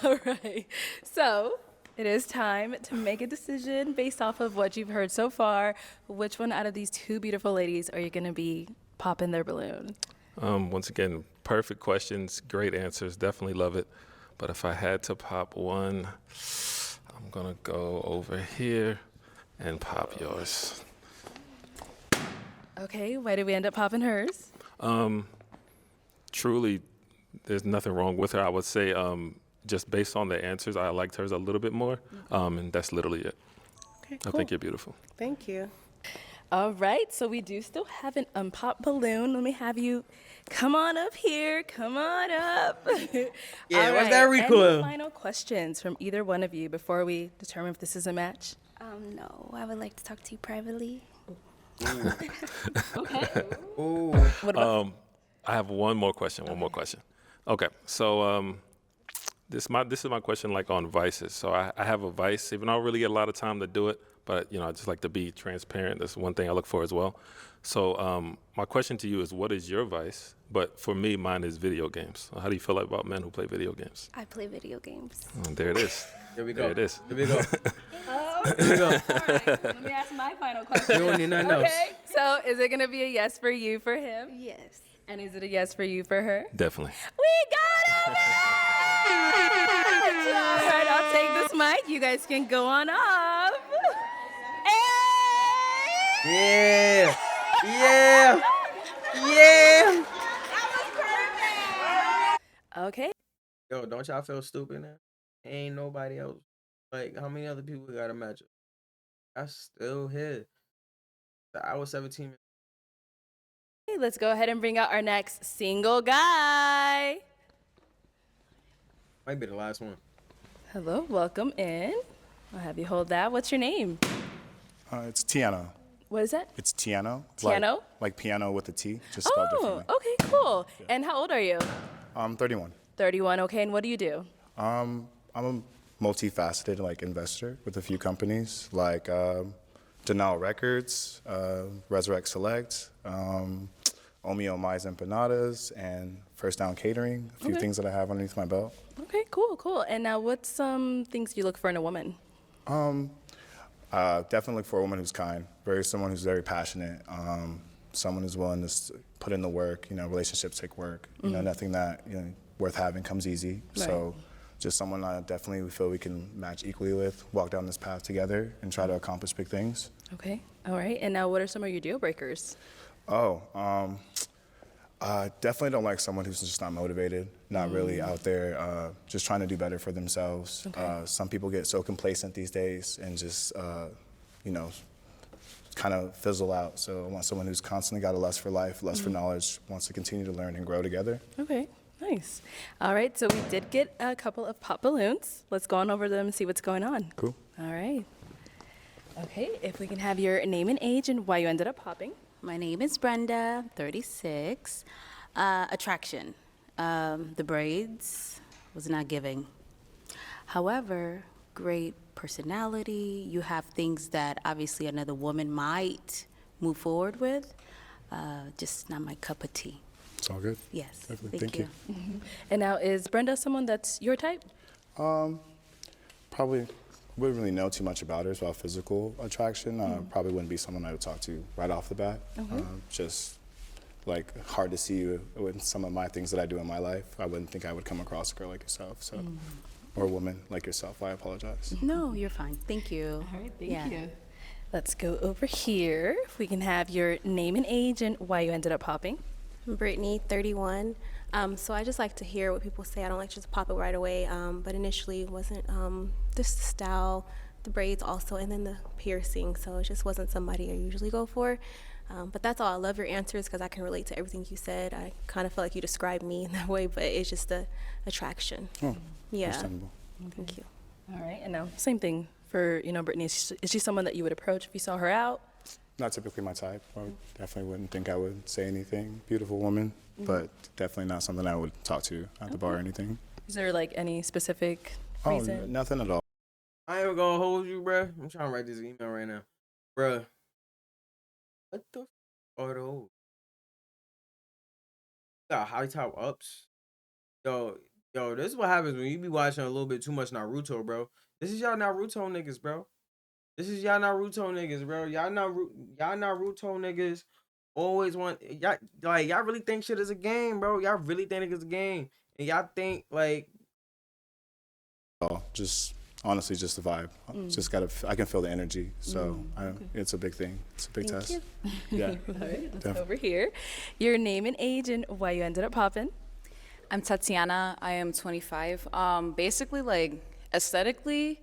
All right. So it is time to make a decision based off of what you've heard so far. Which one out of these 2 beautiful ladies are you going to be popping their balloon? Once again, perfect questions, great answers, definitely love it. But if I had to pop one, I'm gonna go over here and pop yours. Okay, why did we end up popping hers? Truly, there's nothing wrong with her. I would say just based on the answers, I liked hers a little bit more, and that's literally it. Okay, I cool. think you're beautiful. Thank you. All right, so we do still have an unpopped balloon. Let me have you come on up here. Come on up. Yeah, All what's that recoil? Any final questions from either one of you before we determine if this is a match? No, I would like to talk to you privately. Okay. Ooh. What about I have one more question. Okay, so this is my question, like on vices. So I have a vice, even though I don't really get a lot of time to do it, but I just like to be transparent. That's one thing I look for as well. So my question to you is, what is your vice? But for me, mine is video games. How do you feel about men who play video games? I play video games. Oh, there it is. Here we go. There it is. Here we go. Here we go. All right, let me ask my final question. You don't need nothing else. Okay, so is it going to be a yes for you for him? Yes. And is it a yes for you for her? Definitely. We got it! All right, I'll take this mic. You guys can go on off. Hey! Yeah. Yeah. Yeah. Okay. Yo, don't y'all feel stupid now? Ain't nobody else. Like, how many other people got a matchup? I still here. The hour 17 minutes. Okay, let's go ahead and bring out our next single guy. Might be the last one. Hello, welcome in. I'll have you hold that. What's your name? It's Tiano. What is that? It's Tiano. Tiano? Like piano with a T, just spelled Oh, differently. okay, cool. And how old are you? I'm 31. 31, okay. And what do you do? I'm a multifaceted investor with a few companies like Denal Records, Resurrect Select, Omeo Mais Empanadas, and First Down Catering. A few Okay. things that I have underneath my belt. Okay, cool, cool. And now what's some things you look for in a woman? Definitely look for a woman who's kind, someone who's very passionate, someone who's willing to put in the work. Relationships take work. Nothing that worth having comes easy. Right. So, just someone I definitely feel we can match equally with, walk down this path together, and try to accomplish big things. Okay, all right. And now what are some of your deal breakers? Definitely don't like someone who's just not motivated, not really out there, just trying to do better for themselves. Okay. Some people get so complacent these days and just, kind of fizzle out. So I want someone who's constantly got a lust for life, lust for knowledge, wants to continue to learn and grow together. Okay, nice. All right, so we did get a couple of pop balloons. Let's go on over them and see what's going on. Cool. All right. Okay, if we can have your name and age and why you ended up popping. My name is Brenda, 36. Attraction. The braids was not giving. However, great personality. You have things that obviously another woman might move forward with. Just not my cup of tea. It's all good. Yes. Definitely. Thank you. And now, is Brenda someone that's your type? Probably wouldn't really know too much about her as well, physical attraction. Probably wouldn't be someone I would talk to right off the bat. Just like hard to see you with some of my things that I do in my life. I wouldn't think I would come across a girl like yourself, so or a woman like yourself. I apologize. No, you're fine. Thank you. All right, thank you. Let's go over here. If we can have your name and age and why you ended up popping. I'm Brittany, 31. So I just like to hear what people say. I don't like to just pop it right away. But initially it wasn't just the style, the braids also, and then the piercing. So it just wasn't somebody I usually go for. But that's all. I love your answers because I can relate to everything you said. I kind of feel like you described me in that way, but it's just the attraction. Oh, yeah. understandable. Thank you. All right, and now same thing for Brittany. Is she someone that you would approach if you saw her out? Not typically my type. I definitely wouldn't think I would say anything. Beautiful woman, but definitely not something I would talk to at the bar or anything. Is there like any specific reason? Nothing at all. I ain't gonna hold you, bruh. I'm trying to write this email right now. Bruh. What the f are those? Got high top ups. Yo, this is what happens when you be watching a little bit too much Naruto, bro. This is y'all Naruto niggas, bro. This is y'all Naruto niggas, bro. Y'all Naruto niggas always want y'all really think shit is a game, bro. Y'all really think it's a game. And y'all think like just honestly just the vibe. Just I can feel the energy. So it's a big thing. It's a big test. You. Yeah. All right, let's go over here. Your name and age and why you ended up popping. I'm Tatiana. I am 25. Basically, like, aesthetically,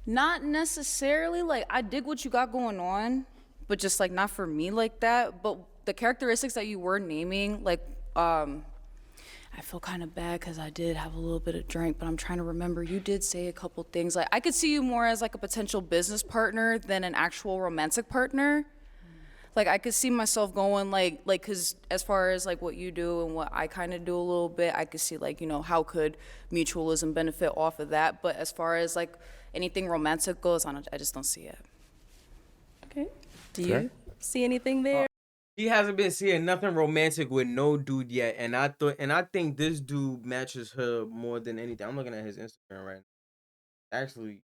not necessarily, like, I dig what you got going on, but just, like, not for me like that. But the characteristics that you were naming, like, I feel kind of bad because I did have a little bit of drink, but I'm trying to remember. You did say a couple things. Like, I could see you more as, like, a potential business partner than an actual romantic partner. Like, I could see myself going, like, because as far as, like, what you do and what I kind of do a little bit, I could see, like, how could mutualism benefit off of that? But as far as, like, anything romantic goes, I just don't see it. Okay. Do you see anything there? He hasn't been seeing nothing romantic with no dude yet, and I think this dude matches her more than anything. I'm looking at his Instagram right now. Actually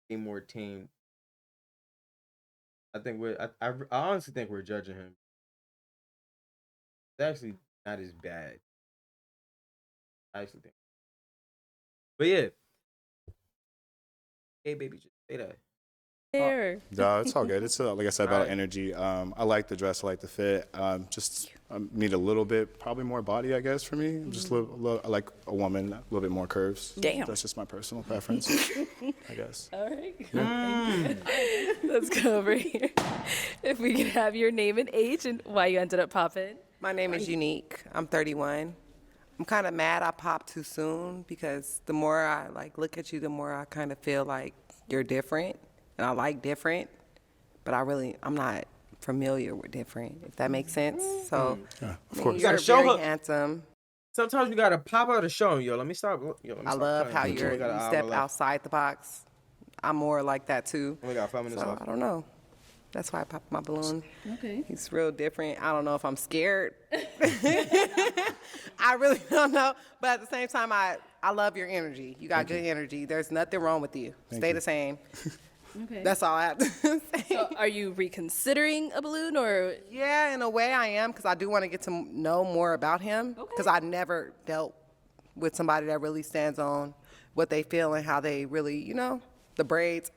way more tame. I think I honestly think we're judging him. It's actually not as bad. I actually think. But yeah. Hey baby, just say that. There. No, it's all good. It's like I said about energy. I like the dress, I like the fit. Just need a little bit, probably more body, I guess, for me. Just a little, I like a woman, a little bit more curves. Damn. That's just my personal preference, I guess. All right. Let's go over here. If we can have your name and age and why you ended up popping. My name is Unique. I'm 31. I'm kind of mad I popped too soon because the more I look at you, the more I kind of feel like you're different. And I like different, but I'm not familiar with different, if that makes sense. So, of course. You gotta you're show very her. handsome. Sometimes you gotta pop out to show him, yo. Let me stop. I love how you step outside the box. I'm more like that too. We got 5 minutes So left. I don't know. That's why I popped my balloon. Okay. He's real different. I don't know if I'm scared. I really don't know. But at the same time, I love your energy. You got good energy. There's nothing wrong with you. Stay the same. Okay. That's all I have to say. So are you reconsidering a balloon or? Yeah, in a way I am, because I do want to get to know more about him. Because I never dealt with somebody that really stands on what they feel and how they really, the braids,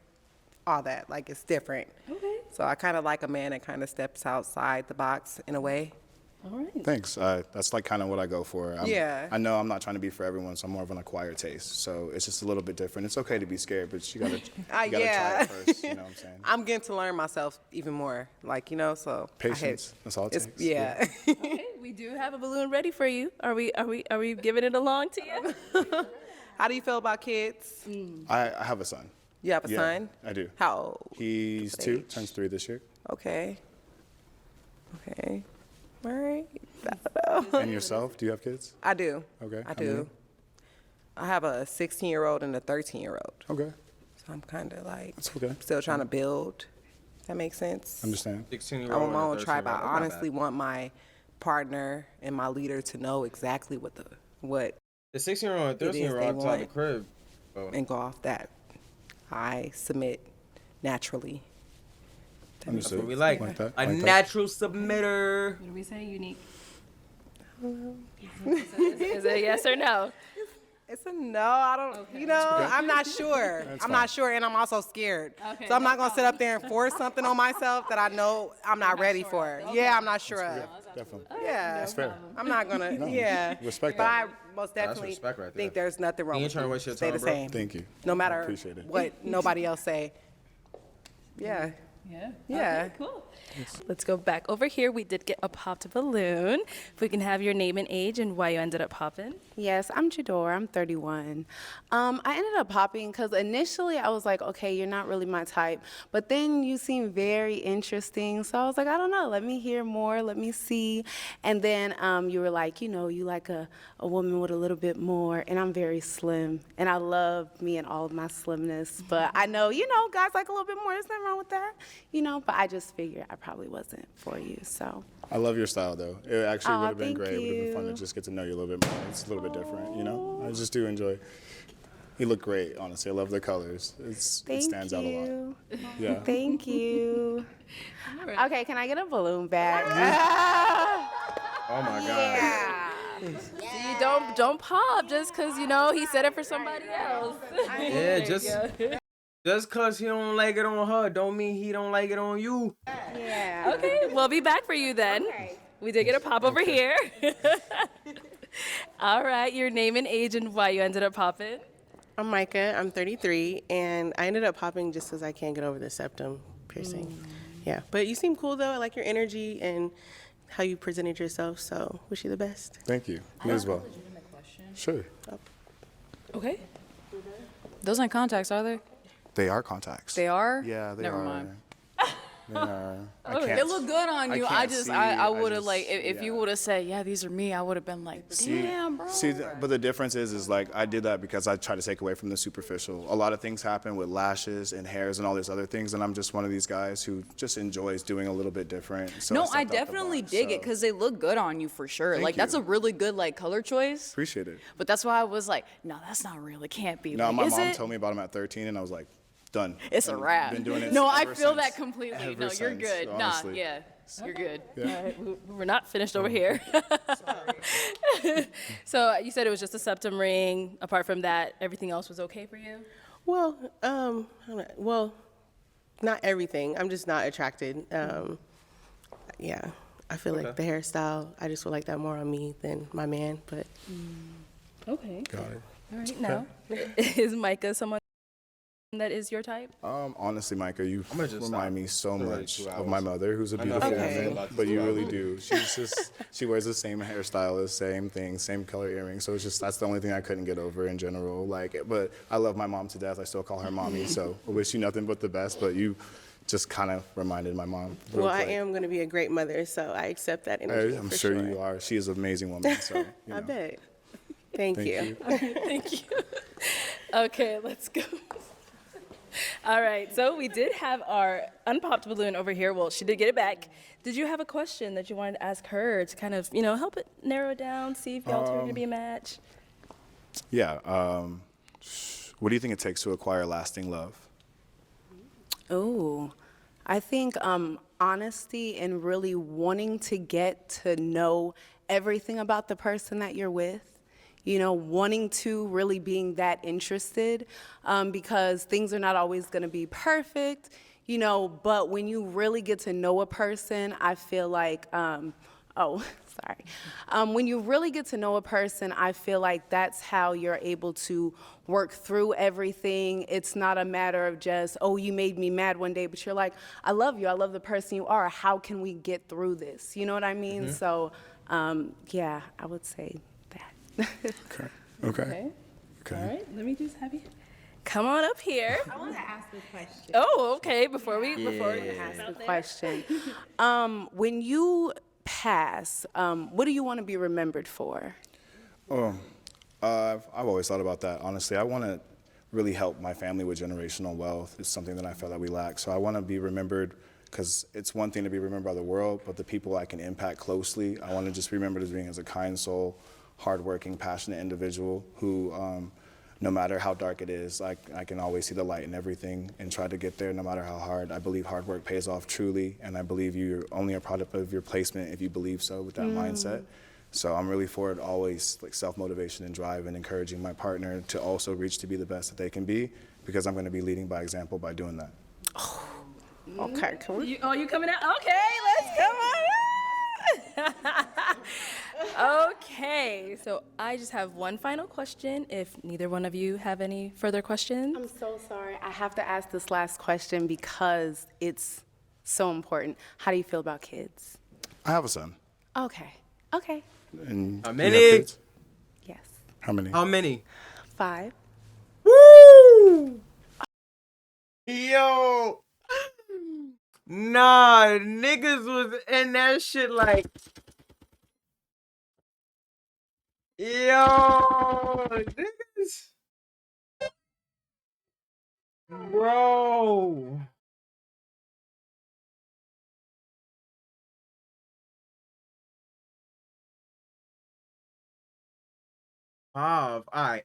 all that. Like, it's different. Okay. So I kind of like a man that kind of steps outside the box in a way. All right. Thanks. That's like kind of what I go for. I know I'm not trying to be for everyone, so I'm more of an acquired taste. So it's just a little bit different. It's okay to be scared, but you gotta try it first. You know what I'm saying? I'm getting to learn myself even more. So Patience. That's all it takes. Yeah. Okay, we do have a balloon ready for you. Are we giving it along to you? How do you feel about kids? I have a son. You have a son? I do. How old? He's 2, turns 3 this year. Okay. All right. And yourself? Do you have kids? I do. Okay. I How do. many? I have a 16-year-old and a 13-year-old. Okay. So I'm kind of like It's okay. still trying to build. That makes sense. Understand. 16-year-old. I want my own tribe. I honestly want my partner and my leader to know exactly what The 16-year-old and it is 13-year-old they outside the want crib. and go off that. I submit naturally. That's what we like. Like that, A like that. natural submitter. What do we say? Unique. Is it a yes or no? It's a no. I don't. You know, I'm not sure. I'm not sure, and I'm also scared. Okay, So I'm no not gonna sit up there and force something on myself that I know I'm not ready for. Yeah, I'm not sure of. Definitely. Yeah, That's fair. I'm not gonna. No, Yeah, respect but that. I most That's definitely respect right there. think there's nothing wrong You ain't with trying to you. waste your Stay time, the bro. same. Thank you. No matter Appreciate it. what nobody else say. Yeah. Yeah. Yeah. Okay, cool. Let's go back over here. We did get a popped balloon. If we can have your name and age and why you ended up popping. Yes, I'm Jador. I'm 31. I ended up popping because initially I was like, okay, you're not really my type. But then you seem very interesting. So I was like, I don't know. Let me hear more. Let me see. And then you were like, you know, you like a woman with a little bit more. And I'm very slim. And I love me and all of my slimness. But I know, you know, guys like a little bit more. There's nothing wrong with that. You know, but I just figured I probably wasn't for you. So. I love your style, though. It actually Aw, would have been thank great. It would have been fun to you. just get to know you a little bit more. It's a little bit different, you know? I just do enjoy. You look great, honestly. I love the colors. It stands out a lot. Yeah. Thank you. Okay, can I get a balloon back? Oh my God. Yeah. See, don't pop just because, you know, he said it for somebody else. Yeah, just cause he don't like it on her, don't mean he don't like it on you. Yeah. Okay, we'll be back for you then. We did get a pop over here. All right, your name and age and why you ended up popping. I'm Micah. I'm 33, and I ended up popping just because I can't get over the septum piercing. Yeah, but you seem cool though. I like your energy and how you presented yourself. So wish you the best. Thank you. You as well. Sure. Okay. Those aren't contacts, are they? They are contacts. They are? Yeah, they Never are. mind. They are. They look good on you. I would have just- like if you yeah. would have said, yeah, these are me, I would have been like, damn, bro. But the difference is like I did that because I try to take away from the superficial. A lot of things happen with lashes and hairs and all these other things, and I'm just one of these guys who just enjoys doing a little bit different. So No, I stepped out the definitely box, dig it so because they look good on you for sure. Thank Like that's you. a really good like color choice. Appreciate it. But that's why I was like, no, that's not real. It can't be. No, like, my is mom it? told me about him at 13, and I was like, done. It's a And wrap. Been doing it No, I ever feel since. that completely. Ever No, you're since, good. honestly. Nah, yeah, you're good. Yeah. All right, we're not finished over here. So you said it was just a septum ring. Apart from that, everything else was okay for you? Well, not everything. I'm just not attracted. Yeah, I feel like the hairstyle. I just would like that more on me than my man. But Okay. Got it. All right, now, is Micah someone that is your type? Honestly, Micah, you I'ma just remind stop me so for like much 2 of my hours. mother, who's a I know. beautiful Okay. woman, but you really do. She wears the same hairstyle, the same thing, same color earrings. So it's just that's the only thing I couldn't get over in general. Like, but I love my mom to death. I still call her mommy. So I wish you nothing but the best. But you just kind of reminded my mom. real well, I quick. am going to be a great mother, so I accept that energy. I'm for sure you are. She is an amazing woman. So you I know. bet. Thank you. Thank you. Okay, let's go. All right, so we did have our unpopped balloon over here. Well, she did get it back. Did you have a question that you wanted to ask her to kind of, you know, help it narrow it down, see if y'all two are going to be a match? Yeah. What do you think it takes to acquire lasting love? Oh, I think honesty and really wanting to get to know everything about the person that you're with. You know, wanting to really being that interested because things are not always going to be perfect, you know, but when you really get to know a person, I feel like, when you really get to know a person, I feel like that's how you're able to work through everything. It's not a matter of just, oh, you made me mad one day, but you're like, I love you. I love the person you are. How can we get through this? You know what I mean? So, yeah, I would say that. Okay. All right, let me just have you come on up here. I want to ask a question. Oh, okay, before we Ask the question. When you pass, what do you want to be remembered for? I've always thought about that. Honestly, I want to really help my family with generational wealth. It's something that I feel that we lack. So I want to be remembered, because it's one thing to be remembered by the world, but the people I can impact closely, I want to just be remembered as being as a kind soul, hardworking, passionate individual who, no matter how dark it is, I can always see the light in everything and try to get there no matter how hard. I believe hard work pays off truly, and I believe you're only a product of your placement if you believe so with that mindset. So I'm really for it always, like self-motivation and drive, and encouraging my partner to also reach to be the best that they can be, because I'm going to be leading by example by doing that. Okay, cool. You coming out? Okay, let's come on. Okay, so I just have one final question. If neither one of you have any further questions. I'm so sorry. I have to ask this last question because it's so important. How do you feel about kids? I have a son. Okay. Okay. And How do you have many? kids? Yes. How many? How many? 5. Woo! Yo! Nah, niggas was in that shit like, yo, niggas. Bro. Five. All right.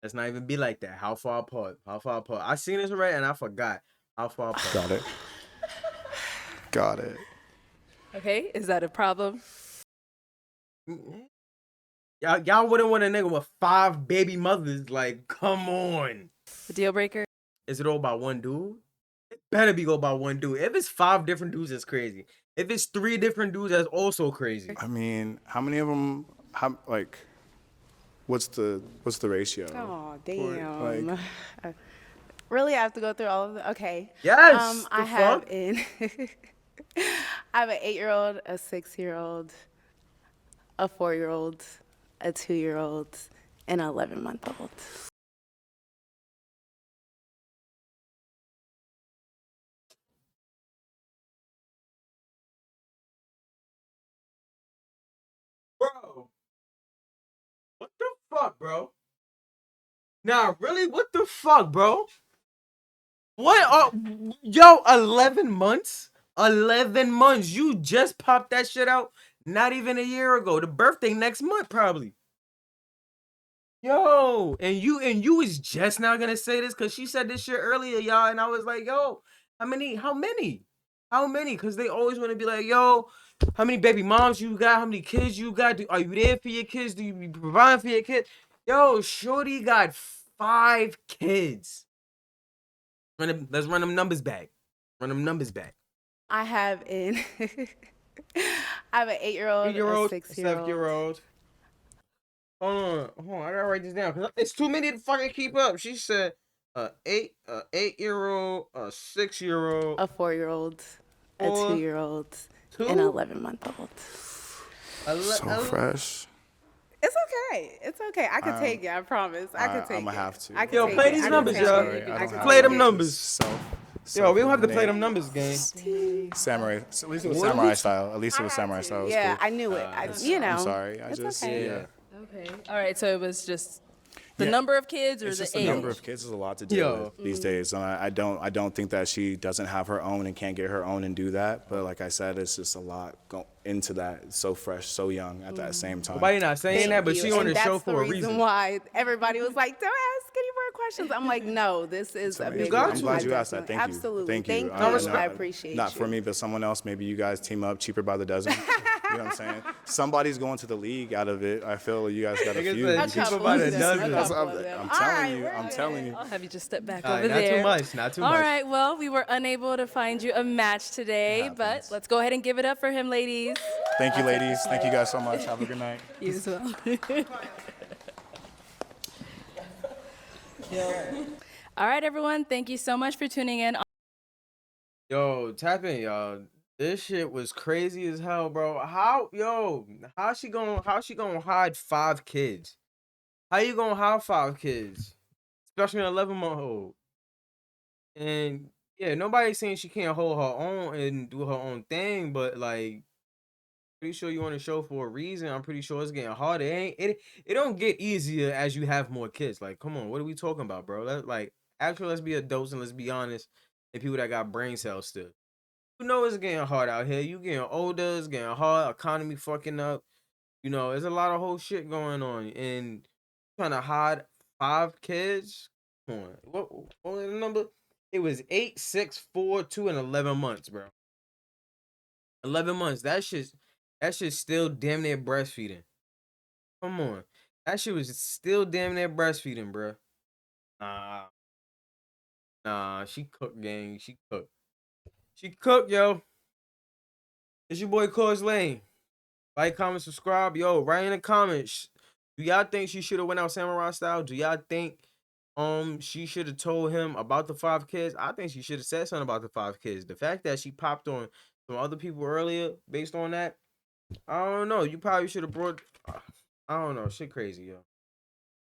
Let's not even be like that. How far apart? How far apart? I seen this already and I forgot. How far apart? Got it. Got it. Okay, is that a problem? Y'all wouldn't want a nigga with 5 baby mothers. Like, come on. The deal breaker? Is it all about one dude? It better be all about one dude. If it's 5 different dudes, it's crazy. If it's 3 different dudes, that's also crazy. I mean, how many of them? What's the ratio? Oh, For, damn. like, Really, I have to go through all of them? Okay. Yes. I have I have an 8-year-old, a 6-year-old, a 4-year-old, a 2-year-old, and an 11-month-old. Bro. What the fuck, bro? Nah, really? What the fuck, bro? What? Yo, 11 months? 11 months. You just popped that shit out not even a year ago. The birthday next month, probably. Yo, and you was just now gonna say this because she said this shit earlier, y'all, and I was like, yo, how many? Because they always want to be like, yo, how many baby moms you got? How many kids you got? Are you there for your kids? Do you be providing for your kids? Yo, shorty got 5 kids. Let's run them numbers back. I have an I have an 8-year-old, a 6-year-old. 7-year-old. Hold on, I gotta write this down because it's too many to fucking keep up. She said, 8-year-old, a 6-year-old, a 4-year-old, a 2-year-old, and an 11-month-old. so fresh. It's okay. It's okay. I can take it. I promise. I can take it. I'm gonna have to. I can Yo, take play it. these I can numbers, take y'all. it. Play them numbers. Yo, we don't have to Self-eliminate. play them numbers, gang. Samurai. At least it was What samurai we- style. At least it was samurai style. It was Yeah, cool. I knew it. You know. I'm sorry. I It's just okay. yeah. Okay. All right, so it was just the Yeah. number of kids or It's the just age? the number of kids is a lot to deal Yo. with these days. And I don't think that she doesn't have her own and can't get her own and do that. But like I said, it's just a lot go into that. It's so fresh, so young at that same time. Nobody not saying that, but Thank she you. on And the that's show for a the reason. why everybody was like, "Don't ask any more questions." I'm like, "No, this is a big got one." to. I'm glad you I asked that. definitely- Thank you. Absolutely. Thank you. I appreciate Not you. for me, but someone else. Maybe you guys team up, cheaper by the dozen. You know what I'm saying? Somebody's going to the league out of it. I feel you guys got a Nigga few. said A cheaper couple by the of them, dozen. a That's couple what of them. I'm All telling right, you. we're I'm good. telling you. I'll have you just step back All right, over not there. too much. Not too All much. right, well, we were unable to find you a match today, but let's go ahead and give it up for him, ladies. Thank you, ladies. Thank you guys so much. Have a good night. You as well. All right, everyone. Thank you so much for tuning in. Yo, tap in, y'all. This shit was crazy as hell, bro. How she gonna hide 5 kids? How you gonna hide 5 kids? Especially an 11-month-old. And yeah, nobody's saying she can't hold her own and do her own thing, but like, pretty sure you on the show for a reason. I'm pretty sure it's getting harder. It don't get easier as you have more kids. Like, come on, what are we talking about, bro? Actually, let's be adults and let's be honest. And people that got brain cells still. You know it's getting hard out here. You getting older, it's getting hard. Economy fucking up. You know, there's a lot of whole shit going on. And trying to hide 5 kids. Come on, what was the number? It was 8, 6, 4, 2, and 11 months, bro. 11 months. That shit's still damn near breastfeeding. Come on. That shit was still damn near breastfeeding, bro. Nah, she cooked, gang. She cooked. She cooked, yo. It's your boy Kawz Lane. Like, comment, subscribe. Yo, write in the comments. Do y'all think she should have went out samurai style? Do y'all think she should have told him about the 5 kids? I think she should have said something about the 5 kids. The fact that she popped on some other people earlier based on that, I don't know. You probably should have brought. I don't know. Shit crazy, yo.